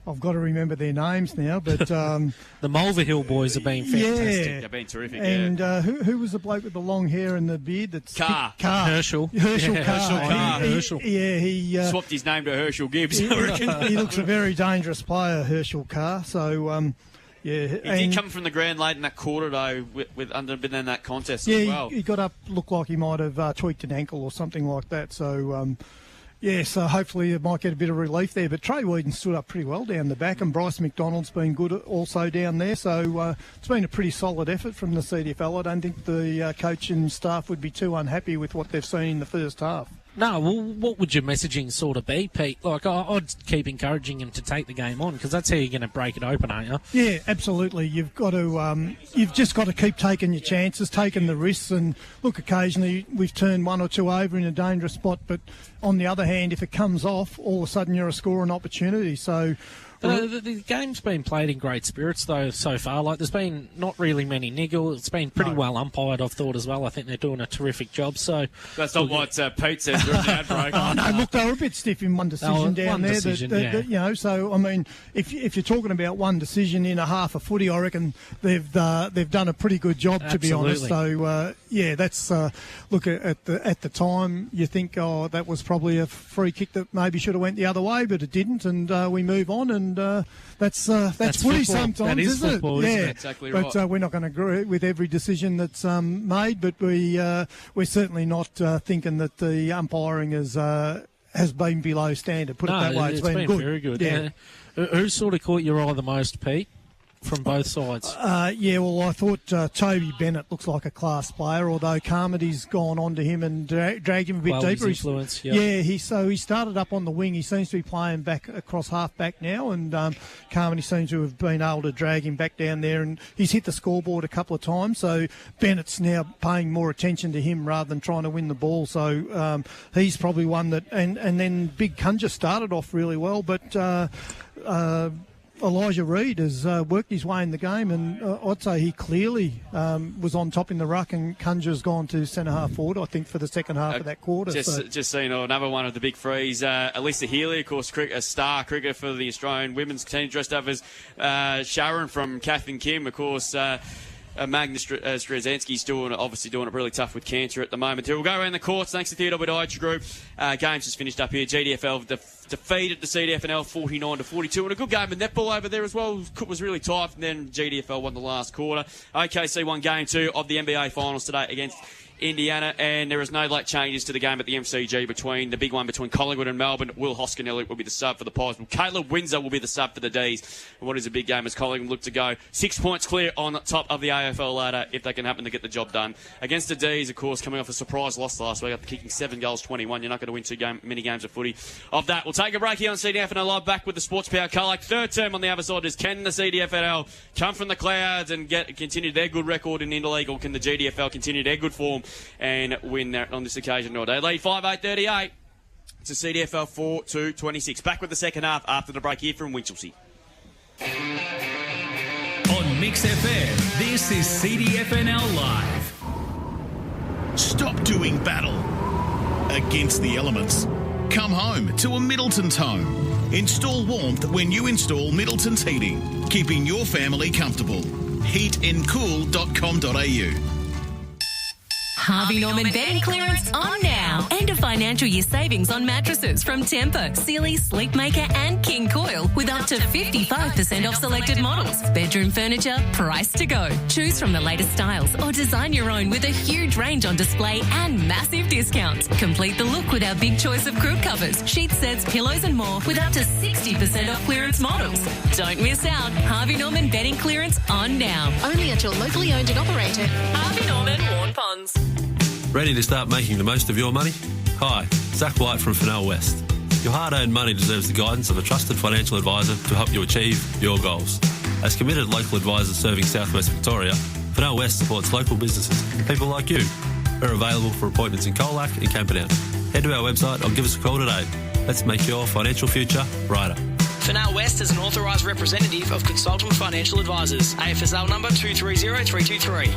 I've got to remember their names now, but... the Mulverhill boys have been fantastic. Yeah. They've been terrific, and who was the bloke with the long hair and the beard? That's Carr. Herschel. Herschel Carr. Herschel. He swapped his name to Herschel Gibbs, I reckon. He looks a very dangerous player, Herschel Carr, so... he did come from the ground late in that quarter, though, with been in that contest as well. He got up, looked like he might have tweaked an ankle or something like that. So, so hopefully it might get a bit of relief there. But Trey Whedon stood up pretty well down the back, and Bryce McDonald's been good also down there. So it's been a pretty solid effort from the CDFL. I don't think the coach and staff would be too unhappy with what they've seen in the first half. No, well, what would your messaging sort of be, Pete? Like, I'd keep encouraging him to take the game on, because that's how you're going to break it open, aren't you? Yeah, absolutely. You've got to, you've just got to keep taking your chances, taking the risks, and look, occasionally we've turned 1 or 2 over in a dangerous spot, but on the other hand, if it comes off, all of a sudden you're a scoring opportunity. So. The game's been played in great spirits, though, so far. Like, there's been not really many niggle. It's been pretty well umpired, I've thought, as well. I think they're doing a terrific job. So that's not what Pete said during the outbreak. No, look, they were a bit stiff in one decision down there. Decision, you know, so, I mean, if you're talking about one decision in a half of footy, I reckon they've done a pretty good job, to be honest. So, that's, look, at the time, you think, that was probably a free kick that maybe should have went the other way, but it didn't, and we move on, and that's footy sometimes, that is isn't football, it? Isn't yeah, it? Exactly right. But we're not going to agree with every decision that's made, but we're certainly not thinking that the umpiring has been below standard. Put it that way. It's been good. Very good. Yeah. Who sort of caught your eye the most, Pete? From both sides? Well, I thought Toby Bennett looks like a class player, although Carmody's gone on to him and dragged him a bit deeper. His influence, he started up on the wing. He seems to be playing back across half back now, and Carmody seems to have been able to drag him back down there, and he's hit the scoreboard a couple of times. So Bennett's now paying more attention to him rather than trying to win the ball. So he's probably one that, and then Big Kunja started off really well, but. Elijah Reid has worked his way in the game, and I'd say he clearly was on top in the ruck, and Kunja's gone to centre-half forward, I think, for the second half of that quarter. Just seen another one of the big threes. Alyssa Healy, of course, a star cricketer for the Australian women's team, dressed up as Sharon from Kath and Kim, of course. Magnus Straczynski's obviously doing it really tough with cancer at the moment. We'll go around the courts. Thanks to Theodore Bodiage Group. Games just finished up here. GDFL defeated the CDFNL 49-42, and a good game of netball over there as well. It was really tight, and then GDFL won the last quarter. OKC won game 2 of the NBA Finals today against Indiana, and there is no late changes to the game at the MCG between the big one between Collingwood and Melbourne. Will Hoskinelli will be the sub for the Pies. Caleb Windsor will be the sub for the D's. And what is a big game as Collingwood look to go 6 points clear on top of the AFL ladder if they can happen to get the job done. Against the D's, of course, coming off a surprise loss last week after kicking 7 goals, 21. You're not going to win many games of footy of that. We'll take a break here on CDFNL Live, back with the Sports Power Colac. Third term on the other side is, can the CDFNL come from the clouds and continue their good record in Interleague, or can the GDFL continue their good form and win that on this occasion? They lead 5-8-38 to CDFL 4-26. Back with the second half after the break here from Winchelsea. On Mix FM, this is CDFNL Live. Stop doing battle against the elements. Come home to a Middleton's home. Install warmth when you install Middleton's heating, keeping your family comfortable. heatandcool.com.au. Harvey Norman bedding clearance on now. End of financial year savings on mattresses from Tempur, Sealy, Sleepmaker and King Coil with up to 55% off selected models. Bedroom furniture, price to go. Choose from the latest styles or design your own with a huge range on display and massive discounts. Complete the look with our big choice of quilt covers, sheet sets, pillows and more with up to 60% off clearance models. Don't miss out. Harvey Norman bedding clearance on now. Only at your locally owned and operated Harvey Norman Warn Ponds. Ready to start making the most of your money? Hi, Zach White from Fennell West. Your hard-earned money deserves the guidance of a trusted financial advisor to help you achieve your goals. As committed local advisors serving Southwest Victoria, Fennell West supports local businesses and people like you. We're available for appointments in Colac and Camperdown. Head to our website or give us a call today. Let's make your financial future brighter. Fennell West is an authorised representative of Consultant Financial Advisors. AFSL number 230323.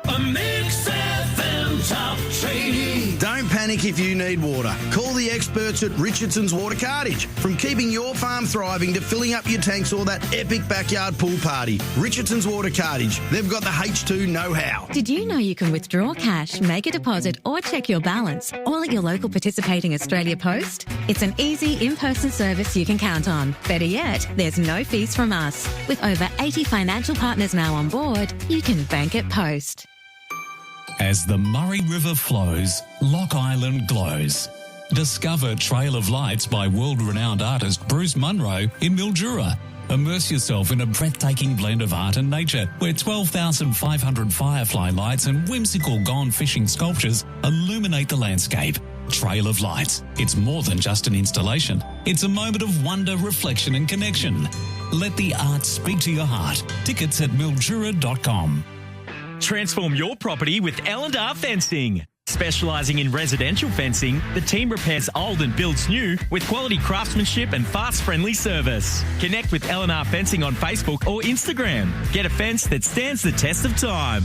A Mix FM top trading. Don't panic if you need water. Call the experts at Richardson's Water Cartage. From keeping your farm thriving to filling up your tanks or that epic backyard pool party, Richardson's Water Cartage. They've got the H2 know-how. Did you know you can withdraw cash, make a deposit or check your balance all at your local participating Australia Post? It's an easy in-person service you can count on. Better yet, there's no fees from us. With over 80 financial partners now on board, you can bank at Post. As the Murray River flows, Lock Island glows. Discover Trail of Lights by world-renowned artist Bruce Munro in Mildura. Immerse yourself in a breathtaking blend of art and nature where 12,500 firefly lights and whimsical gone fishing sculptures illuminate the landscape. Trail of Lights. It's more than just an installation. It's a moment of wonder, reflection and connection. Let the art speak to your heart. Tickets at mildura.com. Transform your property with L&R Fencing. Specialising in residential fencing, the team repairs old and builds new with quality craftsmanship and fast, friendly service. Connect with L&R Fencing on Facebook or Instagram. Get a fence that stands the test of time.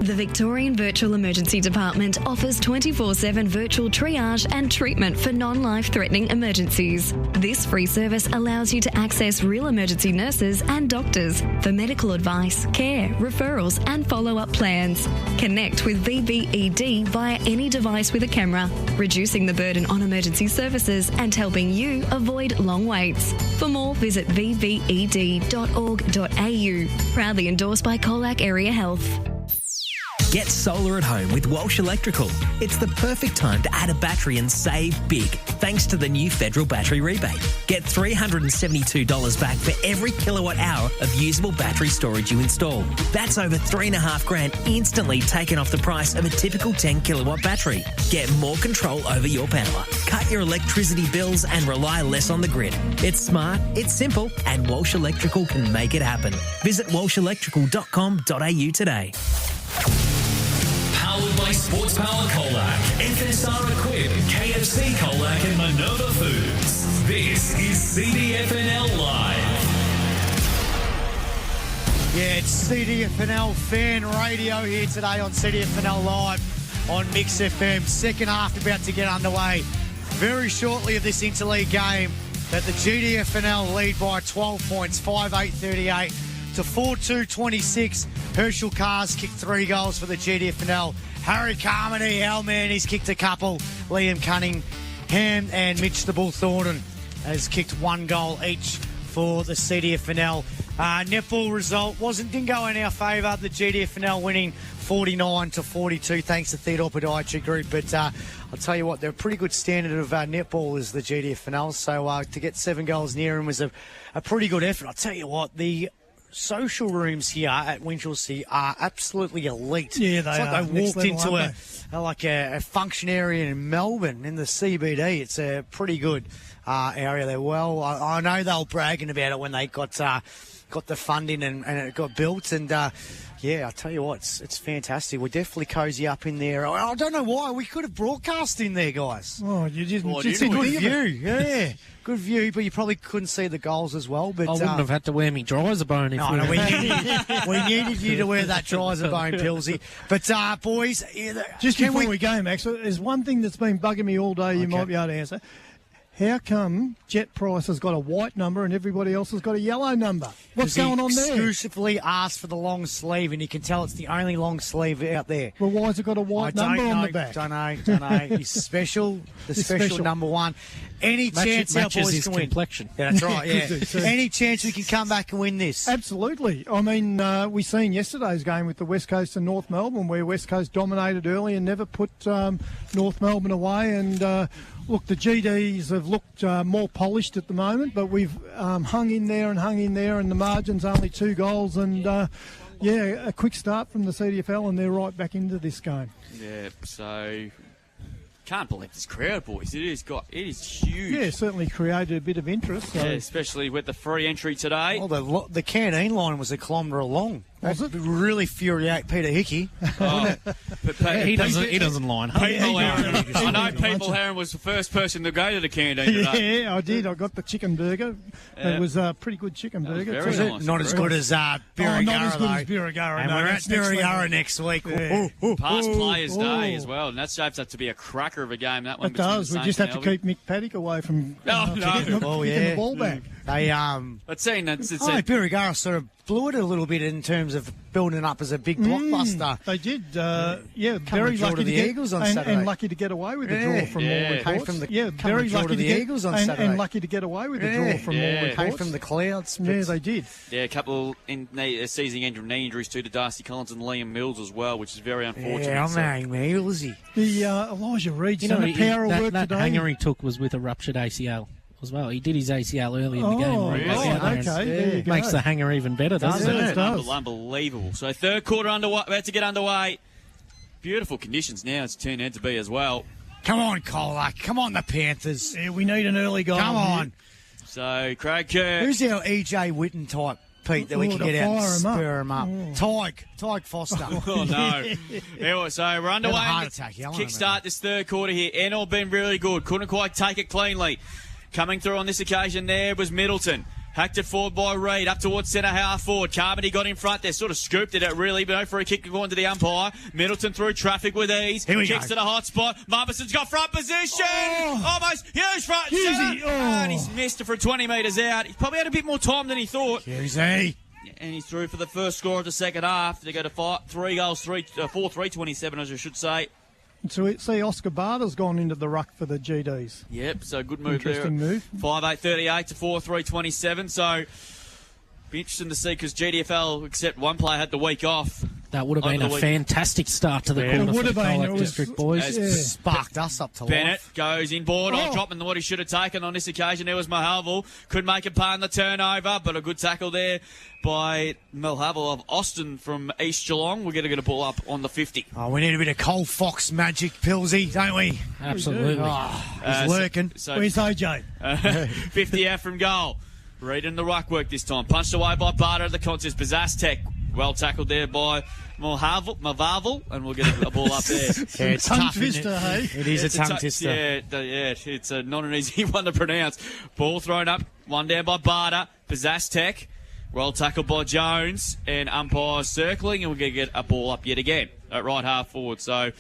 The Victorian Virtual Emergency Department offers 24/7 virtual triage and treatment for non-life-threatening emergencies. This free service allows you to access real emergency nurses and doctors for medical advice, care, referrals and follow-up plans. Connect with VVED via any device with a camera, reducing the burden on emergency services and helping you avoid long waits. For more, visit vved.org.au. Proudly endorsed by Colac Area Health. Get solar at home with Walsh Electrical. It's the perfect time to add a battery and save big, thanks to the new federal battery rebate. Get $372 back for every kilowatt hour of usable battery storage you install. That's over $3,500 instantly taken off the price of a typical 10 kilowatt battery. Get more control over your power. Cut your electricity bills and rely less on the grid. It's smart, it's simple, and Walsh Electrical can make it happen. Visit walshelectrical.com.au today. Powered by Sports Power Colac, FSR Equip, KFC Colac and Minerva Foods. This is CDFNL Live. Yeah, it's CDFNL Fan Radio here today on CDFNL Live on Mix FM. Second half about to get underway. Very shortly of this interleague game that the GDFNL lead by 12 points, 5-8-38 to 4-2-26. Herschel Carr's kicked 3 goals for the GDFNL. Harry Carmody, our man, he's kicked a couple. Liam Cunningham and Mitch the Bull Thornton has kicked 1 goal each for the CDFNL. Netball result didn't go in our favour. The GDFNL winning 49-42 thanks to Theodore Podiatry Group. But I'll tell you what, they're a pretty good standard of netball is the GDFNL. So to get 7 goals near him was a pretty good effort. I'll tell you what, the social rooms here at Winchelsea are absolutely elite. Yeah, they are. Like they walked into a function area in Melbourne in the CBD. It's a pretty good area there. Well, I know they were bragging about it when they got the funding and it got built. And yeah, I tell you what, it's fantastic. We're definitely cozy up in there. I don't know why we could have broadcast in there, guys. Oh, you didn't. It's a good view. Yeah. Good view, but you probably couldn't see the goals as well. But I wouldn't have had to wear me dryser bone if we needed you to wear that dryser bone, Pilsy. But boys, just before we go, Max, there's one thing that's been bugging me all day. You might be able to answer. How come Jet Price has got a white number and everybody else has got a yellow number? What's going on there? He exclusively asked for the long sleeve, and you can tell it's the only long sleeve out there. Well, why has it got a white number on the back? Don't know. He's special. He's special number one. Any chance our boys can win? Complexion. Yeah, that's right, yeah. Any chance we can come back and win this? Absolutely. I mean, we seen yesterday's game with the West Coast and North Melbourne, where West Coast dominated early and never put North Melbourne away. And look, the GDs have looked more polished at the moment, but we've hung in there, and the margin's only 2 goals. And yeah, a quick start from the CDFL, and they're right back into this game. Yeah, so can't believe this crowd, boys. It is huge. Yeah, certainly created a bit of interest. So. Yeah, especially with the free entry today. Well, the canteen line was a kilometre long. Was it? Really infuriate Peter Hickey. But he doesn't line. I know People Heron was the first person to go to the canteen today. Yeah, I did. I got the chicken burger. Yeah. It was a pretty good chicken burger. Very nice. Not as good as Birregurra, not as good as Birregurra. And we're at Birregurra next week. Past Players' Day as well, and that shapes up to be a cracker of a game. That one. It does. We just have to keep Mick Paddock away from kicking the ball back. Let's see. Birregurra sort of blew it a little bit in terms of building up as a big blockbuster. They did. Very lucky to get Eagles on Saturday. And lucky to get away with the draw from all reports. Very lucky to the Eagles on Saturday. And lucky to get away with the draw from all reports. Came from the clouds. Yeah, they did. Yeah, a couple in season-ending knee injuries too to Darcy Collins and Liam Mills as well, which is very unfortunate. Yeah, I'm knowing Millsy. The Elijah Reed's done a power of work that today. hanger he took was with a ruptured ACL as well. He did his ACL early in the game. There you go. Makes the hanger even better, doesn't it? Unbelievable. So third quarter about to get underway. Beautiful conditions now. It's turned out to be as well. Come on, Colac. Come on, the Panthers. Yeah, we need an early goal. Come on. So Craig Kerr. Who's our EJ Witten type, Pete, that we can get out and spur him up? Tyke Foster. Oh, no. Anyway, so we're underway. Kickstart this third quarter here. NL been really good. Couldn't quite take it cleanly. Coming through on this occasion there was Middleton. Hacked it forward by Reid, up towards centre half forward. Carmody got in front there, sort of scooped it out really, but no free kick going to the umpire. Middleton through traffic with ease. Kicks to the hot spot. Marbison's got front position. Almost huge front. And he's missed it for 20 metres out. He's probably had a bit more time than he thought. Husey. And he's through for the first score of the second half. They go to 4-3-27, as I should say. So see, Oscar Barter's gone into the ruck for the GDs. Yep, so good move Interesting there. move. 5-8-38 to 4-3-27. So be interesting to see because GDFL, except one player had the week off. That would have been a fantastic start to the quarter for the Colac District boys. Sparked us up to Bennett life. goes inboard. Dropping what he should have taken on this occasion. There was Mulhavel. Could make a pun the turnover, but a good tackle there by Mulhavel of Austin from East Geelong. We're going to get a ball up on the 50. Oh, we need a bit of Cole Fox magic, Pilsy, don't we? Absolutely. He's lurking. Where's AJ? 50 out from goal. Reid in the ruck work this time. Punched away by Barter at the contest. Bazastek. Well tackled there by Mavarvel, and we'll get a ball up there. Yeah, it's Tongue tough, twister, hey? It is a tongue twister. Yeah, it's not an easy one to pronounce. Ball thrown up, one down by Barter, Pazastek, well tackled by Jones, and umpire circling, and we're going to get a ball up yet again at right half forward. So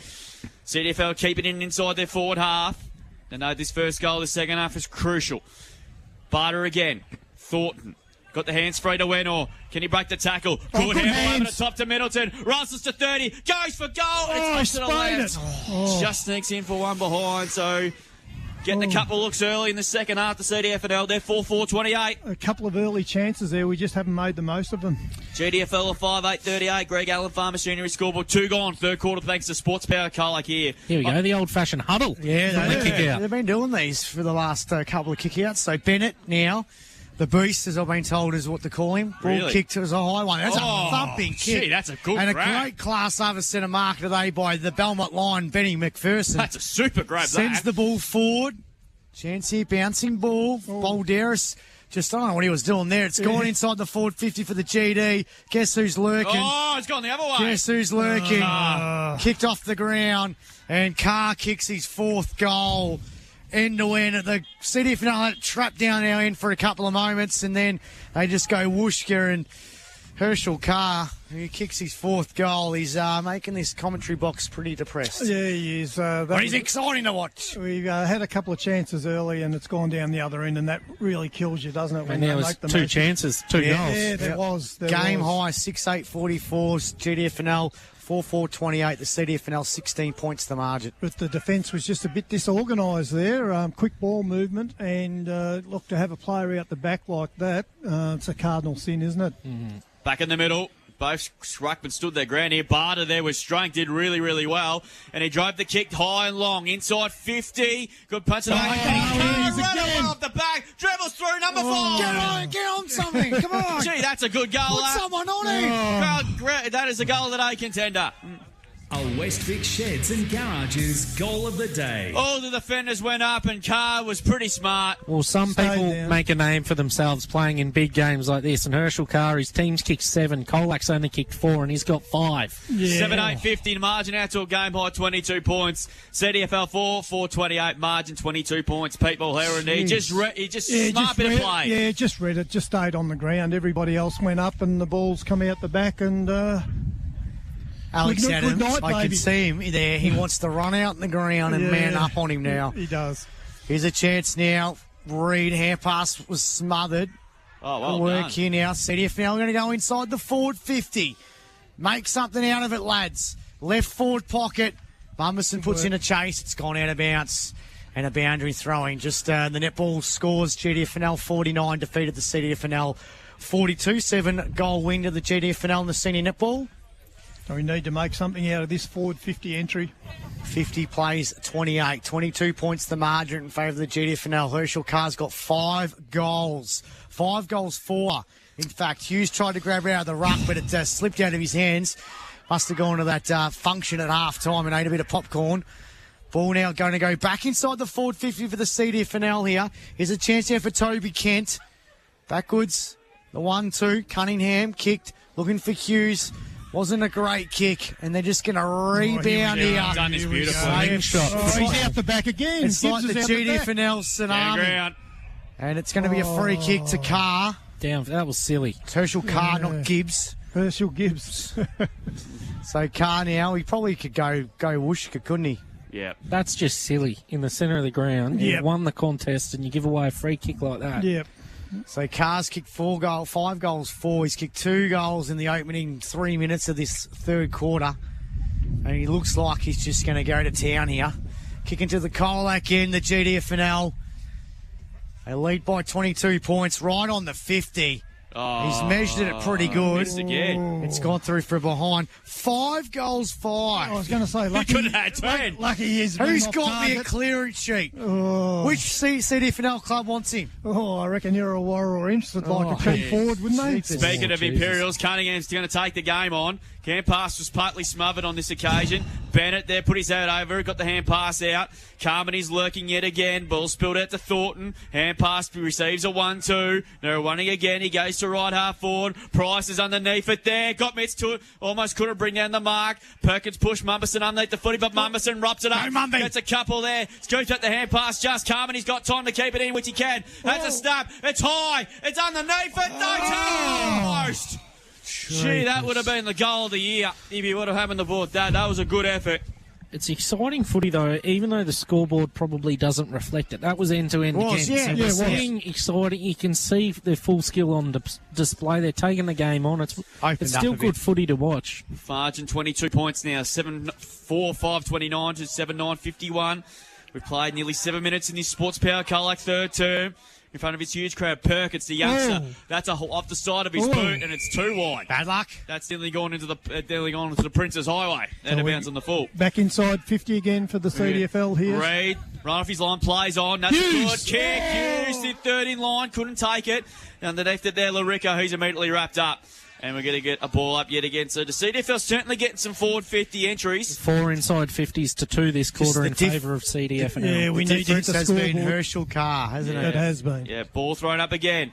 CDFL keeping it inside their forward half. They know this first goal of the second half is crucial. Barter again, Thornton. Got the hands free to Wenor. Can he break the tackle? Good handle over the top to Middleton. Russes to 30. Goes for goal. It's off to the left. Just sneaks in for one behind. So getting a couple of looks early in the second half to CDFNL. They're 4-4-28. A couple of early chances there. We just haven't made the most of them. GDFL 5-8-38. Greg Allen Farm Machinery scoreboard. 2 gone. Third quarter thanks to Sports Power Carlac here. Here we go. The old-fashioned huddle. Yeah, kick out. They've been doing these for the last couple of kick-outs. So Bennett now. The beast, as I've been told, is what to call him. Ball kick to a high one. That's a thumping kick. Gee, that's a good and grab. a great class over centre mark today by the Belmont line, Benny McPherson. That's a super grab. Sends the ball forward. Chance here, bouncing ball. Balderas. Just, I don't know what he was doing there. It's gone inside the forward 50 for the GD. Guess who's lurking? Oh, it's gone the other way. Guess who's lurking? Kicked off the ground. And Carr kicks his 4th goal. End to end. The CDFNL had it trapped down our end for a couple of moments, and then they just go whooshka, and Herschel Carr, who kicks his 4th goal, he's making this commentary box pretty depressed. Yeah, he is. But he's exciting to watch. We've had a couple of chances early, and it's gone down the other end, and that really kills you, doesn't it? And there was 2 chances, 2 goals. Yeah, there was. Game high, 6-8-44, GDFNL. 4-4-28, the CDFNL 16 points the margin. But the defence was just a bit disorganised there. Quick ball movement, and look, to have a player out the back like that, it's a cardinal sin, isn't it? Mm-hmm. Back in the middle. Both ruckmen stood their ground here. Barter there was strong, did really, really well. And he drove the kick high and long. Inside 50. Good punch to the back. Right off the back. Dribbles through number 4. Get on something. Come on. Gee, that's a good goal. Put someone on him. That is a goal of the day contender. A Westvic Sheds and Garages goal of the day. All the defenders went up, and Carr was pretty smart. Well, some people make a name for themselves playing in big games like this, and Herschel Carr, his team's kicked 7, Colac's only kicked 4, and he's got 5. Yeah. 7-8-50 margin out to a game high 22 points. CDFL 4-4-28 margin 22 points. People here and he just smart bit of play. Yeah, just read it, just stayed on the ground. Everybody else went up, and the ball's come out the back, and Alex Adams, good night, I can see him there. He wants to run out in the ground and man up on him now. He does. Here's a chance now. Reed, hand pass was smothered. Oh, well work done. here now. CDFNL going to go inside the forward 50. Make something out of it, lads. Left forward pocket. Bumberson puts in a chase. It's gone out of bounds. And a boundary throwing. Just the netball scores. GDFNL 49 defeated the CDFNL 42. 7 goal win to the GDFNL in the senior netball. We need to make something out of this forward 50 entry. 50 plays 28. 22 points the margin in favour of the GDFNL. Herschel Carr's got 5 goals. 5 goals, 4. In fact, Hughes tried to grab it out of the ruck, but it slipped out of his hands. Must have gone to that function at half-time and ate a bit of popcorn. Ball now going to go back inside the forward 50 for the CDFNL here. Here's a chance here for Toby Kent. Backwards, the 1-2. Cunningham kicked, looking for Hughes. Wasn't a great kick, and they're just going to rebound here. Done this beautifully. He's out the back again. It's like the GDFNL tsunami. And it's going to be a free kick to Carr. Damn, that was silly. It's Herschel Carr, not Gibbs. Herschel Gibbs. So Carr now, he probably could go whooshka, couldn't he? Yeah. That's just silly. In the centre of the ground, you won the contest, and you give away a free kick like that. Yep. So Carr's kicked 5 goals, 4. He's kicked 2 goals in the opening 3 minutes of this third quarter. And he looks like he's just going to go to town here. Kicking to the Colac end, the GDFNL. They lead by 22 points, right on the 50. Oh, he's measured it pretty good. Missed again. It's gone through for behind. 5 goals, 5. I was going to say, lucky. Could have had 10. Lucky he is. Who's got me a clearance sheet? Oh. Which CDFNL club wants him? Oh, I reckon you're a Warrior interested like a key forward, wouldn't they? Speaking of Imperials, Cunningham's going to take the game on. Camp pass was partly smothered on this occasion. Bennett there put his head over, got the hand pass out. Carmody's lurking yet again. Ball spilled out to Thornton. Hand pass, receives a 1-2. They're running again. He goes to right half forward. Price is underneath it there. Got Metz to it. Almost couldn't bring down the mark. Perkins pushed Mumberson underneath the footy, but Mumberson wraps it up. Gets a couple there. Scoops at the hand pass just. Carmody's got time to keep it in, which he can. Has a snap. It's high. It's underneath it. Almost. Gee, that would have been the goal of the year if he would have happened to board that. That was a good effort. It's exciting footy, though, even though the scoreboard probably doesn't reflect it. That was end-to-end again. It's exciting. You can see their full skill on display. They're taking the game on. It's still good footy to watch. Margin 22 points now, 7-4, 5-29 to 7-9, 51. We've played nearly 7 minutes in this Sports Power Colac third term. In front of his huge crowd, Perkins, the youngster. That's off the side of his boot, and it's too wide. Bad luck. That's nearly gone into the Princess Highway. Out of bounds on the full. Back inside 50 again for the CDFL here. Reid, run off his line, plays on. That's a good kick. Hughes did third in line, couldn't take it. Underneath it there, Larico, who's immediately wrapped up. And we're going to get a ball up yet again. So the CDFL certainly getting some forward 50 entries. 4 inside 50s to 2 this quarter in favour of CDFNL. Yeah, we need to hit the scoreboard. Has been Herschel Carr, hasn't it? It has been. Yeah, ball thrown up again.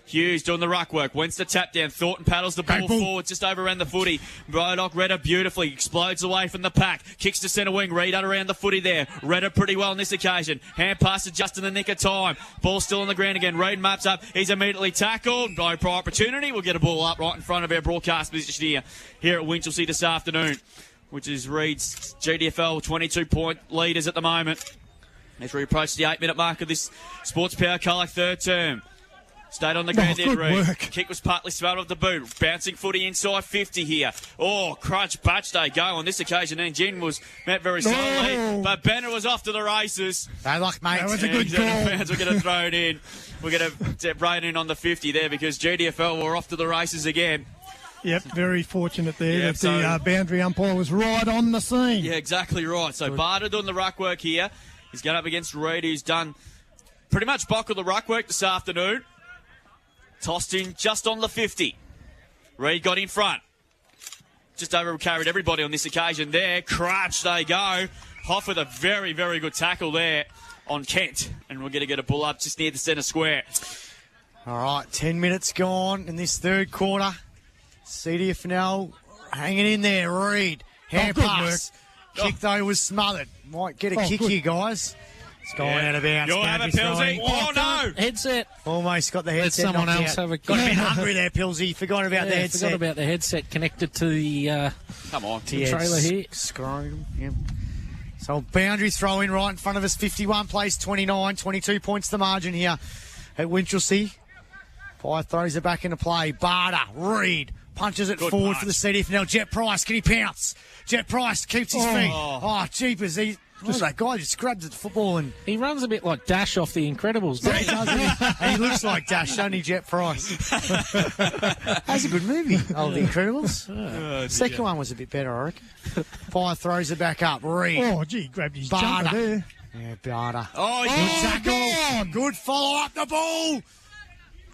Hughes doing the ruck work. Wentz the tap down. Thornton paddles the ball forward. Just overran the footy. Broddock, Redder beautifully. Explodes away from the pack. Kicks to centre wing. Reid around the footy there. Redder pretty well on this occasion. Hand pass to just in the nick of time. Ball still on the ground again. Reid maps up. He's immediately tackled. No prior opportunity. We'll get a ball up right in front of our broadcast position here at Winchelsea this afternoon, which is Reid's GDFL 22-point leaders at the moment. As we approach the 8-minute mark of this Sports Power Colac third term. Stayed on the ground there, Reid. Kick was partly smelled off the boot. Bouncing footy inside 50 here. Oh, crunch, batch they go on this occasion. And Jen was met very slowly, but Bennett was off to the races. Bad luck, mate. That was a good call. We're going to throw it in. We're going to brain in on the 50 there because GDFL were off to the races again. Yep, very fortunate there that the boundary umpire was right on the scene. Yeah, exactly right. So Barter doing the ruck work here. He's going up against Reid, who's done pretty much bulk of the ruck work this afternoon. Tossed in just on the 50. Reid got in front. Just over-carried everybody on this occasion there. Crouch they go. Hoff with a very, very good tackle there on Kent. And we're going to get a bull up just near the centre square. All right, 10 minutes gone in this third quarter. CDFNL hanging in there. Reid, hand pass. Kick, though, was smothered. Might get a kick here, guys. It's going out of bounds. You'll have a Pilsy. Oh, no. Headset. Almost got the headset. Let someone else have a Got a bit hungry there, Pilsy. Forgot about the headset. Forgot about the headset connected to the trailer here. Scrotum. Yep. So boundary throw in right in front of us. 51 plays 29. 22 points the margin here at Winchelsea. 5 throws it back into play. Barter. Reid. Punches it forward for the CDFNL. Jet Price. Can he pounce? Jet Price keeps his feet. Oh, jeepers. That guy just grabs at the football and he runs a bit like Dash off The Incredibles. Yeah, he does. And he looks like Dash, doesn't he, Jet Price? That's a good movie. Oh, The Incredibles. Second one was a bit better, I reckon. 5 throws it back up. Reid. Oh, gee, grabbed his jumper there. Yeah, Barter. Oh, good tackle. Good follow up the ball.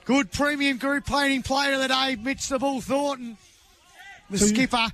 Good premium group painting player of the day, Mitch the Bull Thornton. The skipper.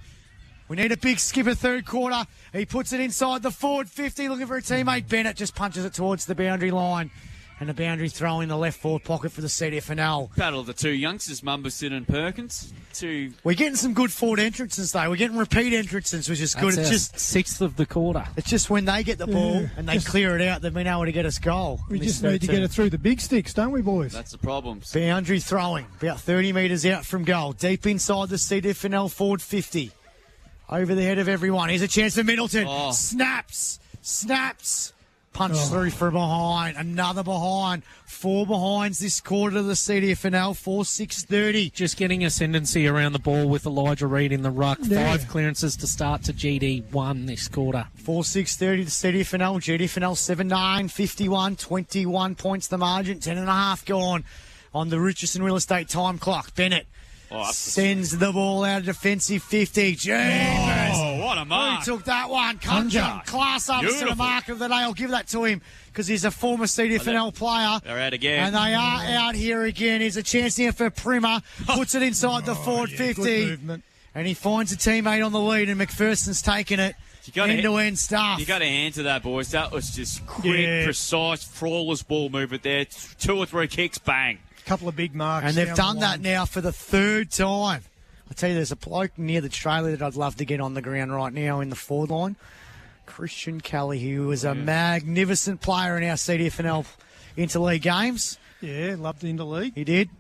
We need a big skipper third quarter. He puts it inside the forward 50, looking for a teammate. Bennett just punches it towards the boundary line. And the boundary throw in the left forward pocket for the CDFNL. Battle of the two youngsters, Mumberson and Perkins. We're getting some good forward entrances, though. We're getting repeat entrances, which is good. It's just 6th of the quarter. It's just when they get the ball and they clear it out, they've been able to get us goal. We just need to get it through the big sticks, don't we, boys? That's the problem. Boundary throwing, about 30 metres out from goal. Deep inside the CDFNL forward 50. Over the head of everyone. Here's a chance for Middleton. Oh. Snaps. Punch through from behind. Another behind. 4 behinds this quarter to the CDFNL. 4-6-30. Just getting ascendancy around the ball with Elijah Reid in the ruck. 5 clearances to start to GD1 this quarter. 4-6-30 to CDFNL. GDFNL 7-9, 51, 21 points the margin. 10.5 gone on the Richardson Real Estate time clock. Bennett. Sends the ball out of defensive 50. Jeepers. Oh, what a mark. Who took that one? Conjure. Class ups to the mark of the day. I'll give that to him because he's a former CDFNL player. They're out again. And they are out here again. Here's a chance here for Primer. Puts it inside the forward 50. Good movement. And he finds a teammate on the lead, and McPherson's taken it. End-to-end stuff. You got to hand to that, boys. That was just quick, precise, flawless ball movement there. 2 or 3 kicks, bang. Couple of big marks. And they've done that now for the 3rd time. I tell you, there's a bloke near the trailer that I'd love to get on the ground right now in the forward line. Christian Kelly, who was a magnificent player in our CDFNL Interleague games. Yeah, loved the Interleague. He did.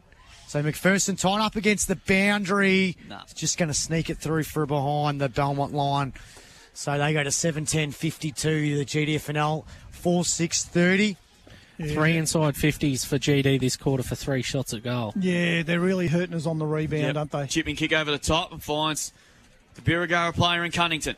So McPherson tied up against the boundary. Just going to sneak it through for behind the Belmont line. So they go to 7-10-52, the GDFNL 4-6-30. Yeah. 3 inside 50s for GD this quarter for 3 shots at goal. Yeah, they're really hurting us on the rebound, aren't they? Chipping kick over the top and finds the Birregurra player in Cunnington.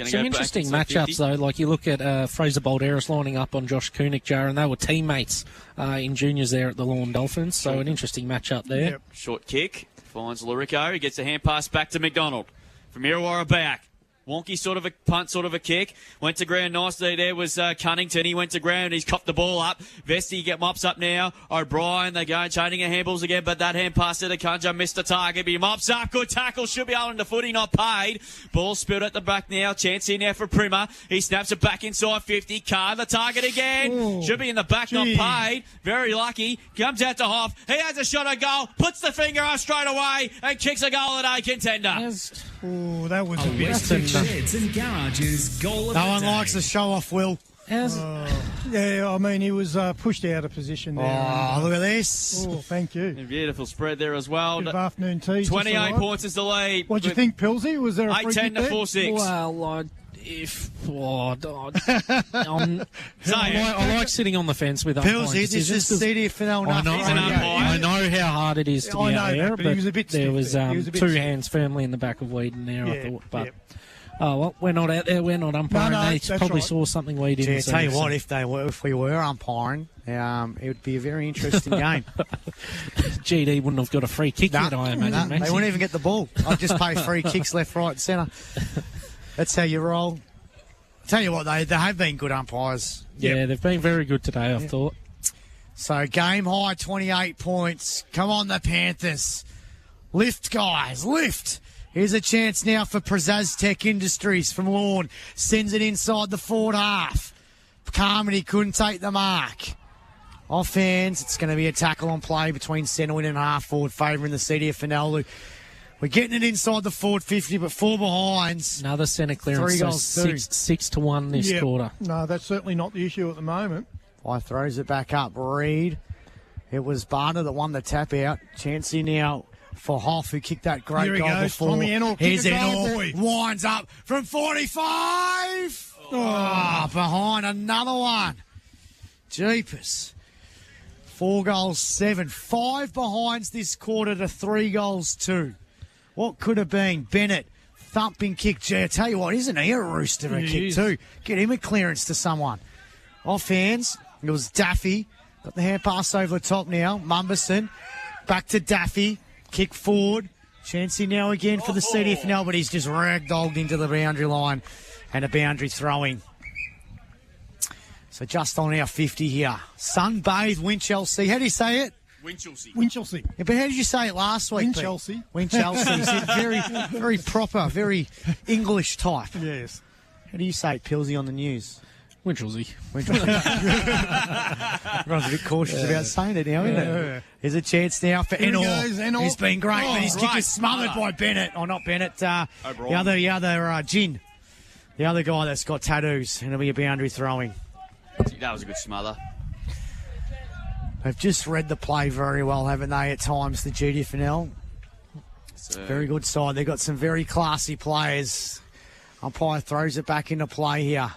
Some interesting matchups, though. Like you look at Fraser Balderas lining up on Josh Kunigjar, and they were teammates in juniors there at the Lawn Dolphins. So an interesting matchup there. Yep. Short kick finds Lurico. He gets a hand pass back to McDonald. From Illawarra back. Wonky sort of a punt, sort of a kick. Went to ground nicely. There was Cunnington. He went to ground. He's copped the ball up. Vesty mops up now. O'Brien, they go chaining their handballs again, but that hand pass to the Kunja missed the target. But he mops up. Good tackle. Should be holding the footy, not paid. Ball spilled at the back now. Chance in there for Primer. He snaps it back inside 50. Card the target again. Ooh, should be in the back, not paid. Very lucky. Comes out to Hoff. He has a shot at goal. Puts the finger up straight away and kicks a goal at A contender. Oh, that was a bit. Sheds and garages goal of no the one day. likes to show off, Will. Yeah, I mean, he was pushed out of position there. Oh, look at this. Oh, thank you. A beautiful spread there as well. Good afternoon tea. 28 points is the lead. What do you think, Pilsy? Was there a free 8-10 kick to there? 4-6. Well, I like sitting on the fence with umpire Pilsy, this is CDFNL. I know how hard it is to be out there, but he was a bit there was stiff. 2 hands firmly in the back of Whedon there, I thought. But well, we're not out there. We're not umpiring. They probably saw something we didn't see. Tell you what, if we were umpiring, it would be a very interesting game. GD wouldn't have got a free kick yet, I imagine. They wouldn't even get the ball. I'd just pay free kicks left, right, and centre. That's how you roll. Tell you what, they have been good umpires. Yeah, they've been very good today, I thought. So game high, 28 points. Come on, the Panthers. Lift, guys, lift. Here's a chance now for Prezaz Industries from Lawn. Sends it inside the forward half. Carmody couldn't take the mark. Off hands, it's going to be a tackle on play between centre and half forward, favouring the CDFNL. We're getting it inside the forward 50, but 4 behinds. Another centre clearance, 3 goals, so 6-1 this quarter. No, that's certainly not the issue at the moment. Why throws it back up. Reed. It was Barter that won the tap out. Chancey now for Hoff, who kicked that great goal before. Tommy Ennell, here's Ennell. Winds up from 45. Oh, behind another one. Jeepers. 4 goals, 7. 5 behinds this quarter to 3 goals, 2. What could have been? Bennett, thumping kick. Gee, I tell you what, isn't he a rooster of a kick too? Get him a clearance to someone. Off hands, it was Daffy. Got the hand pass over the top now. Mumberson, back to Daffy. Kick forward. Chancey now again for the CDFNL, but he's just ragdolled into the boundary line and a boundary throwing. So just on our 50 here. Sunbathe, Winchelsea. How do you say it? Winchelsea. Yeah, but how did you say it last week? Winchelsea. Winchelsea. Very, very proper, very English type. Yes. How do you say it, Pilsy, on the news? Winchelsea. Everyone's a bit cautious about saying it now, isn't it? There's a chance now for Ennell. He's been great, but his kick is smothered by Bennett. Oh, not Bennett. The other Gin. The other guy that's got tattoos. And it'll be a boundary throwing. That was a good smother. They've just read the play very well, haven't they, at times, the GDFNL? Very good side. They've got some very classy players. Umpire throws it back into play here.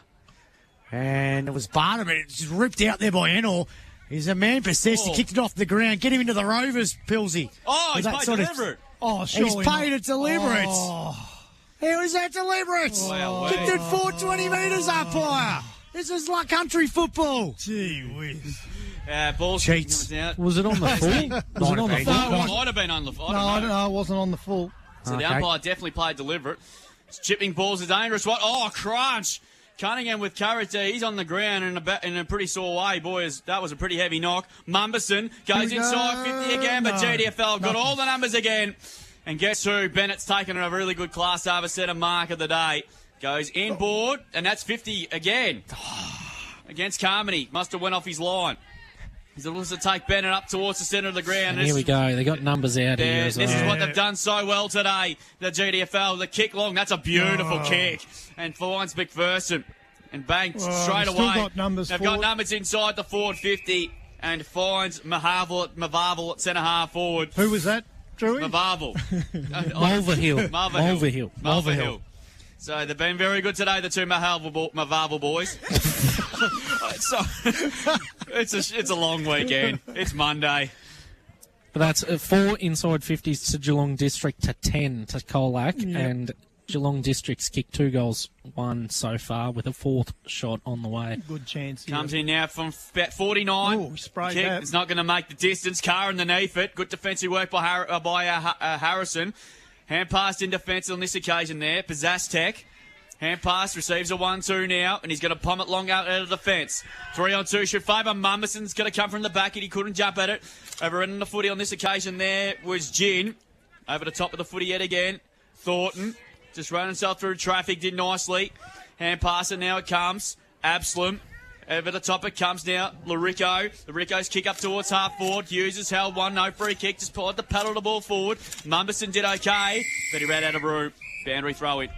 And it was Barnum, but it's just ripped out there by Ennell. He's a man possessed. He kicked it off the ground. Get him into the Rovers, Pilsy. Oh, he's paid to deliver it. Oh, surely he's paid to deliver it. Oh. How is that deliberate? Kicked it 420 metres, umpire. This is like country football. Gee whiz. Ball cheats. Was it on the full? Was it on the full? It might have been on the full. I don't know. It wasn't on the full. So the umpire definitely played deliberate. Chipping balls is dangerous. What? Oh, crunch. Cunningham with courage there. He's on the ground in a pretty sore way. Boys, that was a pretty heavy knock. Mumberson goes inside 50 again, but GDFL got all the numbers again. And guess who? Bennett's taken a really good class over centre mark of the day. Goes inboard, and that's 50 again. Against Carmody. Must have went off his line. He's looking to take Bennett up towards the centre of the ground. And here we go. They got numbers out here as well. This is what they've done so well today, the GDFL. The kick long, that's a beautiful kick. And finds McPherson. And bang, straight away. Got numbers they've forward. got numbers inside the forward 50 and finds Mavarvel at centre half forward. Who was that, Drewy? Mavarvel. Mulverhill. So they've been very good today, the two Mavarvel boys. So, it's a long weekend. It's Monday. But that's 4 inside 50s to Geelong District to 10 to Colac. Yep. And Geelong District's kicked 2 goals, 1 so far, with a 4th shot on the way. Good chance. Comes in now from about 49. Sprayed Kick. that. It's not going to make the distance. Carr underneath it. Good defensive work by Harrison. Hand pass in defence on this occasion there. Pizzastek. Hand pass, receives a 1-2 now, and he's going to plummet long out of the defence. 3-on-2 should favour Mumberson's going to come from the back, and he couldn't jump at it. Overrunning the footy on this occasion there was Gin. Over the top of the footy yet again. Thornton just running himself through traffic, did nicely. Hand pass, and now it comes. Absalom. Over the top it comes now. Larico. Larico's kick up towards half forward. Hughes has held one. No free kick. Just pulled the paddle the ball forward. Mumberson did okay, but he ran out of room. Boundary throw in.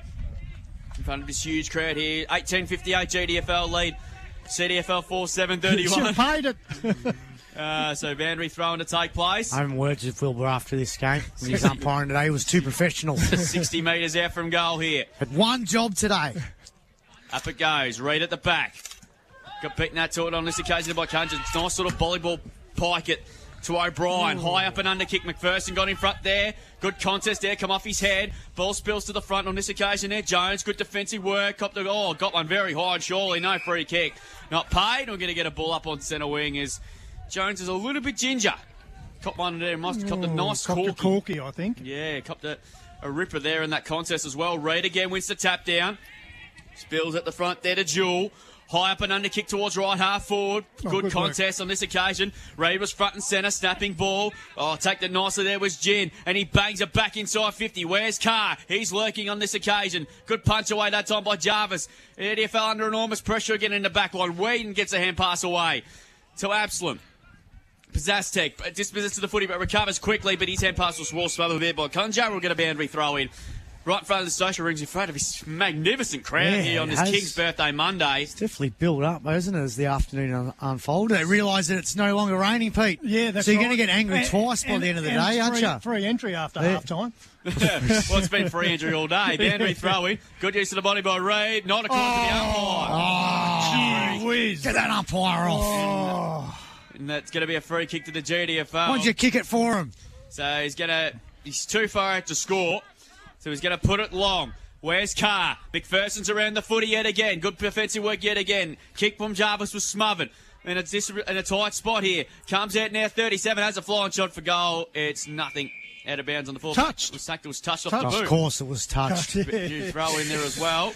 In front of this huge crowd here. 18:58 GDFL lead. CDFL 4-7-31. Should have paid it. So boundary throwing to take place. I haven't words with Wilbur after this game. His umpiring today was too professional. 60 metres out from goal here. Had one job today. Up it goes. Reed at the back. Got beaten that to it on this occasion by Cunge. Nice sort of volleyball pike it to O'Brien. High up and under kick. McPherson got in front there. Good contest there. Come off his head. Ball spills to the front on this occasion there. Jones, good defensive work. Got one very high and surely. No free kick. Not paid. We're going to get a ball up on centre wing as Jones is a little bit ginger. Copped one there. Must have copped a nice corky, I think. Yeah, copped a ripper there in that contest as well. Reed again wins the tap down. Spills at the front there to Jewell. High up and under kick towards right half forward. Good contest on this occasion. Reed was front and centre, snapping ball. Taken it nicely there was Gin, and he bangs it back inside 50. Where's Carr? He's lurking on this occasion. Good punch away that time by Jarvis. ADFL under enormous pressure again in the back line. Whedon gets a hand pass away to Absalom. Pizzastek dispossesses the footy but recovers quickly, but his hand pass was well smothered there by Conjar. We'll get a boundary throw in. Right in front of the social rings in front of his magnificent crowd here on this King's birthday Monday. It's definitely built up, isn't it, as the afternoon unfolded? They realise that it's no longer raining, Pete. Yeah, that's so you're right. going to get angry twice by the end of the day, aren't you? Free entry after half time. Well, it's been free entry all day. Boundary throw-in. Good use of the body by Reed. Not according to the umpire. Gee whiz. Get that umpire off. And that's going to be a free kick to the GDFL. Why'd you kick it for him? So he's too far out to score. So he's going to put it long. Where's Carr? McPherson's around the footy yet again. Good defensive work yet again. Kick from Jarvis was smothered. And it's in a tight spot here. Comes out now, 37, has a flying shot for goal. It's nothing. Out of bounds on the floor. Touched. It was touched off the boot. Of course it was touched. You throw in there as well.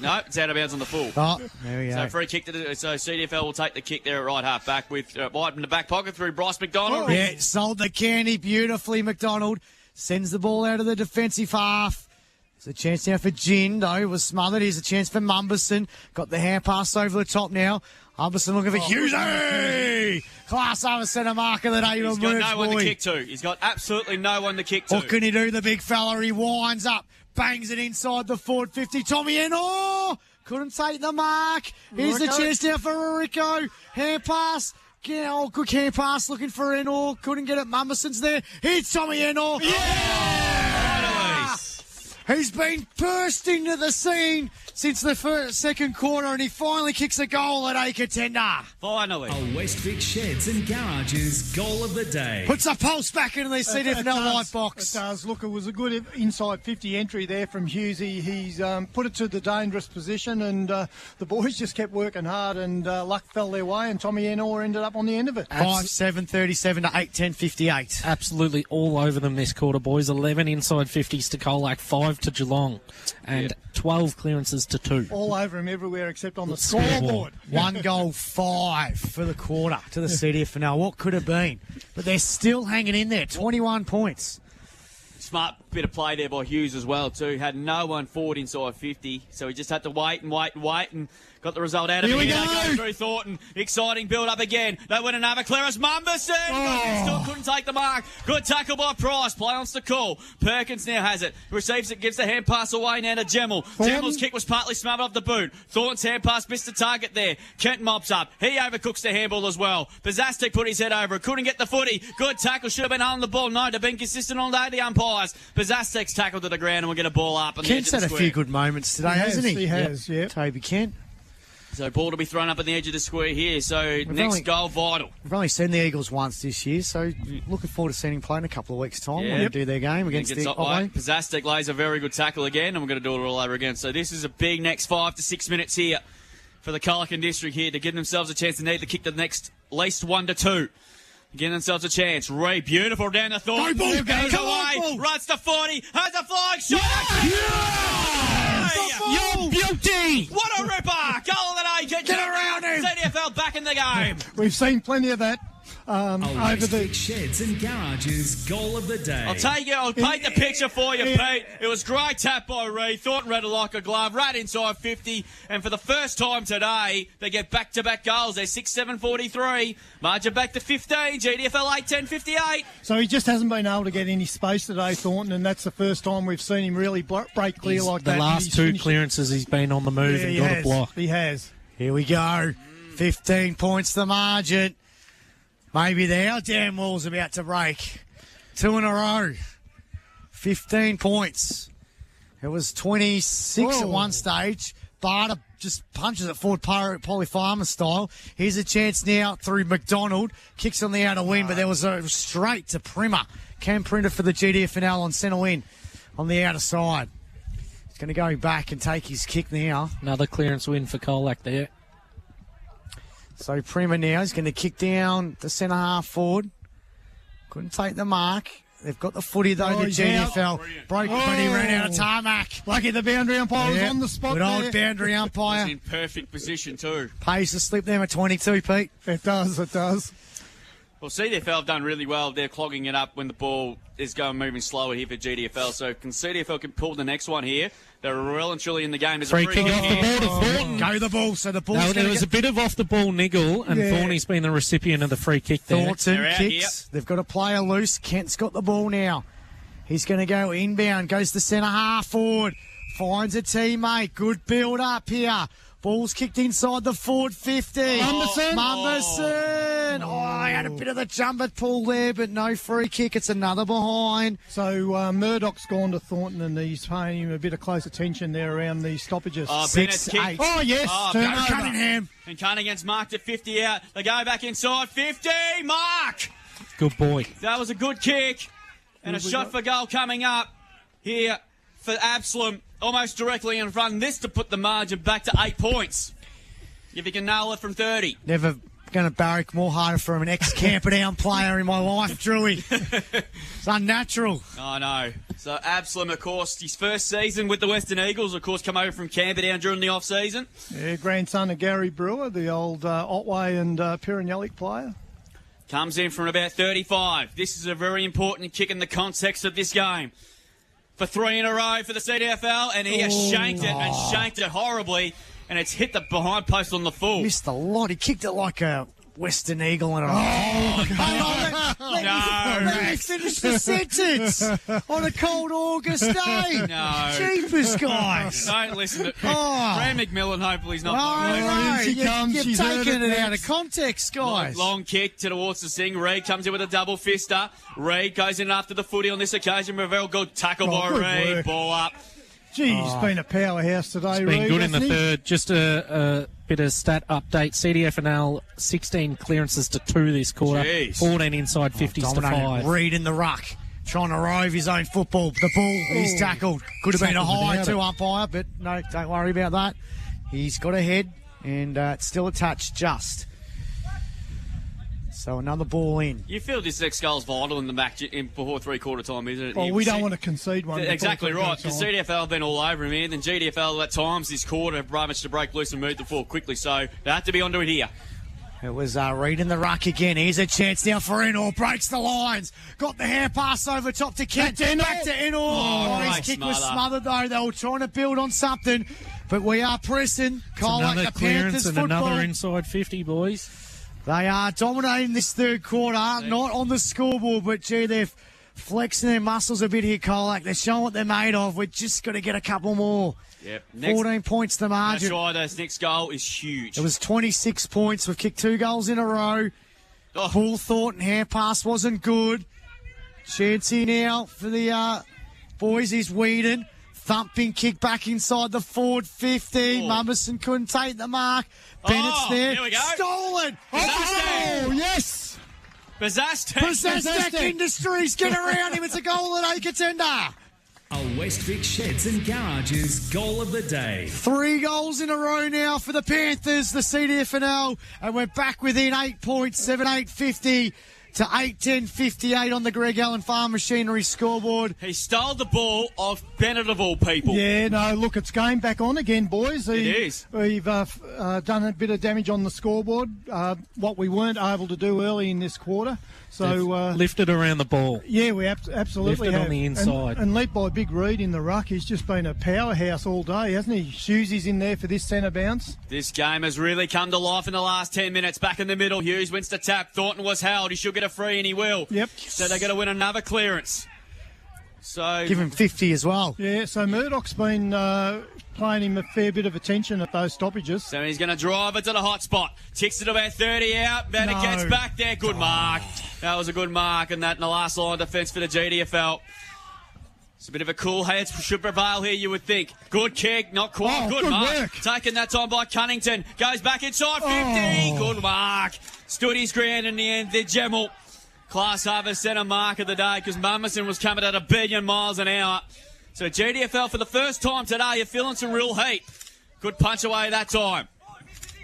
No, it's out of bounds on the full. Oh, there we go. So free kick so CDFL will take the kick there at right half back with White in the back pocket through Bryce McDonald. Yeah, sold the candy beautifully, McDonald. Sends the ball out of the defensive half. There's a chance now for Gin, though. Was smothered. Here's a chance for Mumberson. Got the hand pass over the top now. Mumberson looking for Hughesy! Class over centre mark of the day. He's got no one to kick to. He's got absolutely no one to kick to. What can he do, the big fella? He winds up, bangs it inside the forward 50. Tommy Eno couldn't take the mark. Here's the chance now for Rico. Hand pass. Good hand pass looking for Eno. Couldn't get it. Mumberson's there. Here's Tommy Eno. Yeah! He's been bursting to the scene since the second quarter, and he finally kicks a goal at A Contender. Finally. A Westvic Sheds and Garages goal of the day. Puts a pulse back into the CDFNL light box. It does. Look, it was a good inside 50 entry there from Hughesy. He's put it to the dangerous position, and the boys just kept working hard, and luck fell their way, and Tommy Enor ended up on the end of it. 5-7-37 to 8-10-58. Absolutely all over them this quarter, boys. 11 inside 50s to Colac, 5 to Geelong, and 12 clearances to 2. All over him everywhere except on the scoreboard. 1 goal, 5 for the quarter to the CDFNL. What could have been? But they're still hanging in there. 21 points. Smart Bit of play there by Hughes as well, too. Had no one forward inside 50, so he just had to wait and got the result out of it. Here they go through Thornton. Exciting build-up again. They win another clearance. Mumberson! Still couldn't take the mark. Good tackle by Price. Play on the call. Perkins now has it. Receives it, gives the hand pass away now to Gemmell. Gemmel's kick was partly smothered off the boot. Thornton's hand pass missed the target there. Kent mops up. He overcooks the handball as well. Bazastic put his head over it. Couldn't get the footy. Good tackle. Should have been on the ball. No, they've been consistent all day, the umpires. Bazastic's tackled to the ground and we'll get a ball up. Kent's had a few good moments today, hasn't he? He has, yeah. Toby Kent. So ball to be thrown up at the edge of the square here. So next goal, vital. We've only seen the Eagles once this year, so looking forward to seeing him play in a couple of weeks' time when they do their game against the Otway. Bazastic lays a very good tackle again, and we're going to do it all over again. So this is a big next 5 to 6 minutes here for the Colacan District here to give themselves a chance to need to kick the next at least 1 to 2. Giving themselves a chance. Ray, beautiful down the Thornton. Go, goes away. Runs to 40. Has a flying shot. You beauty! What a ripper! Goal of the day. Get around him. CDFL back in the game. We've seen plenty of that. Over the Sheds and Garages goal of the day. I'll paint the picture for you, Pete. It was great tap by Reed. Thornton read it like a glove, right inside 50. And for the first time today, they get back-to-back goals. They're 6-7-43. Margin back to 15. GDFL 8-10-58. So he just hasn't been able to get any space today, Thornton, and that's the first time we've seen him really break clear like that. The last two clearances, he's been on the move and got a block. He has. Here we go. 15 points the margin. Maybe our damn wall's about to break. 2 in a row. 15 points. It was 26 at one stage. Barter just punches it forward Polypharma style. Here's a chance now through McDonald. Kicks on the outer wing, but there was a straight to Primer. Cam Printer for the GDFNL on centre wing on the outer side. He's going to go back and take his kick now. Another clearance win for Colac there. So Prima now is going to kick down the centre half forward. Couldn't take the mark. They've got the footy though. The GDFL broke, but he ran out of tarmac. Lucky the boundary umpire was on the spot. Good old boundary umpire. He's in perfect position too. Pays the slip there at 22, Pete. It does. Well, CDFL have done really well. They're clogging it up when the ball is moving slower here for GDFL. So can CDFL can pull the next one here. They're well and truly in the game. There's free a free kick off the ball to Thornton. Go the ball. So the ball. No, there was a bit of off the ball niggle, and Thorny's been the recipient of the free kick there. Thornton kicks. They've got a player loose. Kent's got the ball now. He's going to go inbound. Goes to centre half forward. Finds a teammate. Good build up here. Ball's kicked inside the forward 50. Mumberson. I had a bit of the jumper pull there, but no free kick. It's another behind. So Murdoch's gone to Thornton and he's paying him a bit of close attention there around the stoppages. 6-8. Oh, yes. Cunningham. And Cunningham's marked at 50 out. They go back inside 50. Mark. Good boy. That was a good kick. And a shot for goal coming up here for Absalom. Almost directly in front. This to put the margin back to 8 points. If you can nail it from 30. Never going to barrack more harder for an ex-Camperdown player in my life, Drewy. It's unnatural. I know. So Absalom, of course, his first season with the Western Eagles, of course, come over from Camperdown during the off-season. Yeah, grandson of Gary Brewer, the old Otway and Piranellic player. Comes in from about 35. This is a very important kick in the context of this game. For 3 in a row for the CDFL, and he has shanked it horribly, and it's hit the behind post on the full. Missed a lot. He kicked it like a Western Eagle. And let me finish the sentence on a cold August day. No. Jeepers, guys. Don't listen to Graham McMillan. Hopefully he's not. You've taken it out of context, guys. Long kick towards the Singh. Reed comes in with a double fister. Reed goes in after the footy on this occasion. Very good tackle by Reed. Work. Ball up. Gee, he's been a powerhouse today, Reed. Been good in the third. Just a bit of stat update. CDFNL 16 clearances to 2 this quarter. Jeez. 14 inside 50s to 5. Reed in the ruck, trying to rove his own football. The ball, he's tackled. Could have been a high to umpire, but no, don't worry about that. He's got a head, and it's still a touch, just. So another ball in. You feel this next goal's vital in the match before 3/4 time, isn't it? Well, we don't want to concede one. Exactly right, because CDFL have been all over him here. Then GDFL at times this quarter have managed to break loose and move the ball quickly, so they have to be onto it here. It was Reed in the ruck again. Here's a chance now for Enor. Breaks the lines. Got the hair pass over top to Kent. Back to Enor. Oh, his kick was smothered though. They were trying to build on something. But we are pressing. Another the clearance Panthers and football. another inside 50, boys. They are dominating this third quarter. Not on the scoreboard, but gee, they're flexing their muscles a bit here, Colac. They're showing what they're made of. We're just got to get a couple more. Yep. 14 points the margin. That's right. This next goal is huge. It was 26 points. We've kicked 2 goals in a row. Paul Thornton hair pass wasn't good. Chancey now for the boys is Whedon. Thumping kick back inside the forward 50. Mummerson couldn't take the mark. Bennett's there. Here we go. Stolen. Oh, yes. Bazastek. Industries. Get around him. It's a goal at a contender. A Westvic Sheds and Garages goal of the day. 3 goals in a row now for the Panthers, the CDFNL, and we're back within 8 points, 7-8-50 to 8-10-58 on the Greg Allen Farm Machinery scoreboard. He stole the ball off Bennett of all people. Yeah, no, look, it's game back on again, boys. It is. We've done a bit of damage on the scoreboard, what we weren't able to do early in this quarter. So lifted around the ball. Yeah, we absolutely lifted have. on the inside. And led by Big Reed in the ruck. He's just been a powerhouse all day, hasn't he? Shusey's in there for this centre bounce. This game has really come to life in the last 10 minutes. Back in the middle, Hughes wins to tap. Thornton was held. He should get a free, and he will. Yep. So they're going to win another clearance. So give him 50 as well. Yeah, so Murdoch's been playing him a fair bit of attention at those stoppages. So he's going to drive it to the hot spot. Ticks it about 30 out. Bennett gets back there. Good mark. That was a good mark, and that in the last line of defence for the GDFL. It's a bit of a cool head should prevail here, you would think. Good kick, not quite. Good mark. Work. Taken that time by Cunnington. Goes back inside 50. Good mark. Stood his ground in the end. The Gemmell. Class Harvest centre mark of the day because Mummerson was coming at 1 billion miles an hour. So GDFL for the first time today, you're feeling some real heat. Good punch away that time.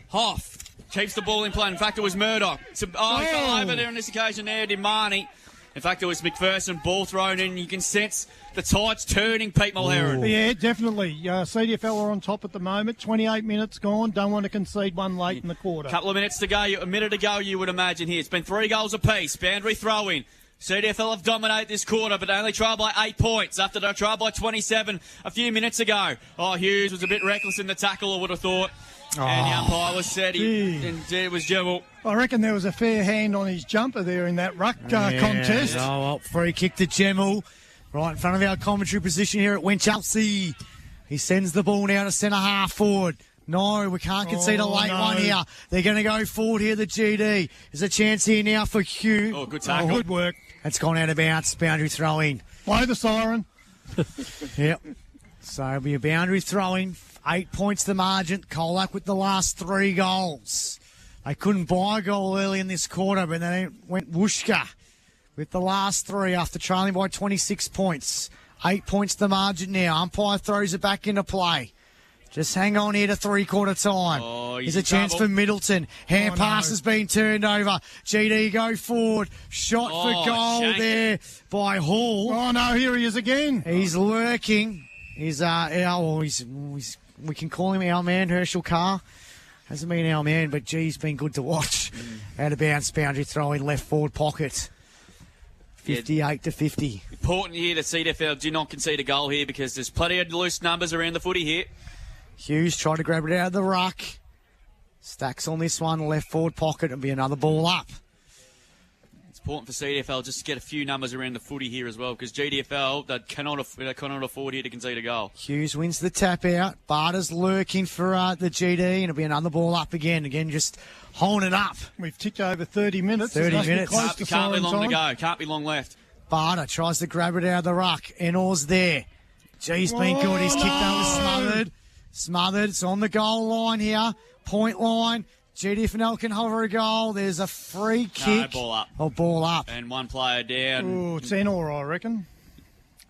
Hoff keeps the ball in play. In fact, it was Murdoch. He fell over there on this occasion there, did Marnie. In fact, it was McPherson, ball thrown in. You can sense the tide's turning, Pete Mulheron. Yeah, definitely. CDFL are on top at the moment. 28 minutes gone. Don't want to concede one late in the quarter. Couple of minutes to go. A minute ago, you would imagine here. It's been 3 goals apiece. Boundary throw-in. CDFL have dominated this quarter, but only trailed by 8 points after they trailed by 27 a few minutes ago. Hughes was a bit reckless in the tackle, I would have thought. And the umpire was said it was Gemmell. I reckon there was a fair hand on his jumper there in that ruck contest. Free kick to Gemmell. Right in front of our commentary position here at Winchelsea. He sends the ball now to centre half forward. No, we can't concede a late one here. They're going to go forward here, the GD. There's a chance here now for Hugh. Good tackle. Good work. It's gone out of bounds. Boundary throw-in. Blow the siren. Yep. So it'll be a boundary throw-in. 8 points the margin. Colac with the last 3 goals. They couldn't buy a goal early in this quarter, but they went whooshka with the last 3 after trailing by 26 points. 8 points the margin now. Umpire throws it back into play. Just hang on here to 3-quarter time. Here's a chance for Middleton. Hand pass has been turned over. GD go forward. Shot for goal there by Hall. Oh, no, here he is again. He's lurking. He's we can call him our man, Herschel Carr. Hasn't been our man, but he's been good to watch. Out of bounds, boundary throw in left forward pocket. 58 to 50. Important here that CDFL do not concede a goal here because there's plenty of loose numbers around the footy here. Hughes trying to grab it out of the ruck. Stacks on this one, left forward pocket, and be another ball up. It's important for CDFL just to get a few numbers around the footy here as well because GDFL, they cannot afford here to concede a goal. Hughes wins the tap out. Barter's lurking for the GD, and it'll be another ball up again. Again, just holding it up. We've ticked over 30 minutes. 30 minutes. Can't be long to go. Can't be long left. Barter tries to grab it out of the ruck. Enor's there. He's been good. He's kicked over Smothered. It's on the goal line here. Point line. GDFNL can hover a goal. There's a free kick. No, ball up. Ball up. And one player down. Oh, it's Enor, I reckon.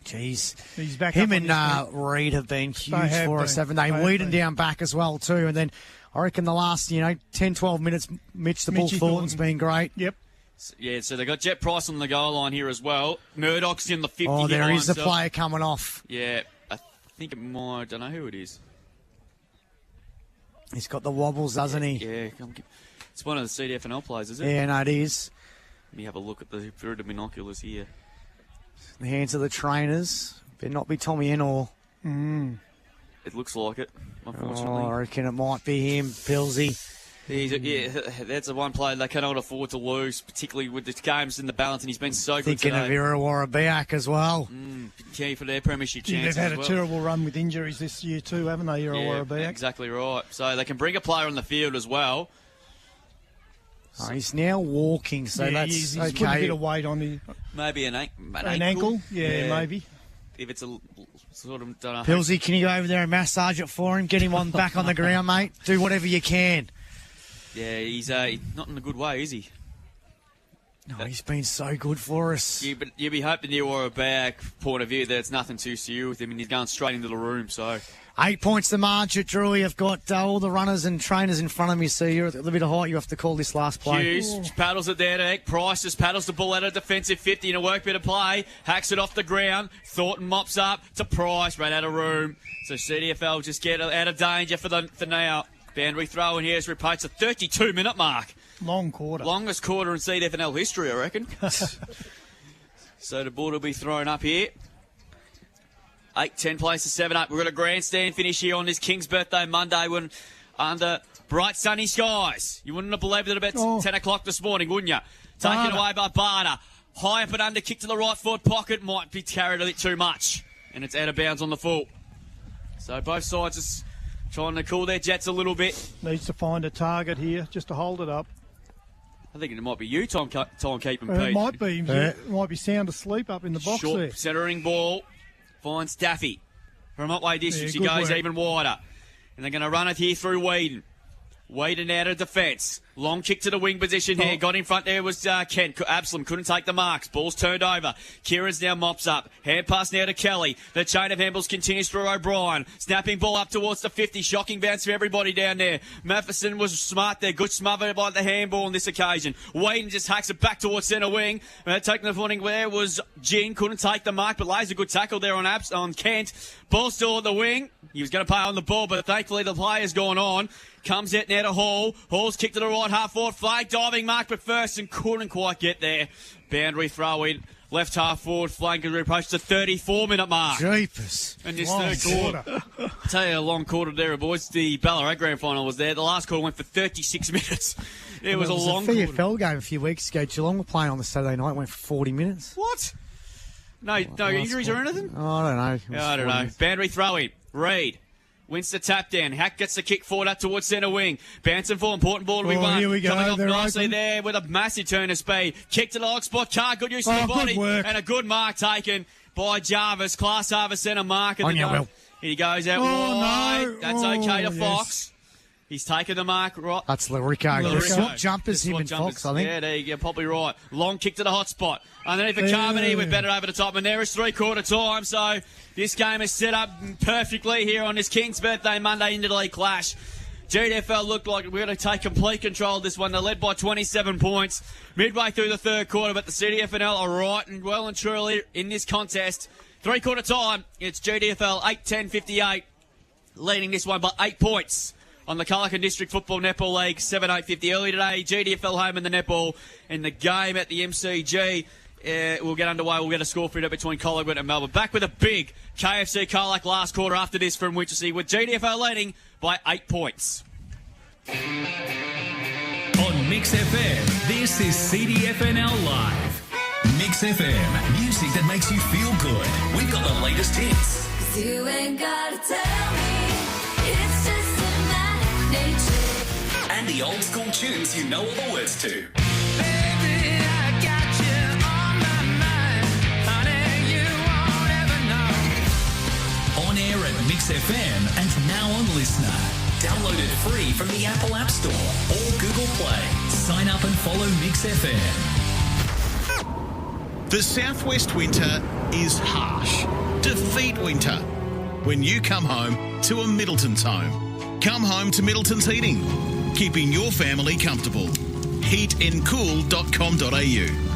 Jeez. He's back Him up and Reed have been huge for us, haven't they? Whedon down back as well, too. And then I reckon the last, 10, 12 minutes, Mitch the Ball Thornton's been great. Yep. Yeah, so they've got Jet Price on the goal line here as well. Murdoch's in the 50 Oh, there line, is a player coming off. Yeah, I think it might. I don't know who it is. He's got the wobbles, doesn't he? Yeah. It's one of the CDFNL players, is it? Yeah, no, it is. Let me have a look at through the binoculars here. The hands of the trainers. Better not be Tommy Enor. It looks like it, unfortunately. I reckon it might be him, Pilsy. That's the one player they cannot afford to lose, particularly with the games in the balance, and he's been so good Thinking today. of Illawarra Biak as well. Key for their premiership chances. They've had as a well. terrible run with injuries this year too, haven't they, Illawarra Biak? Exactly right. So they can bring a player on the field as well. Oh, he's now walking, so that's he's okay. put a bit of weight on him. Maybe an ankle? Yeah, maybe. If it's a sort of, don't know. Pilsy, can you go over there and massage it for him? Get him on back on the ground, mate. Do whatever you can. Yeah, he's not in a good way, is he? No, he's been so good for us. But you'd be hoping you were a back point of view that it's nothing too serious with him, and he's going straight into the room. So 8 points to march at Drewy. I've got all the runners and trainers in front of me, so you're a little bit of height. You have to call this last play. Hughes paddles it there to Eck. Price just paddles the ball out of defensive 50 in a work bit of play. Hacks it off the ground. Thornton mops up to Price. Ran out of room. So CDFL just get out of danger for now. Boundary throw in here as we approach the 32-minute mark. Long quarter. Longest quarter in CDFNL history, I reckon. So the ball will be thrown up here. 8-10 plays to 7-8. We've got a grandstand finish here on this King's Birthday Monday when under bright sunny skies. You wouldn't have believed it about 10 o'clock this morning, wouldn't you? Taken away by Barter. High up and under, kick to the right forward pocket. Might be carried a bit too much. And it's out of bounds on the full. So both sides just trying to cool their jets a little bit. Needs to find a target here just to hold it up. I think it might be you, timekeeping Pete. It might be. It might be sound asleep up in the box Short there. centering ball. Finds Daffy. From Otway distance, he goes even wider. And they're going to run it here through Whedon. Whedon out of defence. Long kick to the wing position here. Got in front there was Kent. Absalom couldn't take the marks. Ball's turned over. Kieran's now mops up. Hand pass now to Kelly. The chain of handballs continues through O'Brien. Snapping ball up towards the 50. Shocking bounce for everybody down there. Matheson was smart there. Good smother by the handball on this occasion. Whedon just hacks it back towards centre wing. Taking the footing there was Gin. Couldn't take the mark, but lays a good tackle there on Kent. Ball still at the wing. He was going to play on the ball, but thankfully the player's gone on. Comes out now to Hall. Hall's kicked to the right half forward flank. Diving mark McPherson couldn't quite get there. Boundary throw in. Left half forward flank as we approach the 34-minute mark. Jeepers. And this third quarter. I'll tell you, a long quarter there, boys. The Ballarat Grand Final was there. The last quarter went for 36 minutes. It was a long quarter. VFL game a few weeks ago. Geelong were playing on the Saturday night. Went for 40 minutes. What? No injuries or anything? Oh, I don't know. I don't know. Boundary throw in. Reid. Wins the tap down. Hack gets the kick forward up towards centre wing. Bouncing for important ball to be won. Here we go. Coming off They're nicely open. there with a massive turn of speed. Kick to the log spot. Carr, good use of the body. Good work. And a good mark taken by Jarvis. Class Harvest centre mark. On you, Will. He goes out wide. No. That's okay to Fox. He's taken the mark right. That's Larico. The swap jumpers, him and Fox, I think. Yeah, there you go. Probably right. Long kick to the hot spot. Underneath the Carmody with better over the top. And there is three-quarter time. So this game is set up perfectly here on this King's Birthday Monday Interleague clash. GDFL looked like we're going to take complete control of this one. They're led by 27 points midway through the third quarter. But the CDFNL are right and well and truly in this contest. Three-quarter time. It's GDFL 8-10-58. Leading this one by 8 points. On the Cullocan District Football Netball League, 7-8-50 early today. GDFL home in the netball in the game at the MCG. We'll get underway. We'll get a score for it between Collingwood and Melbourne. Back with a big KFC Colac last quarter after this from Winchelsea with GDFL leading by 8 points. On Mix FM, this is CDFNL Live. Mix FM, music that makes you feel good. We've got the latest hits. 'Cause you ain't gotta tell me, it's just in my nature. And the old school tunes you know all the words to. Baby, I got you on my mind. Honey, you won't ever know. On air at Mix FM and now on Listener. Download it free from the Apple App Store or Google Play. Sign up and follow Mix FM. The southwest winter is harsh. Defeat winter. When you come home to a Middleton's home. Come home to Middleton's Heating. Keeping your family comfortable. Heatandcool.com.au.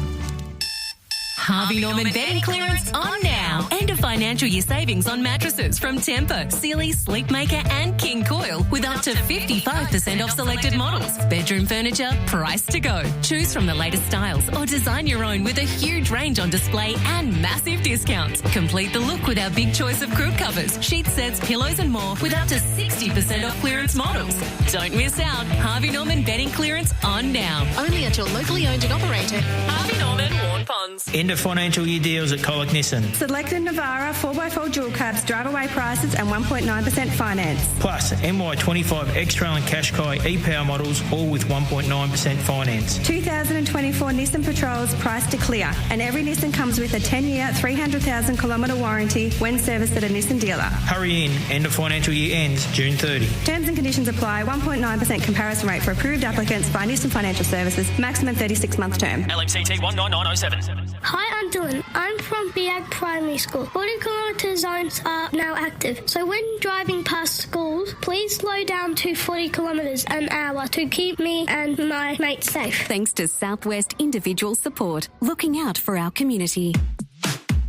Harvey Norman betting clearance on now. And a financial year savings on mattresses from Tempur, Sealy, Sleepmaker and King Coil with up to 55% off selected models. Bedroom furniture, price to go. Choose from the latest styles or design your own with a huge range on display and massive discounts. Complete the look with our big choice of crib covers, sheet sets, pillows and more with up to 60% off clearance models. Don't miss out. Harvey Norman bedding clearance on now. Only at your locally owned and operated Harvey Norman Warn Ponds. End of financial year deals at Colac Nissan. Selected Navara 4x4 dual cabs, drive away prices and 1.9% finance. Plus MY25 X-Trail and Qashqai e-Power models, all with 1.9% finance. 2024 Nissan Patrols priced to clear, and every Nissan comes with a 10-year, 300,000 kilometre warranty when serviced at a Nissan dealer. Hurry in, end of financial year ends June 30. Terms and conditions apply. 1.9% comparison rate for approved applicants by Nissan Financial Services. Maximum 36-month term. LMCT 19907. Hi, I'm Dylan. I'm from Biag Primary School. 40 kilometre zones are now active, so when driving past schools, please slow down to 40 kilometres an hour to keep me and my mates safe. Thanks to Southwest Individual Support, looking out for our community.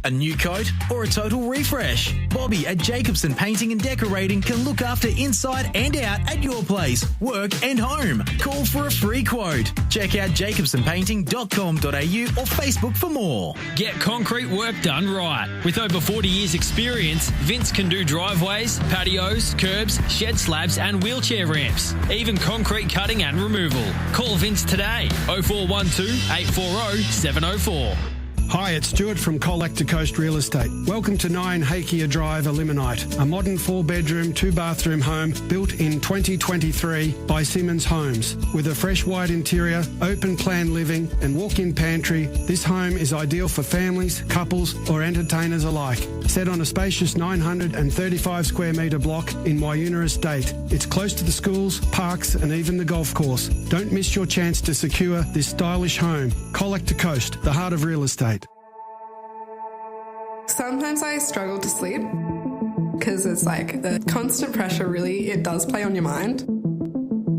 A new coat or a total refresh? Bobby at Jacobson Painting and Decorating can look after inside and out at your place, work and home. Call for a free quote. Check out jacobsonpainting.com.au or Facebook for more. Get concrete work done right. With over 40 years experience, Vince can do driveways, patios, curbs, shed slabs and wheelchair ramps. Even concrete cutting and removal. Call Vince today. 0412 840 704. Hi, it's Stuart from Colac to Coast Real Estate. Welcome to 9 Hakea Drive, Eliminite, a modern 4-bedroom, 2-bathroom home built in 2023 by Simmons Homes. With a fresh white interior, open plan living and walk-in pantry, this home is ideal for families, couples or entertainers alike. Set on a spacious 935 square metre block in Wayuna Estate. It's close to the schools, parks and even the golf course. Don't miss your chance to secure this stylish home. Colac to Coast, the heart of real estate. Sometimes I struggle to sleep because it's like the constant pressure really, it does play on your mind,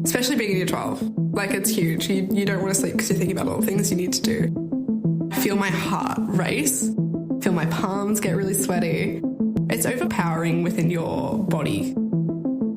especially being in year 12. Like it's huge. You don't want to sleep because you're thinking about all the things you need to do. Feel my heart race, feel my palms get really sweaty. It's overpowering within your body.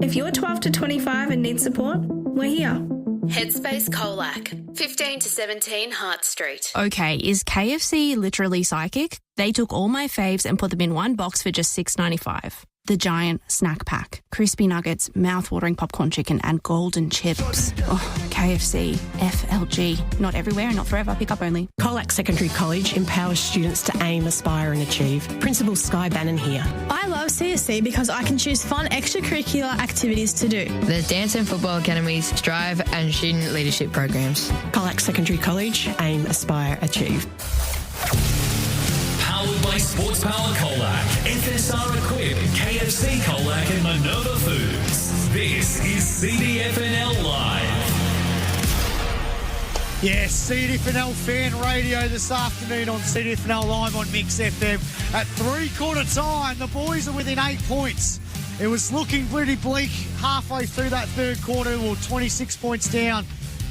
If you're 12 to 25 and need support, we're here. Headspace Colac, 15 to 17 Hart Street. Okay, is KFC literally psychic? They took all my faves and put them in one box for just $6.95. The giant snack pack, crispy nuggets, mouth-watering popcorn chicken and golden chips. Oh, KFC, FLG. Not everywhere and not forever. Pick up only. Colac Secondary College empowers students to aim, aspire and achieve. Principal Sky Bannon here. I love CSC because I can choose fun extracurricular activities to do. There's dance and football academies, Strive and student leadership programs. Colac Secondary College, aim, aspire, achieve. Powered by Sports Power Colac, FSR Equip, KFC Colac and Minerva Foods. This is CDFNL Live. Yes, CDFNL Fan Radio this afternoon on CDFNL Live on Mix FM. At three-quarter time, the boys are within 8 points. It was looking pretty bleak halfway through that third quarter. We're 26 points down.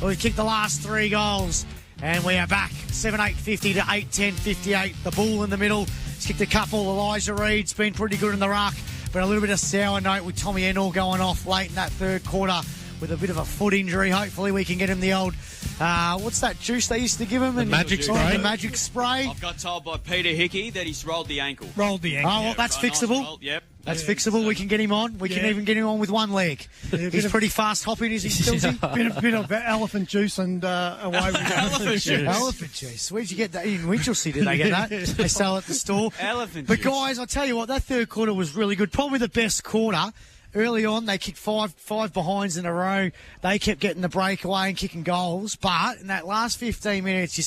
We kicked the last 3 goals. And we are back, 7-8-50 to 8-10-58. The Bull in the middle. He's kicked a couple. Elijah Reed's been pretty good in the ruck. But a little bit of sour note with Tommy Endall going off late in that third quarter with a bit of a foot injury. Hopefully we can get him the old, what's that juice they used to give him? The magic spray. The magic spray. I've got told by Peter Hickey that he's rolled the ankle. Rolled the ankle. Oh, well, that's fixable. Nice. Yep. That's fixable. We can get him on. We can even get him on with one leg. He's pretty fast hopping, is he, Stilsy? bit of elephant juice and away we go. Elephant juice. Where'd you get that? In Winchelsea, did they get that? They sell it at the store. Elephant But juice. guys, I tell you what, that third quarter was really good. Probably the best quarter. Early on, they kicked five behinds in a row. They kept getting the breakaway and kicking goals. But in that last 15 minutes,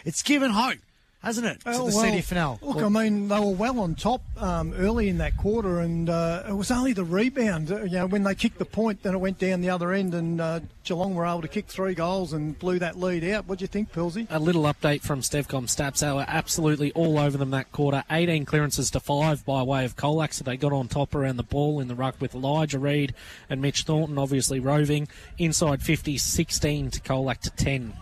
it's given hope, hasn't it, to the CDFNL? Look, I mean, they were well on top early in that quarter, and it was only the rebound. When they kicked the point, then it went down the other end, and Geelong were able to kick 3 goals and blew that lead out. What do you think, Pilsy? A little update from Stevcom Stats. They were absolutely all over them that quarter. 18 clearances to 5 by way of Colac, so they got on top around the ball in the ruck with Elijah Reid and Mitch Thornton obviously roving. Inside 50, 16 to Colac to 10.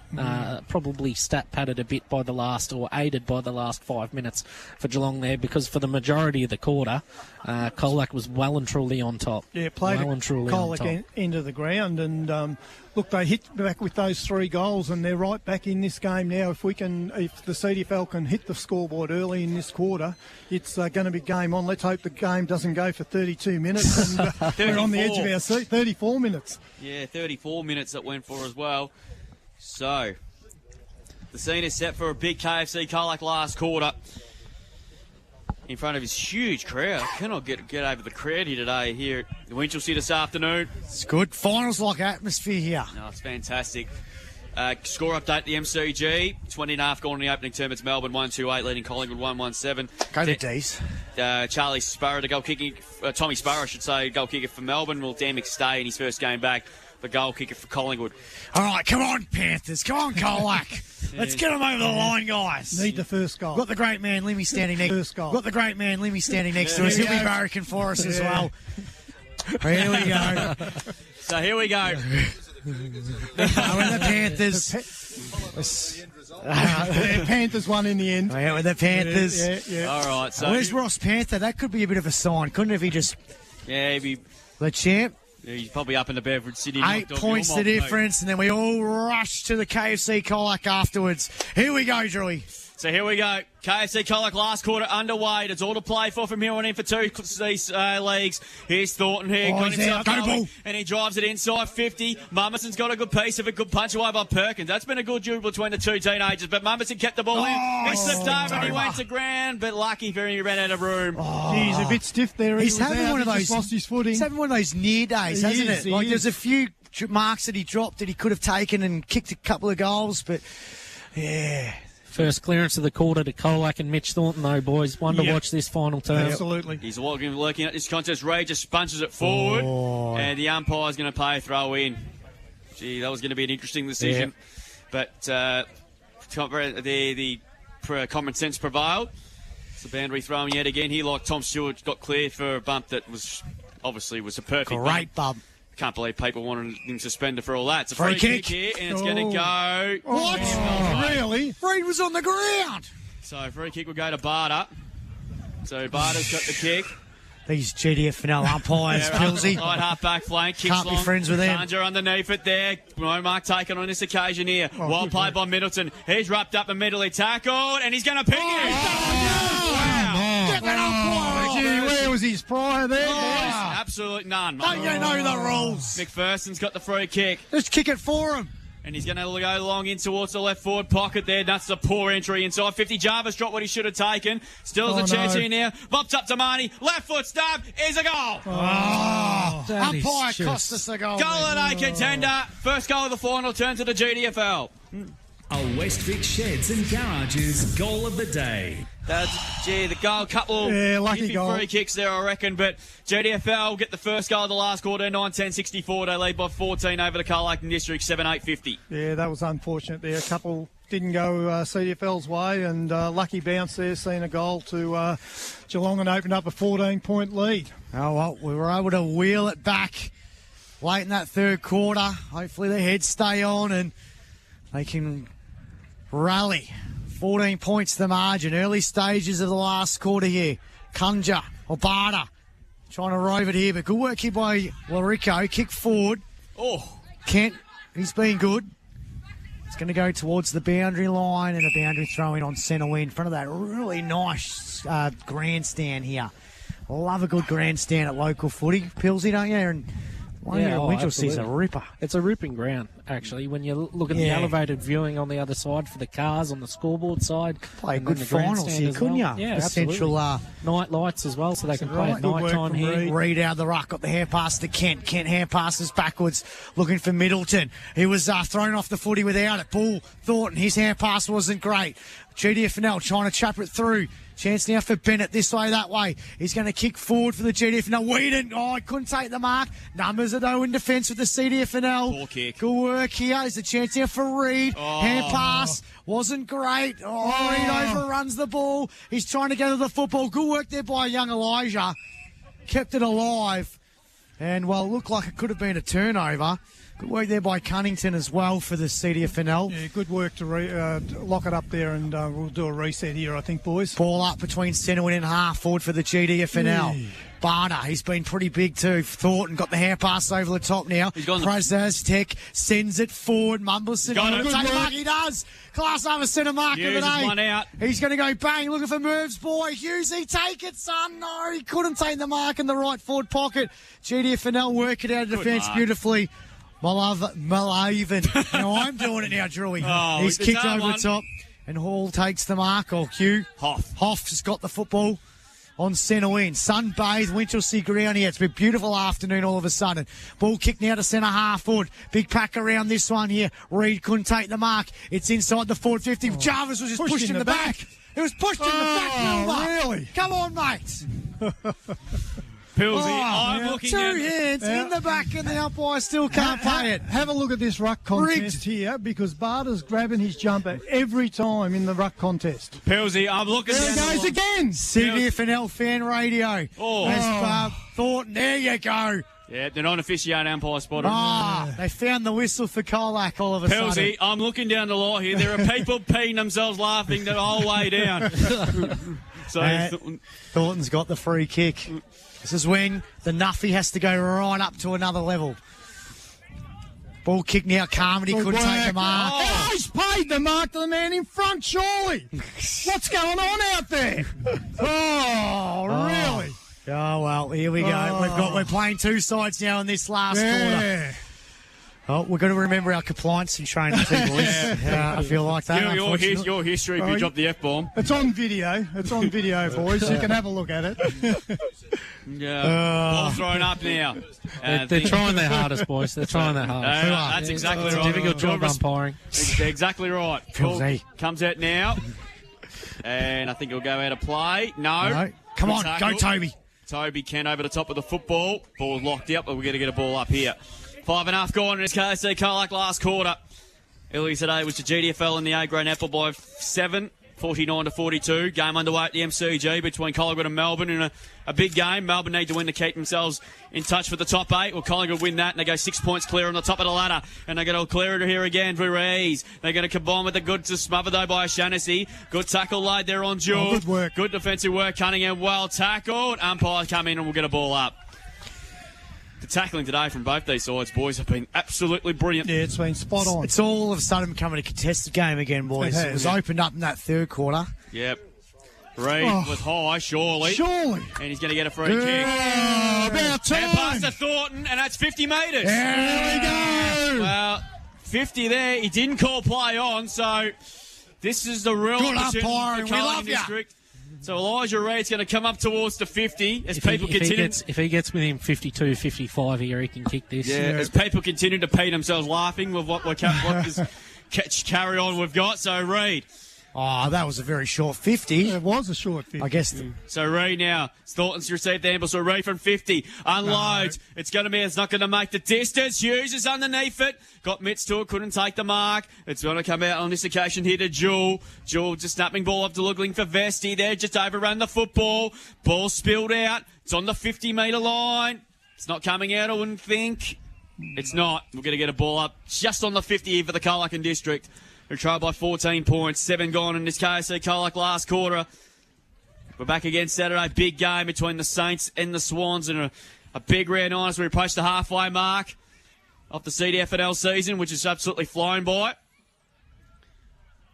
Probably stat padded a bit by the last, or aided by the last 5 minutes for Geelong there, because for the majority of the quarter, Colac was well and truly on top. Yeah, played well and truly on top. Colac into the ground, and look, they hit back with those 3 goals, and they're right back in this game now. If the CDFL can hit the scoreboard early in this quarter, it's going to be game on. Let's hope the game doesn't go for 32 minutes, and we're on the edge of our seat. 34 minutes. Yeah, 34 minutes that went for as well. So, the scene is set for a big KFC Colac last quarter in front of his huge crowd. I cannot get over the crowd here today here at the Winchelsea this afternoon. It's good. Finals-like atmosphere here. No, it's fantastic. Score update, the MCG. 20.5 gone in the opening term. It's Melbourne 1-2-8, leading Collingwood 1-1-7. Go the D's. Charlie Sparrow, the goal kicking, Tommy Sparrow, I should say, goal kicker for Melbourne. Will Dan McStay in his first game back, the goal kicker for Collingwood. All right, come on, Panthers. Come on, Colac. Let's get them over the line, guys. Need the first goal. Got the great man Limmy standing next. First goal. Got the great man Limmy standing next to us. He'll be barracking for us as well. Here we go. So here we go. With the Panthers. Panthers won in the end. Yeah, with the Panthers. Yeah. All right. So where's Ross Panther? That could be a bit of a sign, couldn't it, if he just... Yeah, the champ. Yeah, he's probably up in the Beveridge City. 8 points the difference, and then we all rush to the KFC Colac afterwards. Here we go, Drewy. So here we go. KFC Colac last quarter underway. It's all to play for from here on in for 2 these leagues. Here's Thornton here. Got himself going, and he drives it inside 50. Mummerson's got a good piece of it. Good punch away by Perkins. That's been a good duel between the 2 teenagers. But Mummerson kept the ball in. He slipped over and he went to ground. But lucky for him, he ran out of room. He's a bit stiff there. He's having one of those. Lost his footing. He's having one of those near days, hasn't it? Like there's a few marks that he dropped that he could have taken and kicked a couple of goals, but yeah. First clearance of the quarter to Colac and Mitch Thornton, though, boys. One to watch this final term. Absolutely. He's looking at this contest. Ray just punches it forward, and the umpire's going to pay a throw in. Gee, that was going to be an interesting decision. Yeah. But the common sense prevailed. It's the boundary throwing yet again here, like Tom Stewart got cleared for a bump that was obviously was a perfect great bump. Can't believe people wanted him suspended for all that. It's a free kick here, and it's going to go... What? Really? Reid was on the ground. So free kick will go to Barter. So Barter's got the kick. These GDFNL umpires, Pilsy. Light half back flank. Kicks Can't long. be friends with them. Sandra underneath it there. No mark taken on this occasion here. Well played by Middleton. He's wrapped up the middle. He tackled, and he's going to ping it. Wow. Get that umpire. Where was his prior there? Absolute none. Don't you know the rules? McPherson's got the free kick. Just kick it for him. And he's going to go long in towards the left forward pocket there. That's a poor entry inside 50. Jarvis dropped what he should have taken. Still has a chance here now. Bops up to Marnie. Left foot stab is a goal. Umpire cost us a goal. Goal and a contender. First goal of the final turn to the GDFL. A Westvic Sheds and Garages goal of the day. The goal, couple lucky goal. Free kicks there, I reckon. But GDFL get the first goal of the last quarter, 9-10-64. They lead by 14 over the Carlton District, 7-8-50. Yeah, that was unfortunate there. A couple didn't go CDFL's way, and lucky bounce there, seeing a goal to Geelong and opened up a 14-point lead. Oh, well, we were able to wheel it back late in that third quarter. Hopefully their heads stay on and they can rally. 14 points the margin. Early stages of the last quarter here. Kunja or Barter trying to rove it here, but good work here by Larico. Kick forward. Kent, he's been good. It's going to go towards the boundary line and a boundary throw in on centre wing in front of that really nice grandstand here. Love a good grandstand at local footy. Pilsy, don't you? And one here at Winchelsea's a ripper. It's a ripping ground. actually, when you look at the elevated viewing on the other side for the cars on the scoreboard side. Play a and good then the finals grandstand here, as couldn't well. you? Yeah, The absolutely. central, night lights as well, so they can play at Good work night time from here. Reid out of the ruck, got the hand pass to Kent. Kent hand passes backwards, looking for Middleton. He was thrown off the footy without it. Bull Thornton, his hand pass wasn't great. GDFNL trying to chap it through. Chance now for Bennett, this way, that way. He's going to kick forward for the GDFNL. Whedon, he couldn't take the mark. Numbers are though in defence with the CDFNL. Poor kick. Good work here. There's a chance here for Reid. Hand pass wasn't great. Reid overruns the ball. He's trying to go to the football. Good work there by young Elijah. Kept it alive. And, well, it looked like it could have been a turnover. Good work there by Cunnington as well for the CDFNL. Yeah, good work to lock it up there, and we'll do a reset here, I think, boys. Ball up between centre and half forward for the GDFNL. Barter, he's been pretty big too. Thornton got the hand pass over the top now. Prozaztek sends it forward. Mumbleson. He does. Class over centre mark of the day. One out. He's going to go bang. Looking for moves, boy. Hughesy, take it, son. No, he couldn't take the mark in the right forward pocket. GDFNL work it out of defence beautifully. Malaven. Now I'm doing it now, Drewy. He's kicked over the top, and Hall takes the mark. Or Hugh. Hoff's got the football on centre wing. Sunbathed, Winchelsea ground here. It's been a beautiful afternoon all of a sudden. Ball kicked now to centre half forward. Big pack around this one here. Reid couldn't take the mark. It's inside the forward 50. Jarvis was just pushed in the back. It was pushed in the back, Wilbur. Really? Come on, mate. Pilsy, I'm looking Two at hands in the back, and the umpire still can't pay it. Have a look at this ruck contest here, because Barter's grabbing his jumper every time in the ruck contest. Pilsy, I'm looking There he goes again. CDFNL fan radio. Thornton, there you go. Yeah, the non-officiate umpire spotted. They found the whistle for Colac all of a sudden. Pilsy, I'm looking down the line here. There are people peeing themselves laughing the whole way down. Thornton's got the free kick. This is when the Nuffy has to go right up to another level. Ball kick now, Carmody couldn't take the mark. He's paid the mark to the man in front, surely. What's going on out there? Really? Oh, well, here we go. We're playing two sides now in this last quarter. Oh, we've got to remember our compliance and training too, boys. I feel like that. Your history if you drop the F-bomb. It's on video. It's on video, boys. You can have a look at it. Ball thrown up now. They're trying their hardest, boys. They're trying their hardest. That's exactly right. It's a difficult job umpiring. They're exactly right. Cool. Comes out now. And I think he'll go out of play. No. Come on, go Toby. Toby Kent over the top of the football. Ball locked up, but we're going to get a ball up here. 5.5 gone in this KC Colac last quarter. Earlier today was the GDFL in the A-grade netball by 7, 49-42. Game underway at the MCG between Collingwood and Melbourne in a big game. Melbourne need to win to keep themselves in touch for the top 8. Well, Collingwood win that, and they go 6 points clear on the top of the ladder. And they're going to clear it here again for ease. They're going to combine with the good to smother, though, by O'Shannessy. Good tackle laid there on Jewel. Good work. Good defensive work. Cunningham well tackled. Umpire come in and we'll get a ball up. The tackling today from both these sides, boys, have been absolutely brilliant. Yeah, it's been spot on. It's all of a sudden becoming a contested game again, boys. It was opened up in that third quarter. Yep. Reid with high, surely. Surely. And he's going to get a free kick. About time. And pass to Thornton, and that's 50 metres. There we go. Well, 50 there. He didn't call play on, so this is the real opportunity for Carlton District. So Elijah Reid's going to come up towards the 50 as people continue. If he gets within 52, 55 here, he can kick this. Yeah, as people continue to pee themselves laughing with what this carry on we've got. So Reid. Oh, that was a very short 50. It was a short 50. I guess. So Reid now. Thornton's received the amble. So Reid from 50. Unloads. No. It's not going to make the distance. Hughes is underneath it. Got mitts to it. Couldn't take the mark. It's going to come out on this occasion here to Jewel. Jewel just snapping ball up to looking for Vesti there. Just overrun the football. Ball spilled out. It's on the 50-metre line. It's not coming out, I wouldn't think. It's not. We're going to get a ball up just on the 50 here for the Colac District. Who trailed by 14 points. 7 gone in this KC Colac last quarter. We're back again Saturday. Big game between the Saints and the Swans. And a big round on as we approach the halfway mark of the CDFNL season, which is absolutely flown by.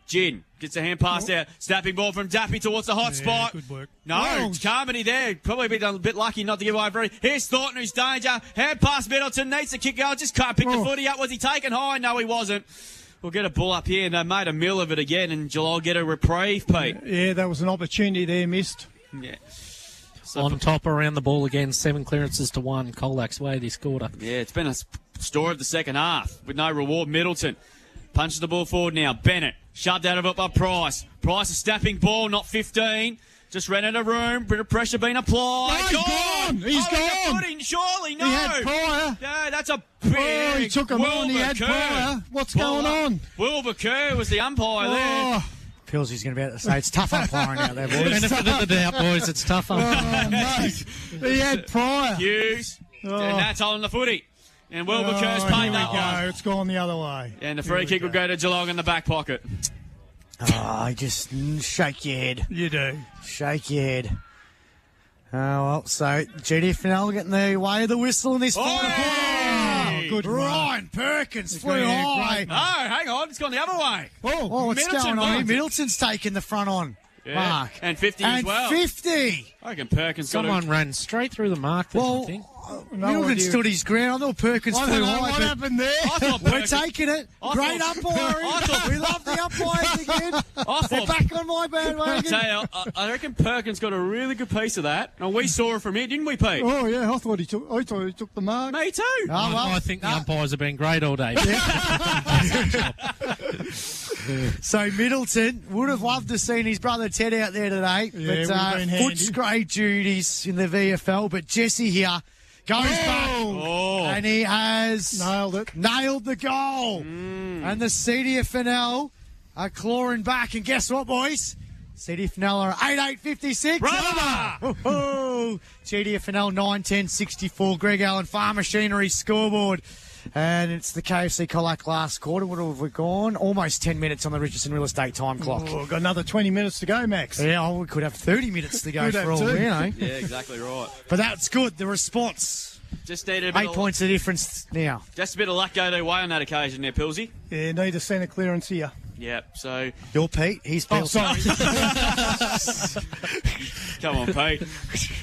Gin gets a hand pass out. Snapping ball from Dappy towards the hot spot. Good work. No, Carmody there. Probably been a bit lucky not to give away free. Here's Thornton, who's danger. Hand pass Middleton. Needs to kick out. Just can't pick the footy up. Was he taken high? No, he wasn't. We'll get a ball up here. And they made a mill of it again. And Geelong get a reprieve, Pete. Yeah, that was an opportunity there missed. Yeah. On top around the ball again, 7 clearances to 1. Colacs way this quarter. Yeah, it's been a story of the second half with no reward. Middleton punches the ball forward now. Bennett shoved out of it by Price. Price a snapping ball, not 15. Just ran out of room. Bit of pressure being applied. No, he's gone. He's gone. Footing, surely, no. He had Pryor. No, that's a big. He took him on. He had Pryor. What's going on? Wilbur Kerr was the umpire there. Pilsy's going to be able to say it's tough umpiring out there, boys. Benefit of the doubt, boys. It's tough umpiring. He had Pryor. Hughes. And that's on the footy. And Wilbur Kerr's here paid we that go. one. It's gone the other way. And the free kick will go to Geelong in the back pocket. Just shake your head. You do. Shake your head. Well, so GDFNL getting the way of the whistle in this final quarter. Good Ryan Perkins flew high. No, hang on. It's gone the other way. Oh, what's Middleton going on here? won. Middleton's taking the front on. Yeah. Mark. And 50 as And well. 50. I reckon Perkins Someone ran straight through the mark there, I think. Middleton stood his ground. I thought Perkins I flew don't know high. what but happened there. I thought We're Perkins, taking it. Great umpiring. We love the umpires again. They're back on my I bandwagon. tell you, I reckon Perkins got a really good piece of that. And we saw it from here, didn't we, Pete? Oh yeah, I thought he took the mark. Me too. Oh, well, I think the umpires have been great all day. So Middleton would have loved to seen his brother Ted out there today. Yeah, would have but been handy. Footscray duties in the VFL. But Jesse here goes back. And he has nailed the goal. And the CDFNL are clawing back. And guess what, boys? CDFNL are 8-8-56. Brother! GDFNL 9-10-64. Greg Allen Farm Machinery scoreboard. And it's the KFC Colac last quarter. What have we gone? Almost 10 minutes on the Richardson Real Estate time clock. We've got another 20 minutes to go, Max. Yeah, we could have 30 minutes to go Could for have all two. we know. Yeah, exactly right. But that's good. The response. Just needed a bit 8 points of difference now. Just a bit of luck go their way on that occasion there, Pilsy. Yeah, need a centre clearance here. Yep, so... You're Pete, he's Bill. Oh, sorry. Come on, Pete.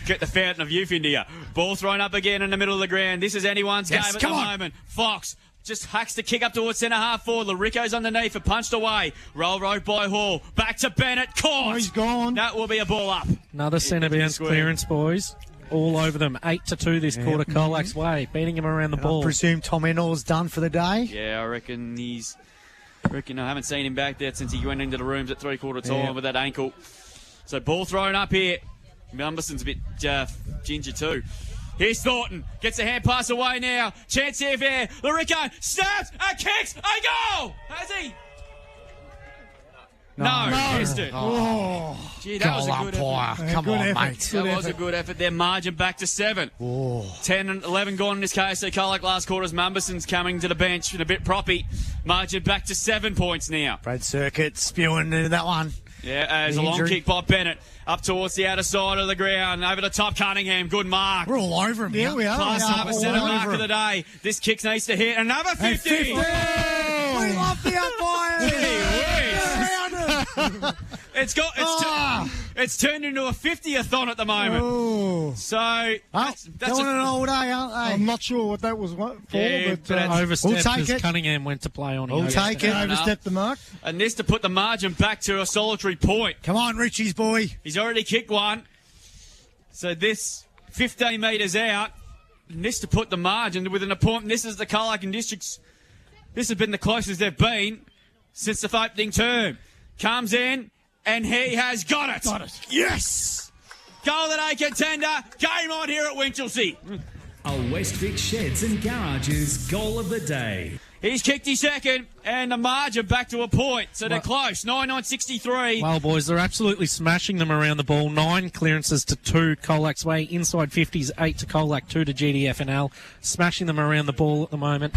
Get the fountain of youth into you. Ball thrown up again in the middle of the ground. This is anyone's game at the moment. Fox just hacks the kick up towards centre half forward. Larico's underneath it, punched away. Roll by Hall. Back to Bennett. Caught. Oh, he's gone. That will be a ball up. Another centre bounce clearance, boys. All over them. 8-2 this quarter, Colacs way. Beating him around the ball. I presume Tom Ennall's done for the day. Yeah, I reckon I haven't seen him back there since he went into the rooms at three-quarter time with that ankle. So ball thrown up here. Lumberson's a bit ginger too. Here's Thornton. Gets a hand pass away now. Chance here for Larico. Snaps and kicks. A goal! Has he? No. Missed it. Oh, gee, that was a good umpire. effort. Come Good on, effort. mate. That was a good effort there. Margin back to 7. 10 and 11 gone in this case. So Colac last quarter's Mumberson's coming to the bench and a bit proppy. Margin back to 7 points now. Brad Circuit spewing into that one. Yeah, as a long Injury. kick by Bennett. Up towards the outer side of the ground. Over the top, Cunningham. Good mark. We're all over him. Yeah, now. we are. Class Yeah, half a all centre over mark of him. the day. This kick needs to hit. Another 50. 50. We love the umpires. It's turned into a 50th on at the moment. Oh. So that's Going an all day, aren't they? I'm not sure what that was for, Yeah, but but it's- Overstepped We'll take as it. Cunningham went to play on. We'll take it. overstepped the mark. and this to put the margin back to a solitary point. Come on, Richie's boy. He's already kicked one. So this 15 metres out. And this to put the margin within a point. And this is the Colac and Districts. This has been the closest they've been since the opening term. Comes in, and he has got it. Yes! Goal that A contender. Game on here at Winchelsea. A Westvic Sheds and Garages goal of the day. He's kicked his second, and the margin back to a point. So they're close. 9-9-63. Well, boys, they're absolutely smashing them around the ball. 9 clearances to 2 Colac's way. Inside 50s, 8 to Colac, 2 to GDFNL. Smashing them around the ball at the moment.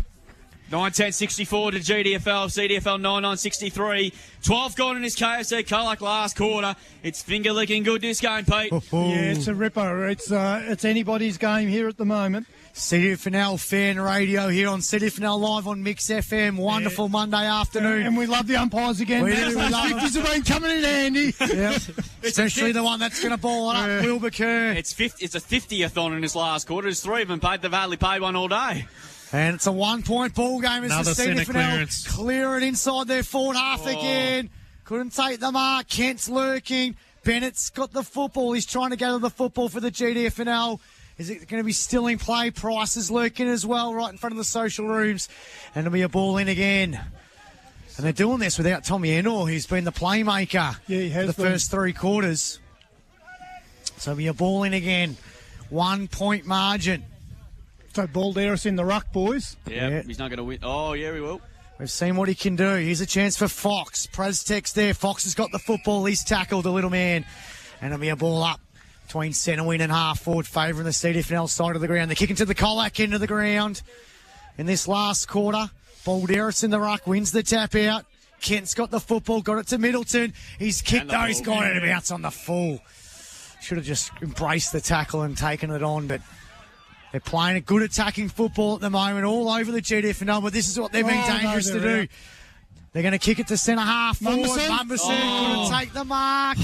9-10-64 to GDFL, CDFL 9-9-63. 12 gone in his KFC Colac last quarter. It's finger licking good this game, Pete. Yeah, it's a ripper. It's anybody's game here at the moment. CDFNL fan radio here on CDFNL Live on Mix FM. Wonderful Monday afternoon. And we love the umpires again. We do, we love them. 50s have been coming in handy. Yep. Especially the one that's going to ball it up, Wilbur Kerr. It's a 50th on in this last quarter. There's 3 of them paid. They've hardly paid one all day. And it's a 1-point ball game as Another the centre CDFNL clearance. clear it inside their forward half again. Couldn't take the mark. Kent's lurking. Bennett's got the football. He's trying to gather the football for the GDFNL. Is it going to be still in play? Price is lurking as well right in front of the social rooms. And it'll be a ball in again. And they're doing this without Tommy Enor, who's been the playmaker for the first 3 quarters. So it'll be a ball in again. 1-point margin. So Balderas in the ruck, boys. Yeah, he's not going to win. Oh, yeah, he will. We've seen what he can do. Here's a chance for Fox. Preztek's there. Fox has got the football. He's tackled the little man. And it'll be a ball up between centre wing and half forward, favouring the CDFNL side of the ground. They're kicking to the Colac end of the ground in this last quarter. Balderas in the ruck, wins the tap out. Kent's got the football, got it to Middleton. He's kicked though, he's got it about on the full. Should have just embraced the tackle and taken it on, but they're playing a good attacking football at the moment, all over the GDFNL, but this is what they've been dangerous to do. They're going to kick it to centre half forward. Mumberson couldn't take the mark.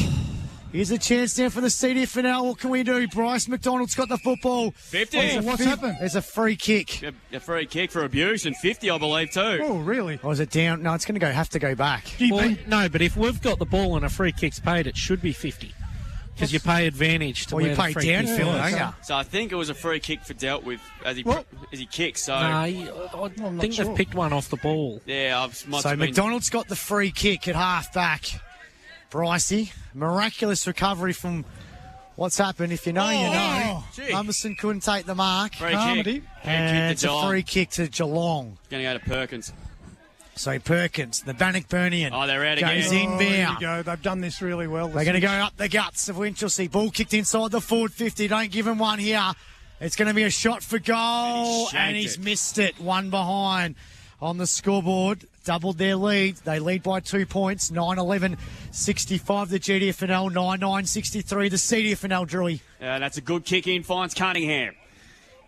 Here's a chance there for the CDFNL. What can we do? Bryce McDonald's got the football. 50. What's happened? There's a free kick. A free kick for abuse and 50, I believe, too. Oh, really? Or is it down? No, it's going to have to go back. Well, no, but if we've got the ball and a free kick's paid, it should be 50. Because you pay advantage to Well, where you the pay free kick downfield, was. don't you? So I think it was a free kick for dealt with as he kicks. So I think they've picked one off the ball. Yeah, So McDonald's got the free kick at half back. Brycey, miraculous recovery from what's happened. If you know, you know. Mumberson couldn't take the mark. Free kick. And it's a free kick to Geelong. Going to go to Perkins. So Perkins, the Bannockburnian. Oh, they're out goes again. inbound. They've done this really well. They're going to go up the guts of Winchelsea. Ball kicked inside the forward 50. Don't give him one here. It's going to be a shot for goal. And he's missed it. One behind on the scoreboard. Doubled their lead. They lead by 2 points. 9-11-65 the GDFNL. 9-9-63 the CDFNL, Drewy. That's a good kick in. Finds Cunningham.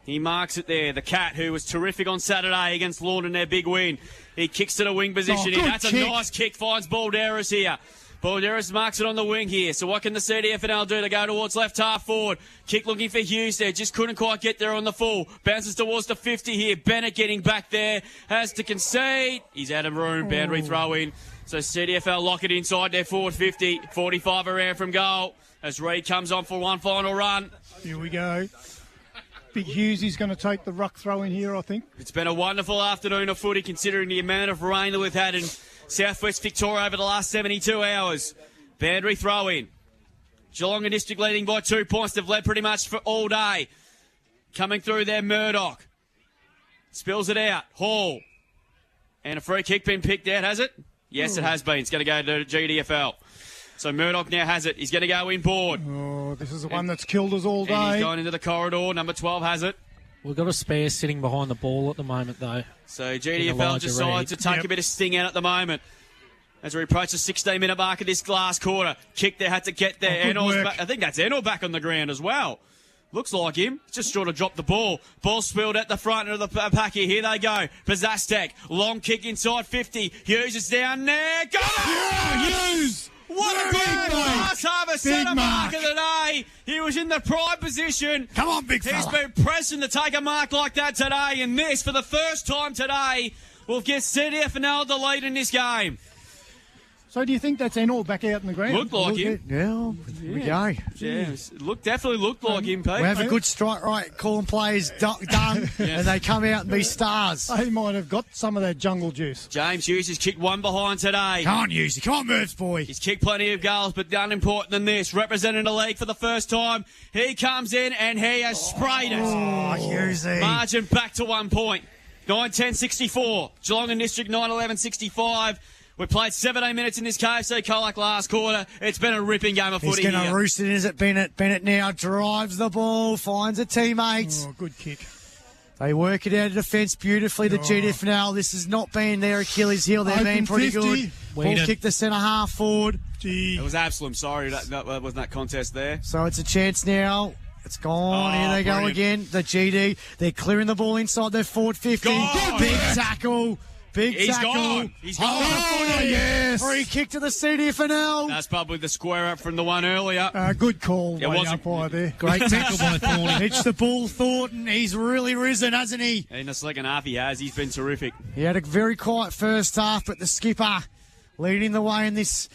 He marks it there. The Cat, who was terrific on Saturday against Lawn in their big win. He kicks to the wing position. That's a nice kick. Finds Balderas here. Balderas marks it on the wing here. So what can the CDFNL do? They go towards left half forward. Kick looking for Hughes there. Just couldn't quite get there on the full. Bounces towards the 50 here. Bennett getting back there. Has to concede. He's out of room. Boundary throw in. So CDFL lock it inside their forward 50. 45 around from goal. As Reid comes on for one final run. Here we go. Big Hughes is going to take the ruck throw in here, I think. It's been a wonderful afternoon of footy considering the amount of rain that we've had in southwest Victoria over the last 72 hours. Boundary throw in. Geelong and District leading by 2 points. They've led pretty much for all day. Coming through there, Murdoch. Spills it out. Hall. And a free kick been picked out, has it? Yes, it has been. It's going to go to GDFL. So Murdoch now has it. He's going to go inboard. Oh, this is the one that's killed us all day. And he's gone into the corridor. Number 12 has it. We've got a spare sitting behind the ball at the moment, though. So GDFL decides to take a bit of sting out at the moment. As we approach the 16-minute mark of this last quarter. Kick there, had to get there. I think that's Enor back on the ground as well. Looks like him. Just short of dropped the ball. Ball spilled at the front of the pack here. Here they go. Pazastek. Long kick inside 50. Hughes is down there. Got it! Yeah, Hughes! What a big last harvest centre mark of the day. He was in the prime position. Come on, big fella. He's been pressing to take a mark like that today. And this, for the first time today, will get CDFNL the lead in this game. So do you think that's Enor back out in the ground? Looked like him. Yeah, we go. Yeah, definitely looked like him, Pete. We have a good strike right, calling players done, and they come out and be stars. He might have got some of that jungle juice. James Hughes has kicked one behind today. Come on, Hughes. Come on, Mervs boy. He's kicked plenty of goals, but unimportant than this. Representing the league for the first time. He comes in and he has sprayed it. Oh, Hughesy. Margin back to 1 point. 9-10-64. Geelong and District 9-11-65. We played 17 minutes in this KFC Colac last quarter. It's been a ripping game of footy here. He's going to roost it, is it, Bennett? Bennett now drives the ball, finds a teammate. Oh, good kick. They work it out of defence beautifully, the GDFNL. This has not been their Achilles heel. They've been pretty 50. good. Ball kick the centre half forward. It was Absalom. Sorry, that wasn't that contest there. So it's a chance now. It's gone. Here they go again. The GD. They're clearing the ball inside their forward 50. Big tackle. Big tackle. He's gone. Yes. Free kick to the CDFNL. That's probably the square up from the one earlier. Good call. It was umpire there. Great tackle by Thornton. Hits the ball, Thornton. He's really risen, hasn't he? In the second half, he has. He's been terrific. He had a very quiet first half, but the skipper leading the way in this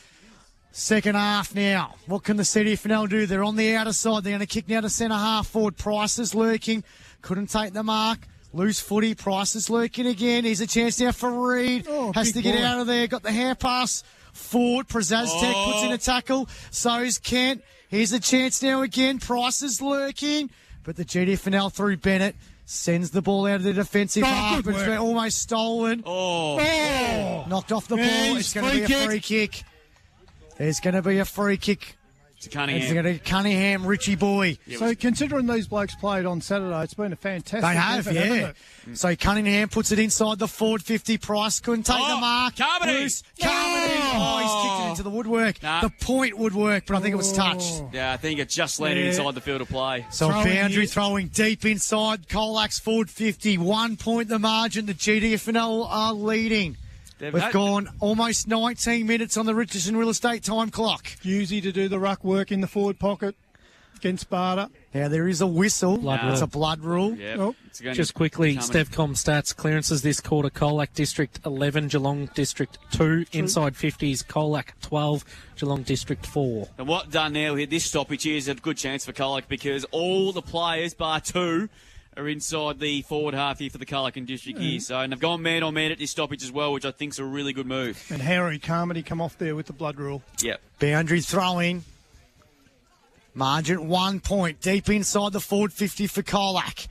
second half now. What can the CDFNL do? They're on the outer side. They're going to kick now to centre half forward. Price is lurking. Couldn't take the mark. Loose footy. Price is lurking again. Here's a chance now for Reed. Has to get out of there. Got the hand pass forward. Prezaztek puts in a tackle. So's Kent. Here's a chance now again. Price is lurking. But the GDFNL through Bennett sends the ball out of the defensive half. It's been almost stolen. Knocked off the ball. It's going to be a free kick. There's going to be a free kick. To Cunningham. It's going to Cunningham, Richie boy. So considering these blokes played on Saturday, it's been a fantastic effort, hasn't it? So Cunningham puts it inside the forward 50. Price couldn't take the mark. Carmody. He's kicked it into the woodwork. The point would work, but I think it was touched. Yeah, I think it just landed inside the field of play. So boundary throwing deep inside. Colax forward 50. 1 point the margin. The GDFNL are leading. We've gone almost 19 minutes on the Richardson Real Estate time clock. Husey to do the ruck work in the forward pocket against Sparta. Now there is a whistle. It's rule. a blood rule. Yep. Just quickly, Stevcom stats. Clearances this quarter, Colac District 11, Geelong District 2. Inside 50s, Colac 12, Geelong District 4. And what done now here, this stoppage here is a good chance for Colac because all the players, bar two, are inside the forward half here for the Carlton District here. So, and they've gone man on man at this stoppage as well, which I think is a really good move. And Harry Carmody come off there with the blood rule. Yep. Boundary throwing. Margin 1 point. Deep inside the forward 50 for Colac.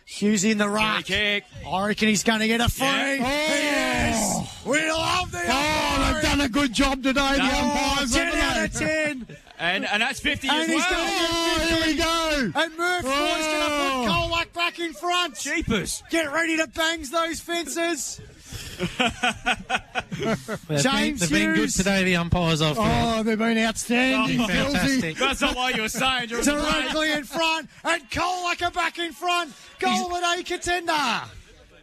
Husey in the ruck. Kick. I reckon he's going to get a free. Yes! We love the umpires. They've done a good job today, the umpires. 10 out of 10. And that's 50 as And he's well. going to get 50. Here we go. And Murph Floyd's going to put Colac back in front. Jeepers. Get ready to bangs those fences. James They've been good Hughes. today, the umpires. They've been outstanding. Fantastic. That's not what you were saying. Directly in front. And Colac are back in front. Goal at A contender.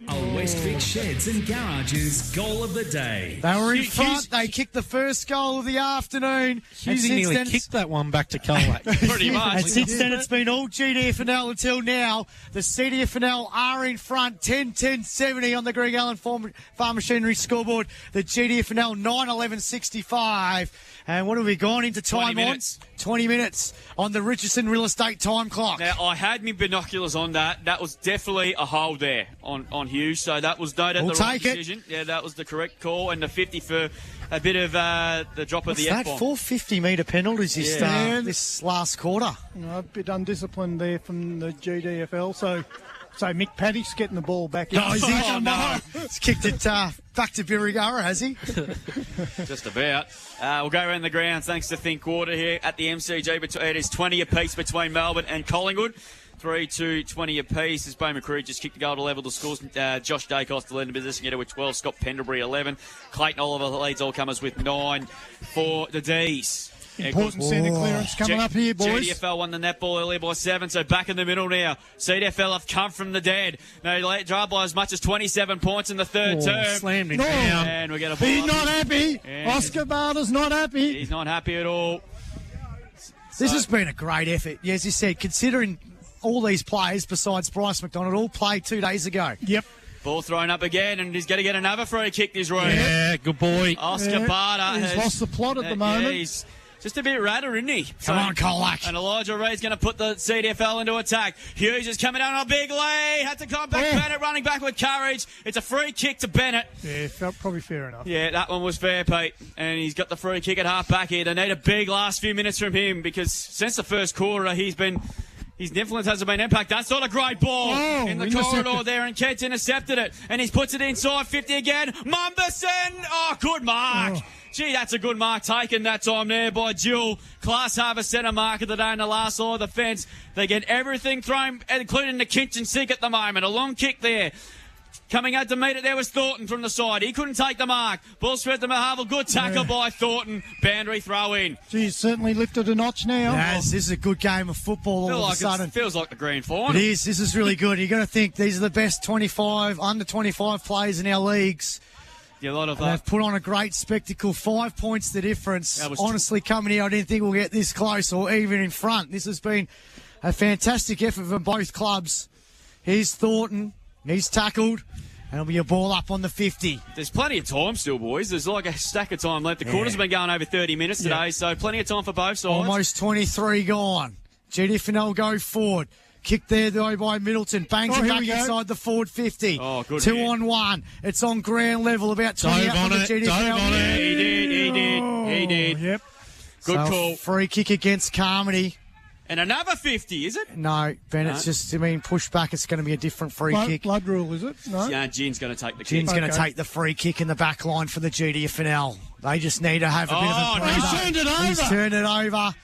Westvic Sheds and Garages goal of the day. They were in front. They kicked the first goal of the afternoon. Husey nearly kicked that one back to Colac. Pretty much. And since then, it's been all GDFNL until now. The CDFNL are in front, 10-10-70 on the Greg Allen Farm Machinery scoreboard. The GDFNL 9-11-65. And what have we gone into time 20 minutes. on? 20 minutes on the Richardson Real Estate time clock. Now, I had my binoculars on that. That was definitely a hold there on Hughes. So that was no doubt We'll the right take it. decision. Yeah, that was the correct call. And the 50 for a bit of the drop of the What's that? F-bomb. 450-metre penalties this last quarter. A bit undisciplined there from the GDFL. So Mick Paddy's getting the ball back in. No, is he? Oh, no. He's kicked it back to Birregurra, has he? Just about. We'll go around the ground thanks to Think Water here at the MCG. It is 20 apiece between Melbourne and Collingwood. 3-2-20 apiece as Bo McCreary just kicked the goal to level the scores. Josh Dacos to lead in position, get it with 12. Scott Pendlebury 11. Clayton Oliver leads all comers with 9 for the D's. Important centre clearance coming up here, boys. GDFL won the netball earlier by 7, so back in the middle now. CDFL have come from the dead. They drive by as much as 27 points in the third term. Slammed him down. And we're going to He's not happy. And Oscar Barter's not happy. He's not happy at all. This has been a great effort. Yeah, as you said, considering all these players besides Bryce McDonald all played 2 days ago. Yep. Ball thrown up again, and he's going to get another free kick this round. Yeah, good boy. Oscar Barter He's has lost the plot at the moment. Yeah, he's just a bit ratter, isn't he? Come on, Colac. And Elijah Reed's going to put the CDFL into attack. Hughes is coming down on a big lead. Had to come back. Bennett running back with courage. It's a free kick to Bennett. Yeah, felt probably fair enough. Yeah, that one was fair, Pete. And he's got the free kick at half back here. They need a big last few minutes from him because since the first quarter, his influence hasn't been impact. That's not a great ball in the corridor there, and Kent's intercepted it. And he puts it inside 50 again. Mumberson! Oh, good mark. Gee, that's a good mark taken that time there by Jill. Class Harvest centre mark of the day in the last line of the fence. They get everything thrown, including the kitchen sink at the moment. A long kick there. Coming out to meet it there was Thornton from the side. He couldn't take the mark. Ball spread to Mahavel. Good tackle by Thornton. Boundary throw in. Geez, certainly lifted a notch now. Yes, this is a good game of football all of a sudden. Feels like the grand final. It is. This is really good. You've got to think these are the best under 25 players in our leagues. Yeah, a lot of They've put on a great spectacle. 5 points the difference. Honestly, coming here, I didn't think we'll get this close or even in front. This has been a fantastic effort from both clubs. Here's Thornton. He's tackled. And it'll be a ball up on the 50. There's plenty of time still, boys. There's like a stack of time left. The quarters have been going over 30 minutes today, so plenty of time for both sides. Almost 23 gone. GDFNL go forward. Kick there, though, by Middleton. Bangs it back inside the forward 50. Oh, good 2 on 1. It's on ground level, about 20 out from the GDFNL. Yeah, he did. Yep. Good call. Free kick against Carmody. And another 50, is it? No, Ben, it's just, push back. It's going to be a different free kick. Blood rule, is it? No. Yeah, Gin's going to take the kick. Gin's going to take the free kick in the back line for the GDFNL. They just need to have a bit of a breather. He's turned it over. He's turned it over.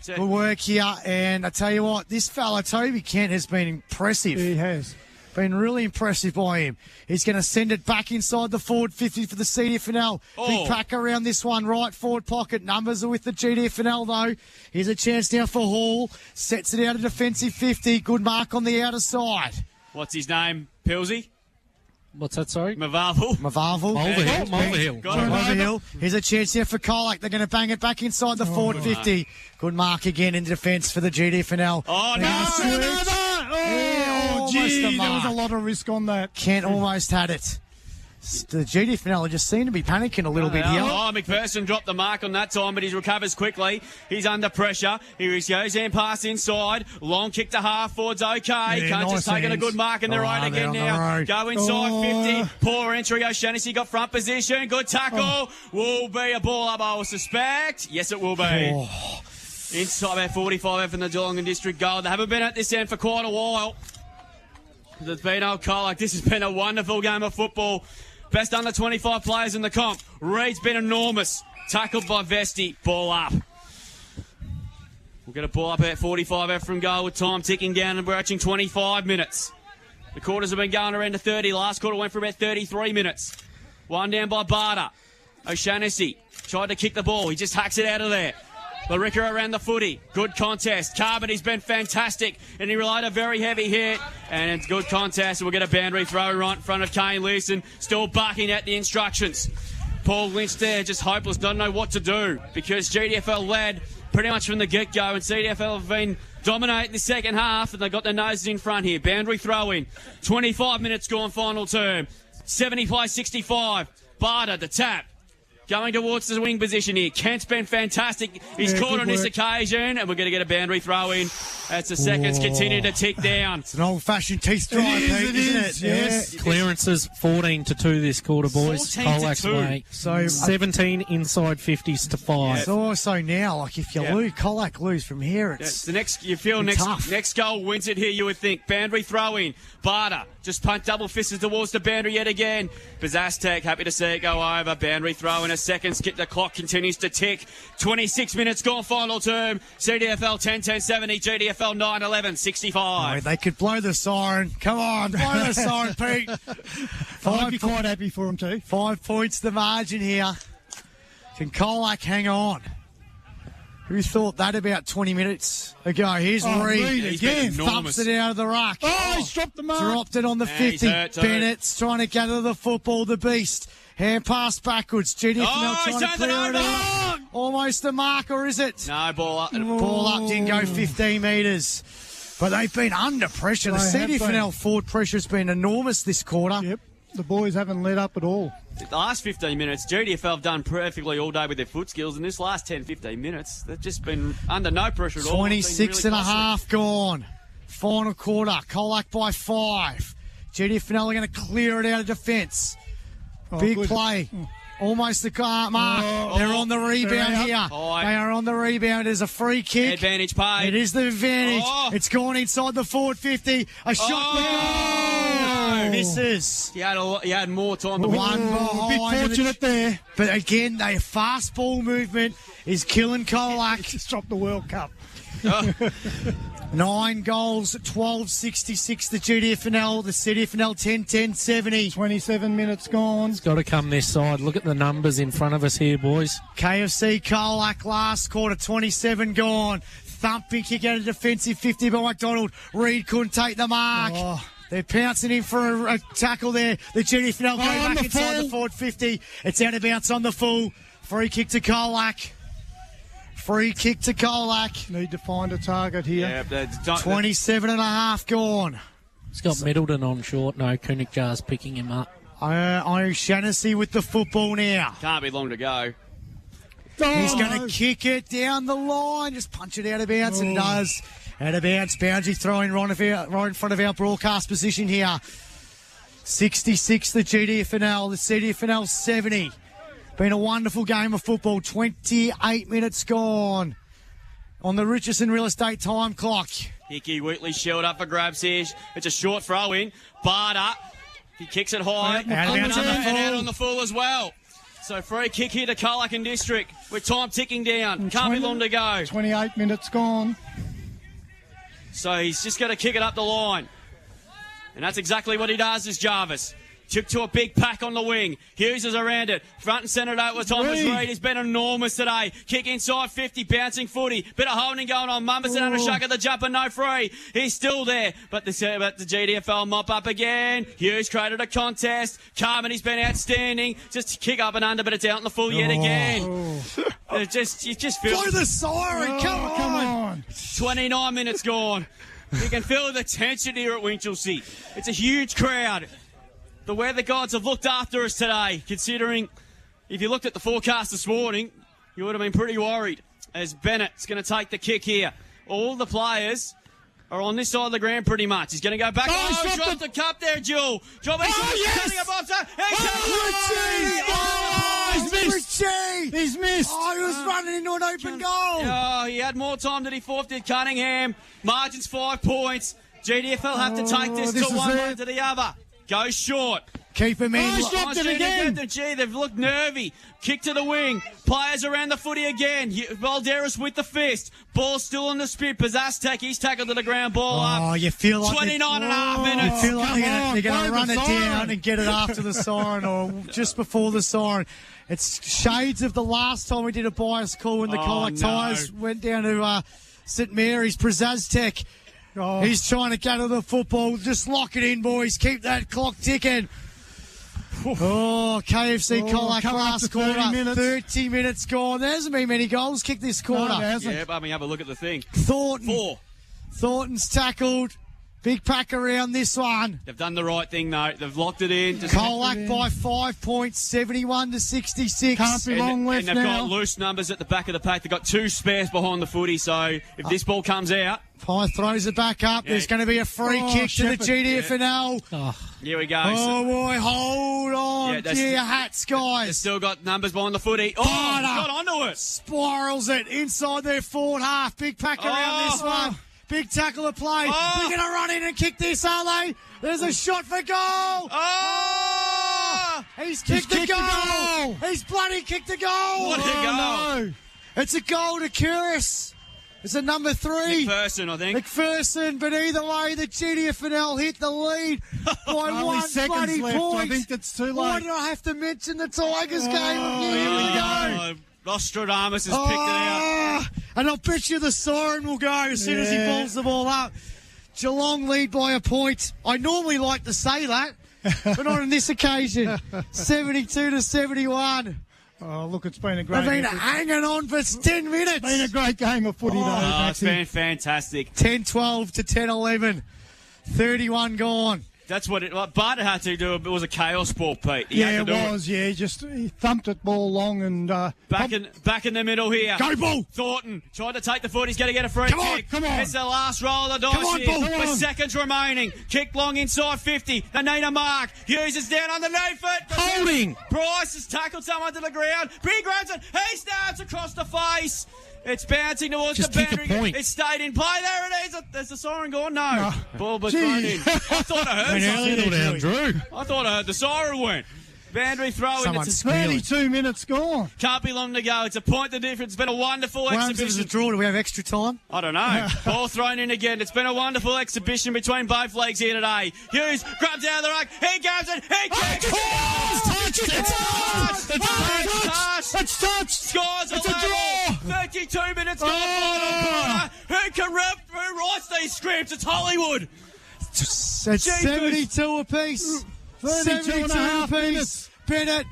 Good work here. And I tell you what, this fella, Toby Kent, has been impressive. He has. Been really impressive by him. He's going to send it back inside the forward 50 for the CDFNL. Big pack around this one, right forward pocket. Numbers are with the GDFNL, though. Here's a chance now for Hall. Sets it out a defensive 50. Good mark on the outer side. What's his name? Pilsy? What's that, sorry? Mavarvel. Mulvihill. Here's a chance here for Colac. They're going to bang it back inside the forward 50. Good mark again in defence for the GDFNL. Oh, Gee, there was a lot of risk on that. Kent almost had it. The GDFNL just seem to be panicking a little bit here. Oh, McPherson dropped the mark on that time, but he recovers quickly. He's under pressure. Here he goes, and pass inside. Long kick to half forwards, okay. Cunt just taking a good mark in their own again now. Go inside 50. Poor entry. O'Shaughnessy got front position. Good tackle. Will be a ball up, I will suspect. Yes, it will be. Inside about 45 from the Geelong and District goal. They haven't been at this end for quite a while. There's been old Colac. This has been a wonderful game of football. Best under 25 players in the comp. Reed's been enormous. Tackled by Vesti. Ball up. We'll get a ball up at 45 out from goal with time ticking down and we're reaching 25 minutes. The quarters have been going around to 30. Last quarter went for about 33 minutes. One down by Barter. O'Shaughnessy tried to kick the ball. He just hacks it out of there. Laricka around the footy. Good contest. Carbody's been fantastic. And he relied a very heavy hit. And it's good contest. We'll get a boundary throw right in front of Kane Leeson. Still barking at the instructions. Paul Lynch there, just hopeless. Doesn't know what to do. Because GDFL led pretty much from the get-go. And CDFL have been dominating the second half. And they've got their noses in front here. Boundary throw in. 25 minutes gone final term. 70-65. Barter, the tap. Going towards the wing position here. Kent's been fantastic. He's caught on this occasion, and we're going to get a boundary throw in as the seconds continue to tick down. It's an old-fashioned teeth drive, Pete, isn't it? Yes. Clearances 14-2 this quarter, boys. 14-2. So 17 inside 50s to 5. It's also now, like if you lose, Colac lose from here, it's the next. You feel next goal wins it here. You would think boundary throw in. Barter just punt double fisted towards the boundary yet again. Bazastek happy to see it go over. Boundary throw in a second. The clock continues to tick. 26 minutes gone final term. CDFL 10-10-70. GDFL 9-11-65. They could blow the siren. Come on, blow the siren, Pete. I'd be quite happy for him too. 5 points the margin here. Can Colac hang on? Who thought that about 20 minutes ago? Here's Reed again. Thumps it out of the ruck. Oh, he's dropped the mark. Dropped it on the 50. Bennett's trying to gather the football. The Beast. Hand pass backwards. GDFNL trying to clear it out. Almost the mark, or is it? No, ball up. Ball up, didn't go 15 metres. But they've been under pressure. The CDFNL forward pressure has been enormous this quarter. Yep. The boys haven't let up at all. The last 15 minutes, GDFL have done perfectly all day with their foot skills, and this last 10-15 minutes, they've just been under no pressure at all. 26 and a half gone. Final quarter, Colac by 5. GDFNL are going to clear it out of defence. Big play. Almost the mark. They're on the rebound here. They are on the rebound. There's a free kick. Advantage paid. It is the advantage. It's gone inside the forward 50. A shot. misses. He had more time. But One a bit behind. fortunate there. But again, their fast ball movement is killing Colac. Just dropped the World Cup. 9 goals, 12.66 the GDFNL, the CDFNL 10-10-70. 27 minutes gone. It's got to come this side. Look at the numbers in front of us here, boys. KFC Colac last quarter, 27 gone. Thumping kick out of defensive 50 by McDonald. Reid couldn't take the mark. Oh. They're pouncing in for a tackle there. The GDFNL go back inside the forward 50. It's out of bounds on the full. Free kick to Colac. Free kick to Colac. Need to find a target here. Yeah, 27 and a half gone. It's got Middleton on short. No, Kunigjar's picking him up. O'Shannessy with the football now. Can't be long to go. He's going to kick it down the line. Just punch it out of bounds and does. Out of bounds. Boundary throwing right in front of our broadcast position here. 66 the GDFNL. The CDFNL 70. Been a wonderful game of football. 28 minutes gone on the Richardson Real Estate time clock. Hickey Wheatley shelled up for grabs here. It's a short throw in. Barter. He kicks it high. And out on the full as well. So free kick here to Colac and District with time ticking down. Can't be long to go. 28 minutes gone. So he's just going to kick it up the line. And that's exactly what he does, is Jarvis. Took to a big pack on the wing. Hughes is around it. Front and centre over Thomas Reid. He's been enormous today. Kick inside 50, bouncing footy. Bit of holding going on. Mumberson under Shuck at the jumper, no free. He's still there. But the GDFL mop up again. Hughes created a contest. Carmody's been outstanding. Just to kick up and under, but it's out in the full yet again. You just feel... Blow the siren. Come on. 29 minutes gone. You can feel the tension here at Winchelsea. It's a huge crowd. The weather gods have looked after us today, considering if you looked at the forecast this morning, you would have been pretty worried, as Bennett's going to take the kick here. All the players are on this side of the ground pretty much. He's going to go back. Oh, dropped the cup there, Jewel. He's missed. Oh, he was running into an open goal. Oh, he had more time than he thought did Cunningham. Margin's 5 points. GDFL have to take this to one to the other. Go short. Keep him in. He's dropped it again. They've looked nervy. Kick to the wing. Players around the footy again. Valderas with the fist. Ball still on the spin. Pazastek, he's tackled to the ground. Ball up. Oh, you feel like 29 and a half minutes. You feel like they're going to run it down and get it after the siren or just before the siren. It's shades of the last time we did a bias call when the Colac Tigers went down to St Mary's. Pazastek. Oh. He's trying to gather the football. Just lock it in, boys. Keep that clock ticking. Oh, KFC Colac last quarter. 30 minutes gone. There hasn't been many goals kicked this quarter. No, yeah, but I mean, have a look at the thing. Thornton. 4. Thornton's tackled. Big pack around this one. They've done the right thing, though. They've locked it in. Colac by 5 points, 71 to 66. Can't be long left now. And they've got loose numbers at the back of the pack. They've got 2 spares behind the footy, so if this ball comes out... Pye throws it back up. Yeah. There's going to be a free kick to the GDFNL. Yeah. Here we go. Oh, boy, hold on to your hats, guys. They've still got numbers behind the footy. Oh, got onto it. Spirals it inside their forward half. Big pack around this one. Big tackle of play. They're going to run in and kick this, are they? There's a shot for goal. He's kicked the goal. He's bloody kicked the goal. What a goal. No. It's a goal to Kuris. It's a number 3. McPherson, I think. McPherson, but either way, the GDFNL hit the lead by 1 bloody point. I think it's too late. Why did I have to mention the Tigers game? Here we go. Nostradamus has picked it out. And I'll bet you the siren will go as soon as he balls the ball up. Geelong lead by a point. I normally like to say that, but not on this occasion. 72 to 71. Oh, look, it's been a great They've been hanging on for 10 minutes. It's been a great game of footy, though. It's been fantastic. 10-12 to 10-11. 31 gone. That's what Barter had to do. It was a chaos ball, Pete. It was. He thumped it ball long and back in the middle here. Go ball. Thornton tried to take the foot. He's going to get a free kick. Come on. It's the last roll of the dice here. With seconds remaining. Kick long inside 50. They need a mark. Hughes is down underneath it. Holding. Price has tackled someone to the ground. Big grabs it. He stabs across the face. It's bouncing towards Just the kick a boundary. point. It stayed in play. There it is. There's the siren gone. No. Ball but thrown in. I thought I heard something. Drew. I thought I heard the siren went. Boundary throw in. It's 32 minutes gone. Can't be long to go. It's a point the difference. It's been a wonderful What happens if exhibition. it's a draw? Do we have extra time? I don't know. Ball thrown in again. It's been a wonderful exhibition between both legs here today. Hughes grabs out of the ruck. He grabs it. He kicks It's touched. Scores It's a a level. draw. 32 minutes gone. Final quarter. Who writes these scripts? It's Hollywood. It's 72 apiece. 32 and a half apiece. minutes. Bennett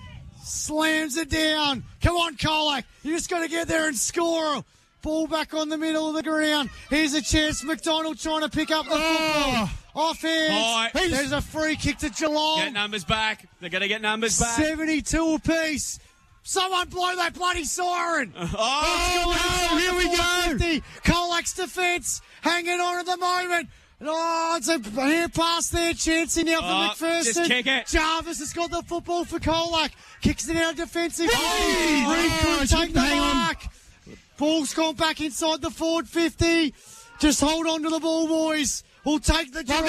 slams it down. Come on, Kolak. You just got to get there and score. Ball back on the middle of the ground. Here's a chance. McDonald trying to pick up the football. Offense. There's a free kick to Geelong. Get numbers back. They're going to get numbers back. 72 apiece. Someone blow that bloody siren. Oh, no, here we go. Kolak's defence hanging on at the moment. Oh, it's a hand pass there, chancing now for McPherson. Just kick it. Jarvis has got the football for Kolak. Kicks it out defensively. Reed couldn't take the mark. Ball's gone back inside the forward 50. Just hold on to the ball, boys. We'll take the draw.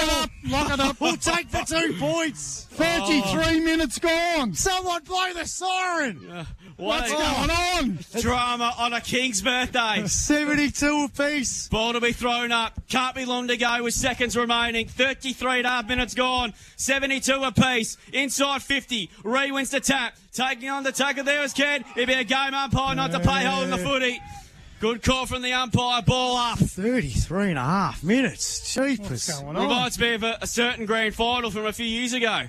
Lock it up. We'll take the 2 points. 33 minutes gone. Someone blow the siren. What's going on? Drama on a King's birthday. 72 apiece. Ball to be thrown up. Can't be long to go with seconds remaining. 33 and a half minutes gone. 72 apiece. Inside 50. Ree wins the tap. Taking on the tackle there is Ken. It'd be a game umpire not to play holding the footy. Good call from the umpire. Ball up. 33 and a half minutes. Jeepers. What's going on? Reminds me of a certain grand final from a few years ago.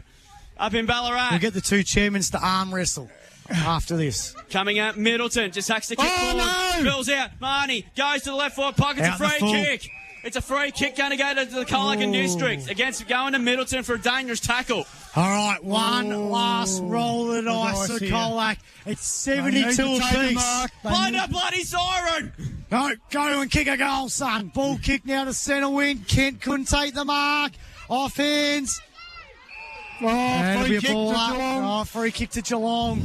Up in Ballarat. We'll get the 2 chairmen to arm wrestle after this. Coming out, Middleton just hacks the kick forward. No! Bills out. Marnie goes to the left forward pocket. It's Out a the free full. kick. It's a free kick going to go to the Colacan District against going to Middleton for a dangerous tackle. All right, one last roll of the dice for Kolak. It's 72 apiece. Blow the bloody siren! No, go and kick a goal, son. Ball kick now to centre wing. Kent couldn't take the mark. Offense. Free kick to Geelong. Oh, free kick to Geelong.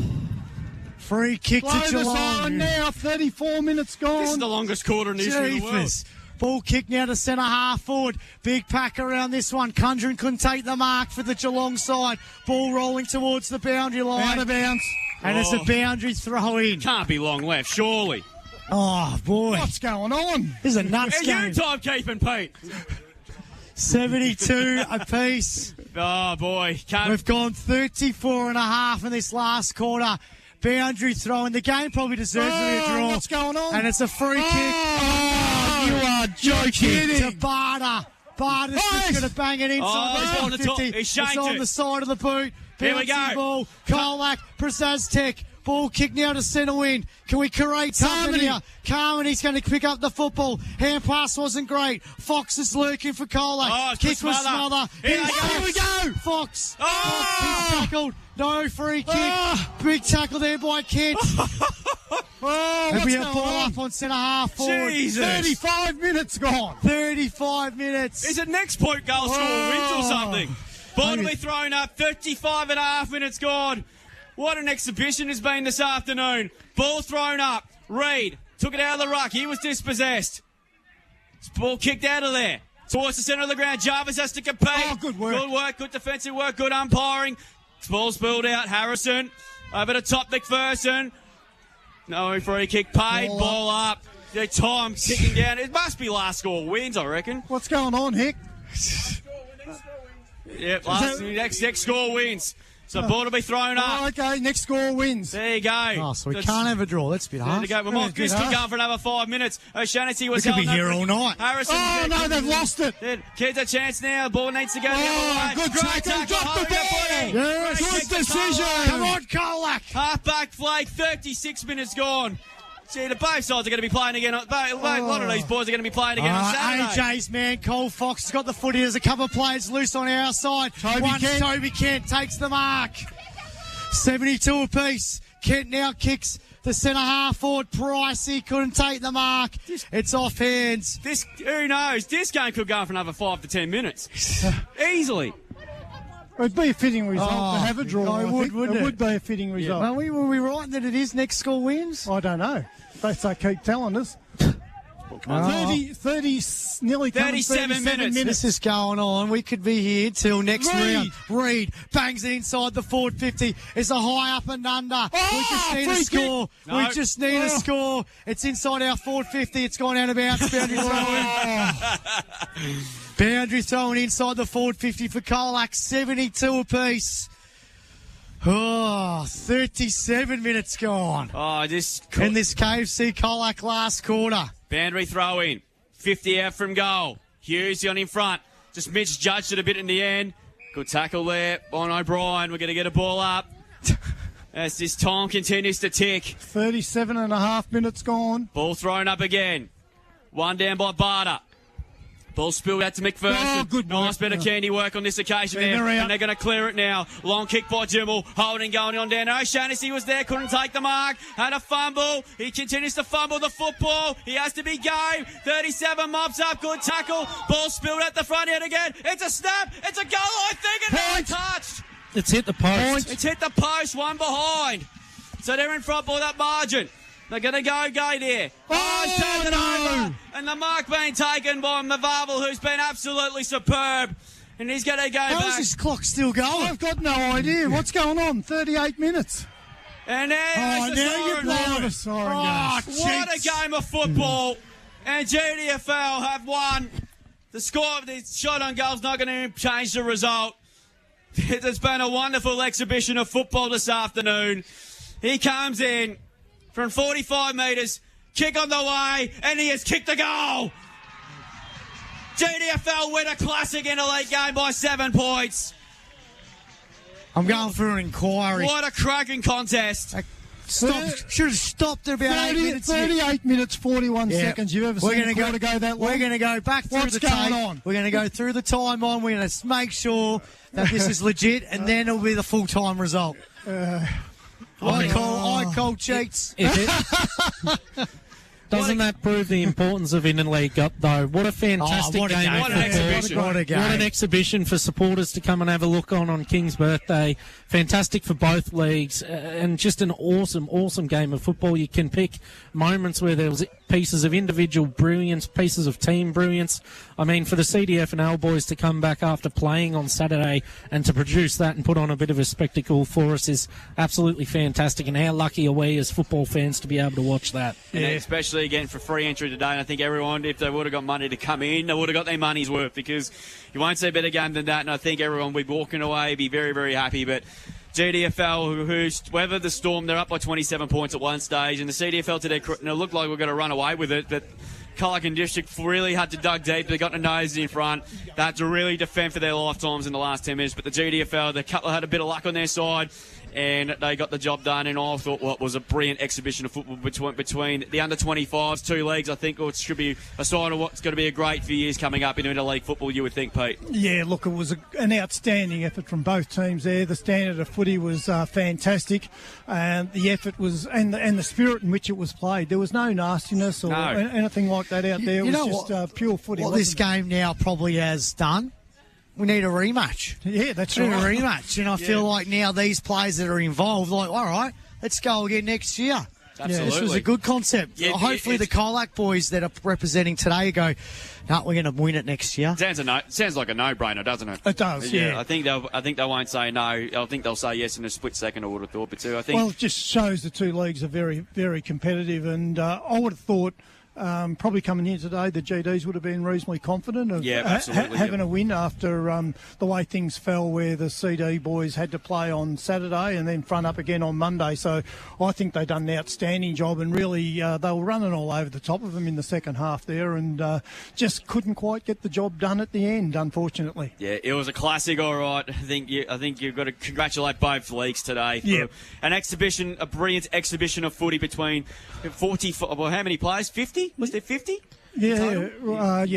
Free kick Blow to the Geelong. siren now. 34 minutes gone. This is the longest quarter in the history of the world. Jeepers. Ball kick now to centre half forward. Big pack around this one. Conjuring couldn't take the mark for the Geelong side. Ball rolling towards the boundary line. Out of bounds. And it's a boundary throw in. Can't be long left, surely. Oh, boy. What's going on? This is a nuts Are game. you timekeeping, Pete? 72 apiece. Oh, boy. We've gone 34 and a half in this last quarter. Boundary throw, and the game probably deserves to be a draw. What's going on? And it's a free kick. You are joking. To Barter. Barter's just going to bang it inside on the the top. 50. He shanked It's on it. the side of the boot. Here we Bouncing go. Ball. Kolak, Prasaztek. Ball kick now to centre wing. Can we create something here? Carmony's going to pick up the football. Hand pass wasn't great. Fox is lurking for Kolak. Oh, Kick was smother. smother. Here we go. Fox. Fox, he's tackled. No free kick. Big tackle there by Kent. What's We going have ball on? up on centre half forward. Jesus. 35 minutes gone. 35 minutes. Is it next point goal score wins or something? Ball to be thrown up. 35 and a half minutes gone. What an exhibition has been this afternoon. Ball thrown up. Reed took it out of the ruck. He was dispossessed. Ball kicked out of there. Towards the centre of the ground. Jarvis has to compete. Oh, good work. Good work. Good defensive work. Good umpiring. Ball's spilled out. Harrison over to top McPherson. No free kick paid. Ball up. The time ticking down. It must be last score wins, I reckon. What's going on, Hick? Yep, next score wins. So ball to be thrown up. Oh, okay, next score wins. There you go. Oh, so we can't have a draw. That's a bit There hard. you go. Well, Mike Griskin going for another 5 minutes. O'Shaughnessy was We could be held here up. all night. Harrison. Oh, no, they've lost it. Kids a chance now. Ball needs to go the other way. Good Great tackle. Drop the holding ball. footy. Yes, Great good kick to decision. Kolak. Come on, Kolak. Half-back flag. 36 minutes gone. See, the both sides are going to be playing again. A lot of these boys are going to be playing again on Saturday. AJ's man, Cole Fox, has got the footy. There's a couple of players loose on our side. Toby Kent takes the mark. 72 apiece. Kent now kicks the centre half forward. Pricey couldn't take the mark. It's off hands. Who knows? This game could go on for another 5 to 10 minutes. Easily. It'd be a fitting result to have a draw. it would, wouldn't it? it? Would be a fitting result. Were we right that it is next score wins? I don't know. They keep telling us. Nearly 37 minutes. This is going on. We could be here till next round. Reed bangs it inside the forward 50. It's a high up and under. We just need a score. No. We just need a score. It's inside our forward 50. It's gone out of bounds. Boundary throwing. Boundary throwing inside the forward 50 for Colac. 72 apiece. 37 minutes gone. In this KFC Colac last quarter. Boundary throw in. 50 out from goal. Hughes on in front. Just Mitch judged it a bit in the end. Good tackle there on O'Brien. We're going to get a ball up. As this time continues to tick. 37 and a half minutes gone. Ball thrown up again. One down by Barter. Ball spilled out to McPherson. Good nice bit of candy work on this occasion there. And they're going to clear it now. Long kick by Jimmel. Holding going on down. O'Shaughnessy was there. Couldn't take the mark. Had a fumble. He continues to fumble the football. He has to be game. 37 mops up. Good tackle. Ball spilled at the front end again. It's a snap. It's a goal, I think. And not touched. It's hit the post. It's hit the post. One behind. So they're in front by that margin. They're going to go there. He's turned it over. And the mark being taken by Mavarvel, who's been absolutely superb. And he's going to go back. How's this clock still going? I've got no idea. What's going on? 38 minutes. And there's the siren gas. What a game of football. And GDFL have won. The score of this shot on goal is not going to change the result. It's been a wonderful exhibition of football this afternoon. He comes in from 45 metres, kick on the way, and he has kicked the goal. GDFL win a classic interleague game by 7 points. I'm going for an inquiry. What a cracking contest. Should have stopped at about 8 minutes. 38 minutes, 41 seconds. You've ever seen a quarter go that long? We're going to go back through the tape. On? We're going to go through the time on. We're going to make sure that this is legit, and then it'll be the full-time result. I call cheats. Doesn't that prove the importance of interleague, though? What a fantastic game. What an exhibition. What an exhibition for supporters to come and have a look on King's birthday. Fantastic for both leagues, and just an awesome game of football. You can pick moments where there was pieces of individual brilliance, pieces of team brilliance. I mean, for the CDFNL boys to come back after playing on Saturday and to produce that and put on a bit of a spectacle for us is absolutely fantastic. And how lucky are we as football fans to be able to watch that? Yeah, especially again for free entry today. And I think everyone, if they would have got money to come in, they would have got their money's worth, because you won't see a better game than that. And I think everyone will be walking away, be very, very happy. But GDFL, who's weathered the storm, they're up by 27 points at one stage. And the CDFL today, it looked like we're going to run away with it. But Colac and District really had to dug deep. They got the nose in front. They had to really defend for their lifetimes in the last 10 minutes. But the GDFL, the Cutler had a bit of luck on their side, and they got the job done. And I thought what was a brilliant exhibition of football between the under-25s, two leagues. I think it should be a sign of what's going to be a great few years coming up in interleague football, you would think, Pete. Yeah, look, it was an outstanding effort from both teams there. The standard of footy was fantastic, and the effort was, and the spirit in which it was played. There was no nastiness or anything like that out there. It was just pure footy. What this game now probably has done, we need a rematch. Yeah, that's right. right. A rematch. And I feel like now these players that are involved, like, all right, let's go again next year. Absolutely. Yeah, this was a good concept. Yeah, hopefully the Colac boys that are representing today go, no, we're going to win it next year. Sounds like a no-brainer, doesn't it? It does, yeah. I think they won't say no. I think they'll say yes in a split second, I would have thought. But too, I think. Well, it just shows the two leagues are very, very competitive, and I would have thought probably coming here today, the GDs would have been reasonably confident of having a win after the way things fell, where the CD boys had to play on Saturday and then front up again on Monday. So I think they've done an outstanding job, and really they were running all over the top of them in the second half there, and just couldn't quite get the job done at the end, unfortunately. Yeah, it was a classic, all right. I think you've got to congratulate both leagues today for an exhibition, a brilliant exhibition of footy between 40. Well, how many players? 50? Was there 50? Yeah,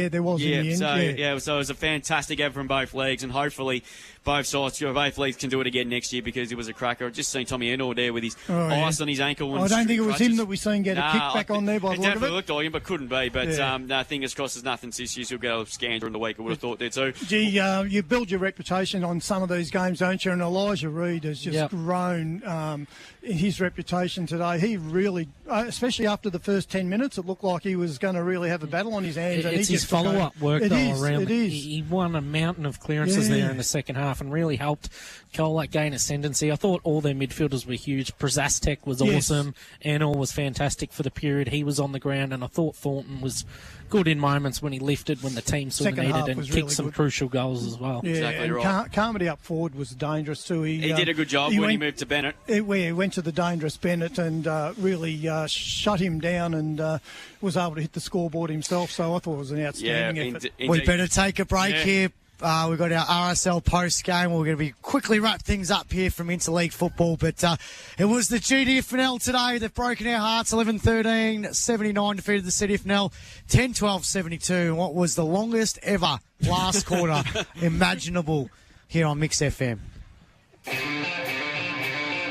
there was in the end. So it was a fantastic effort from both leagues, and hopefully both leagues can do it again next year, because it was a cracker. I've just seen Tommy Endor there with his ice on his ankle. And I don't think it was him that we seen get a kick back on there by the look of it. It definitely looked like him, but couldn't be. But fingers crossed there's nothing serious. He'll get a scan during the week, I would have thought there too. Gee, you build your reputation on some of these games, don't you? And Elijah Reid has just grown his reputation today. He really, especially after the first 10 minutes, it looked like he was going to really have the battle on his hands. And It's he his just took over. follow-up work, It though, is, around. it is. He won a mountain of clearances there in the second half and really helped Colac gain ascendancy. I thought all their midfielders were huge. Prasastek was awesome. Anil was fantastic for the period he was on the ground, and I thought Thornton was good in moments when he lifted when the team sort of needed and kicked some crucial goals as well. Yeah, Exactly and right. Carmody up forward was dangerous too. He did a good job when he moved to Bennett. He went to the dangerous Bennett and really shut him down and was able to hit the scoreboard himself. So I thought it was an outstanding effort. We better take a break here. We've got our RSL post game. We're going to be quickly wrap things up here from Interleague football. But it was the GDFNL today. They've broken our hearts. 11-13, 79 defeated the CDFNL. 10-12, 72. What was the longest ever last quarter imaginable here on Mix FM.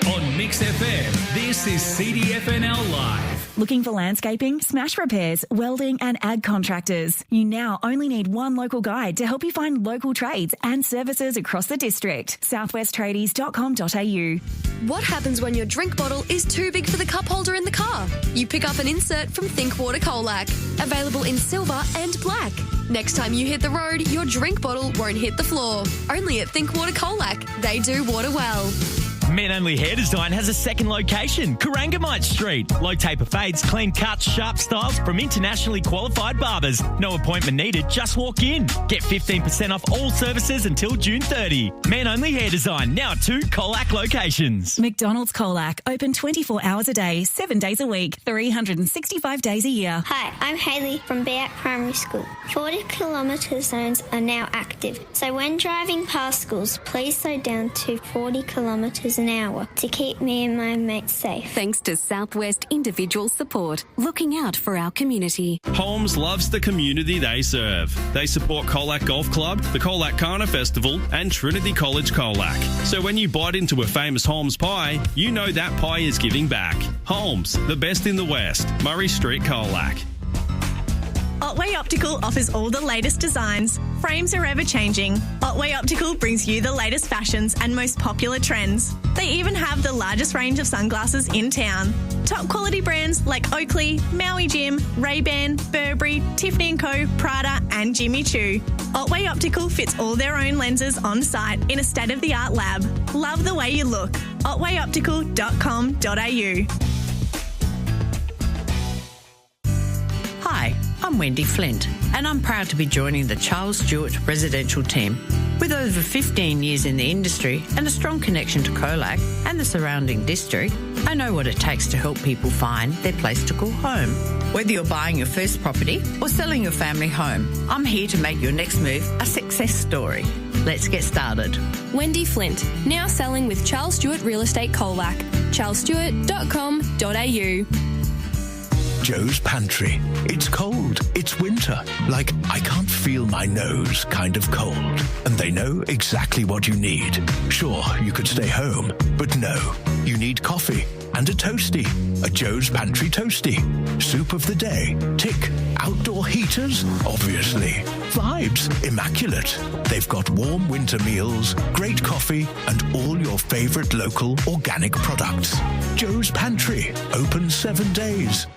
On Mix FM, this is CDFNL Live. Looking for landscaping, smash repairs, welding and ag contractors? You now only need one local guide to help you find local trades and services across the district. southwesttradies.com.au. What happens when your drink bottle is too big for the cup holder in the car? You pick up an insert from Think Water Colac. Available in silver and black. Next time you hit the road, your drink bottle won't hit the floor. Only at Think Water Colac. They do water well. Men Only Hair Design has a second location, Corangamite Street. Low taper fades, clean cuts, sharp styles from internationally qualified barbers. No appointment needed, just walk in. Get 15% off all services until June 30. Men Only Hair Design, now at 2 Colac locations. McDonald's Colac, open 24 hours a day, 7 days a week, 365 days a year. Hi, I'm Hayley from Beat Primary School. 40 kilometre zones are now active, so when driving past schools, please slow down to 40 kilometres an hour to keep me and my mates safe. Thanks to Southwest Individual Support, looking out for our community. Holmes loves the community they serve. They support Colac Golf Club, the Colac Carna Festival and Trinity College Colac. So when you bite into a famous Holmes pie, you know that pie is giving back. Holmes, the best in the West. Murray Street, Colac. Otway Optical offers all the latest designs. Frames are ever changing. Otway Optical brings you the latest fashions and most popular trends. They even have the largest range of sunglasses in town. Top quality brands like Oakley, Maui Jim, Ray-Ban, Burberry, Tiffany & Co, Prada and Jimmy Choo. Otway Optical fits all their own lenses on site in a state-of-the-art lab. Love the way you look. otwayoptical.com.au. Hi, I'm Wendy Flint, and I'm proud to be joining the Charles Stewart residential team. With over 15 years in the industry and a strong connection to Colac and the surrounding district, I know what it takes to help people find their place to call home. Whether you're buying your first property or selling your family home, I'm here to make your next move a success story. Let's get started. Wendy Flint, now selling with Charles Stewart Real Estate Colac. charlesstewart.com.au. Joe's Pantry. It's cold. It's winter. Like, I can't feel my nose kind of cold. And they know exactly what you need. Sure, you could stay home, but no. You need coffee and a toastie. A Joe's Pantry toastie. Soup of the day. Tick. Outdoor heaters? Obviously. Vibes? Immaculate. They've got warm winter meals, great coffee, and all your favourite local organic products. Joe's Pantry. Open 7 days.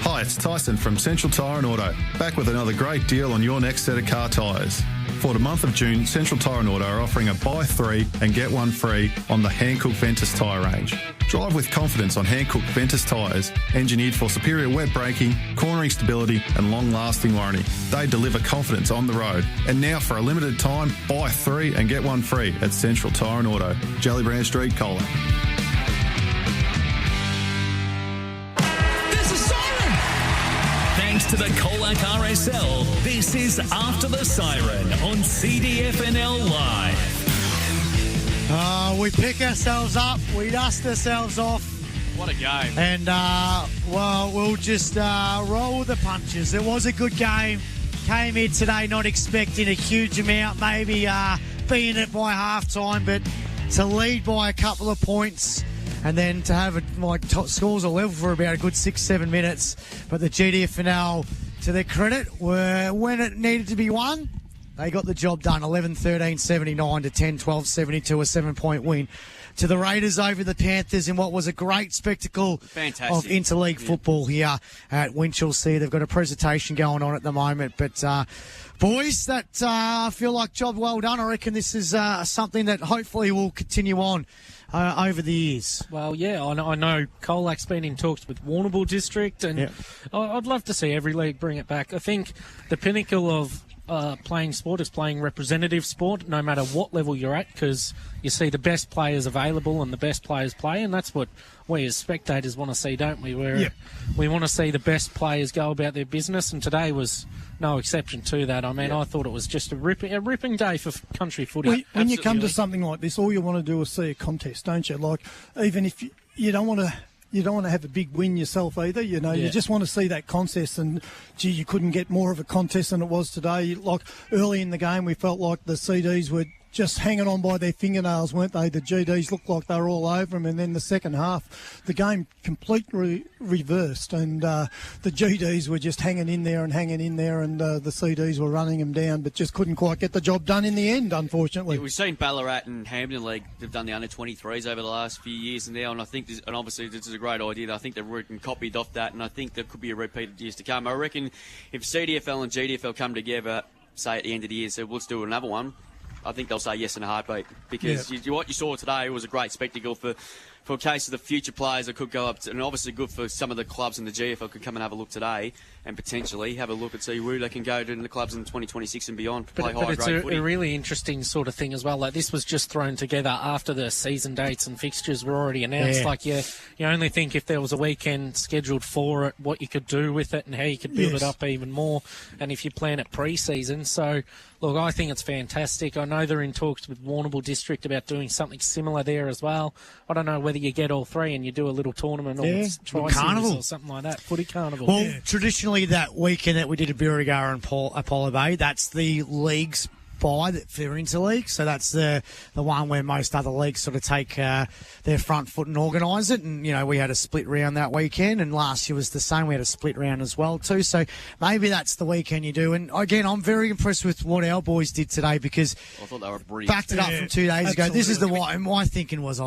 Hi, it's Tyson from Central Tyre and Auto, back with another great deal on your next set of car tyres. For the month of June, Central Tyre and Auto are offering a buy 3 and get 1 free on the Hankook Ventus tyre range. Drive with confidence on Hankook Ventus tyres, engineered for superior wet braking, cornering stability and long-lasting warranty. They deliver confidence on the road. And now for a limited time, buy 3 and get 1 free at Central Tyre and Auto, Jellybrand Street, Colac. Thanks to the Colac RSL, this is After the Siren on CDFNL Live. We pick ourselves up, we dust ourselves off. What a game. And, we'll just roll with the punches. It was a good game. Came here today not expecting a huge amount, maybe being it by half-time, but to lead by a couple of points and then to have scores are level for about a good 6-7 minutes. But the GDFNL, to their credit, were when it needed to be won. They got the job done, 11-13-79 to 10-12-72, a 7-point win to the Raiders over the Panthers in what was a great spectacle of interleague football here at Winchelsea. They've got a presentation going on at the moment, but boys, that I feel like job well done. I reckon this is something that hopefully will continue on over the years. Well, yeah, I know Colac's been in talks with Warrnambool District, and I'd love to see every league bring it back. I think the pinnacle of playing sport is playing representative sport, no matter what level you're at, because you see the best players available and the best players play, and that's what we as spectators want to see, don't we? We want to see the best players go about their business, and today was no exception to that. I mean, I thought it was just a ripping day for country footy. When you come to something like this, all you want to do is see a contest, don't you? Like, even if you don't want to... You don't want to have a big win yourself either, you know. You just want to see that contest, and, gee, you couldn't get more of a contest than it was today. Like, early in the game, we felt like the CDs were just hanging on by their fingernails, weren't they? The GDs looked like they were all over them, and then the second half, the game completely reversed, and the GDs were just hanging in there, and the CDs were running them down, but just couldn't quite get the job done in the end, unfortunately. Yeah, we've seen Ballarat and Hampden League, they've done the under-23s over the last few years now, and I think, and obviously this is a great idea. I think they've written copied off that, and I think there could be a repeat of years to come. I reckon if CDFL and GDFL come together, say at the end of the year, so let's do another one, I think they'll say yes in a heartbeat, because what you saw today was a great spectacle for a case of the future players that could go up, and obviously good for some of the clubs in the GFL could come and have a look today and potentially have a look and see where they can go to the clubs in 2026 and beyond to play high-grade footy. But it's a really interesting sort of thing as well. Like, this was just thrown together after the season dates and fixtures were already announced. Like, you only think if there was a weekend scheduled for it, what you could do with it and how you could build it up even more, and if you plan it pre-season. So, look, I think it's fantastic. I know they're in talks with Warrnambool District about doing something similar there as well. I don't know whether you get all three and you do a little tournament or carnival or something like that. Footy carnival. Well, traditionally that weekend that we did at Birregurra and Apollo Bay, that's the league's buy for Interleague. So that's the one where most other leagues sort of take their front foot and organise it. And, you know, we had a split round that weekend, and last year was the same. We had a split round as well too. So maybe that's the weekend you do. And again, I'm very impressed with what our boys did today, because I thought they were brilliant. Backed it up from 2 days ago. This is my thinking was,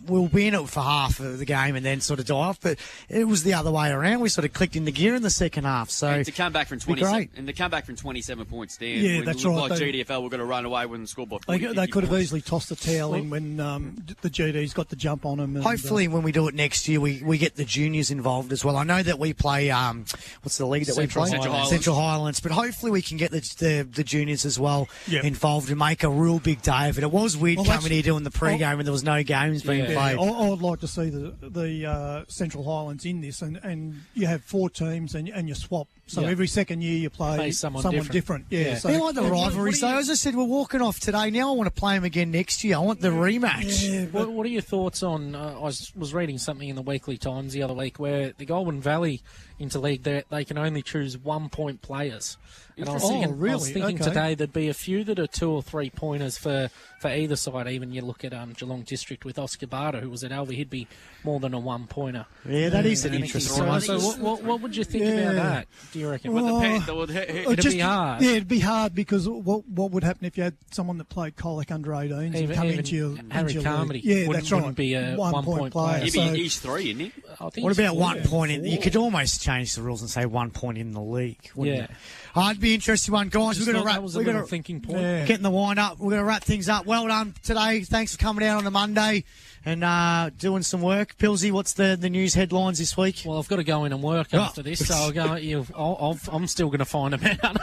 we'll be in it for half of the game and then sort of die off, but it was the other way around. We sort of clicked into gear in the second half. So and to come back from 27 points down, that's right. Like GDFL, we're going to run away when the scoreboard. They could have easily tossed the towel in when the GD's got the jump on them. Hopefully, when we do it next year, we get the juniors involved as well. I know that we play what's the league that we play? Central Highlands. But hopefully, we can get the juniors as well involved and make a real big day of it. It was weird coming here doing the pre-game and there was no games being played. I would like to see the Central Highlands in this, and you have 4 teams and you swap. So every second year you play someone different. So they like the rivalries. So as I said, we're walking off today. Now I want to play them again next year. I want the rematch. Yeah, what are your thoughts on? I was reading something in the Weekly Times the other week where the Golden Valley Interleague, they can only choose 1-point players. And I was thinking today there'd be a few that are 2 or 3 pointers for either side. Even you look at Geelong District with Oscar Barter, who was at Alva, he'd be more than a 1-pointer. Yeah, that is an interesting one. So what would you think about that? Do you reckon? It'd be hard. Yeah, it'd be hard, because what would happen if you had someone that played Colac under 18s and come into your Harry Carmody? Yeah, that's right. Wouldn't be a 1-point player. He's 3, isn't he? What about 1 point? You could almost change the rules and say 1 point in the league, wouldn't you? It'd be an interesting one, guys. We're going to wrap. We're going to thinking point. Getting the wind up. We're going to wrap things up. Well done today. Thanks for coming out on a Monday and doing some work. Pillsy, what's the news headlines this week? Well, I've got to go in and work after this, so I'm still going to find them out.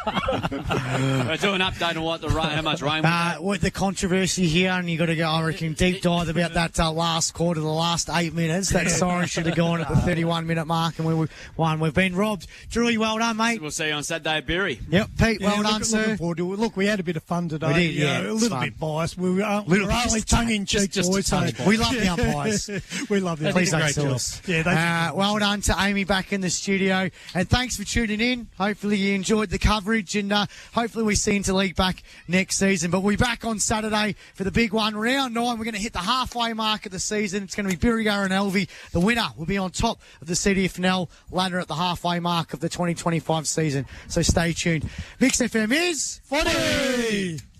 Do an update on how much rain. With the controversy here, and you got to go. I reckon deep dive about that last quarter, the last 8 minutes. That siren should have gone at the 31-minute mark, and we won. We've been robbed. Drewy, well done, mate. We'll see you on Saturday at Berry. Yep, Pete, well done, sir. Looking forward to it. Look, we had a bit of fun today. We did, a little bit biased. We were only tongue-in-cheek, boys. We love love the umpires. We love them. Please don't Great sue job. us. Yeah, well done to Amy back in the studio. And thanks for tuning in. Hopefully you enjoyed the coverage, and hopefully we see Interleague back next season. But we'll be back on Saturday for the big one. Round 9, we're going to hit the halfway mark of the season. It's going to be Birregurra and Elvie. The winner will be on top of the CDFNL ladder at the halfway mark of the 2025 season. So stay tuned. Mix FM is 40!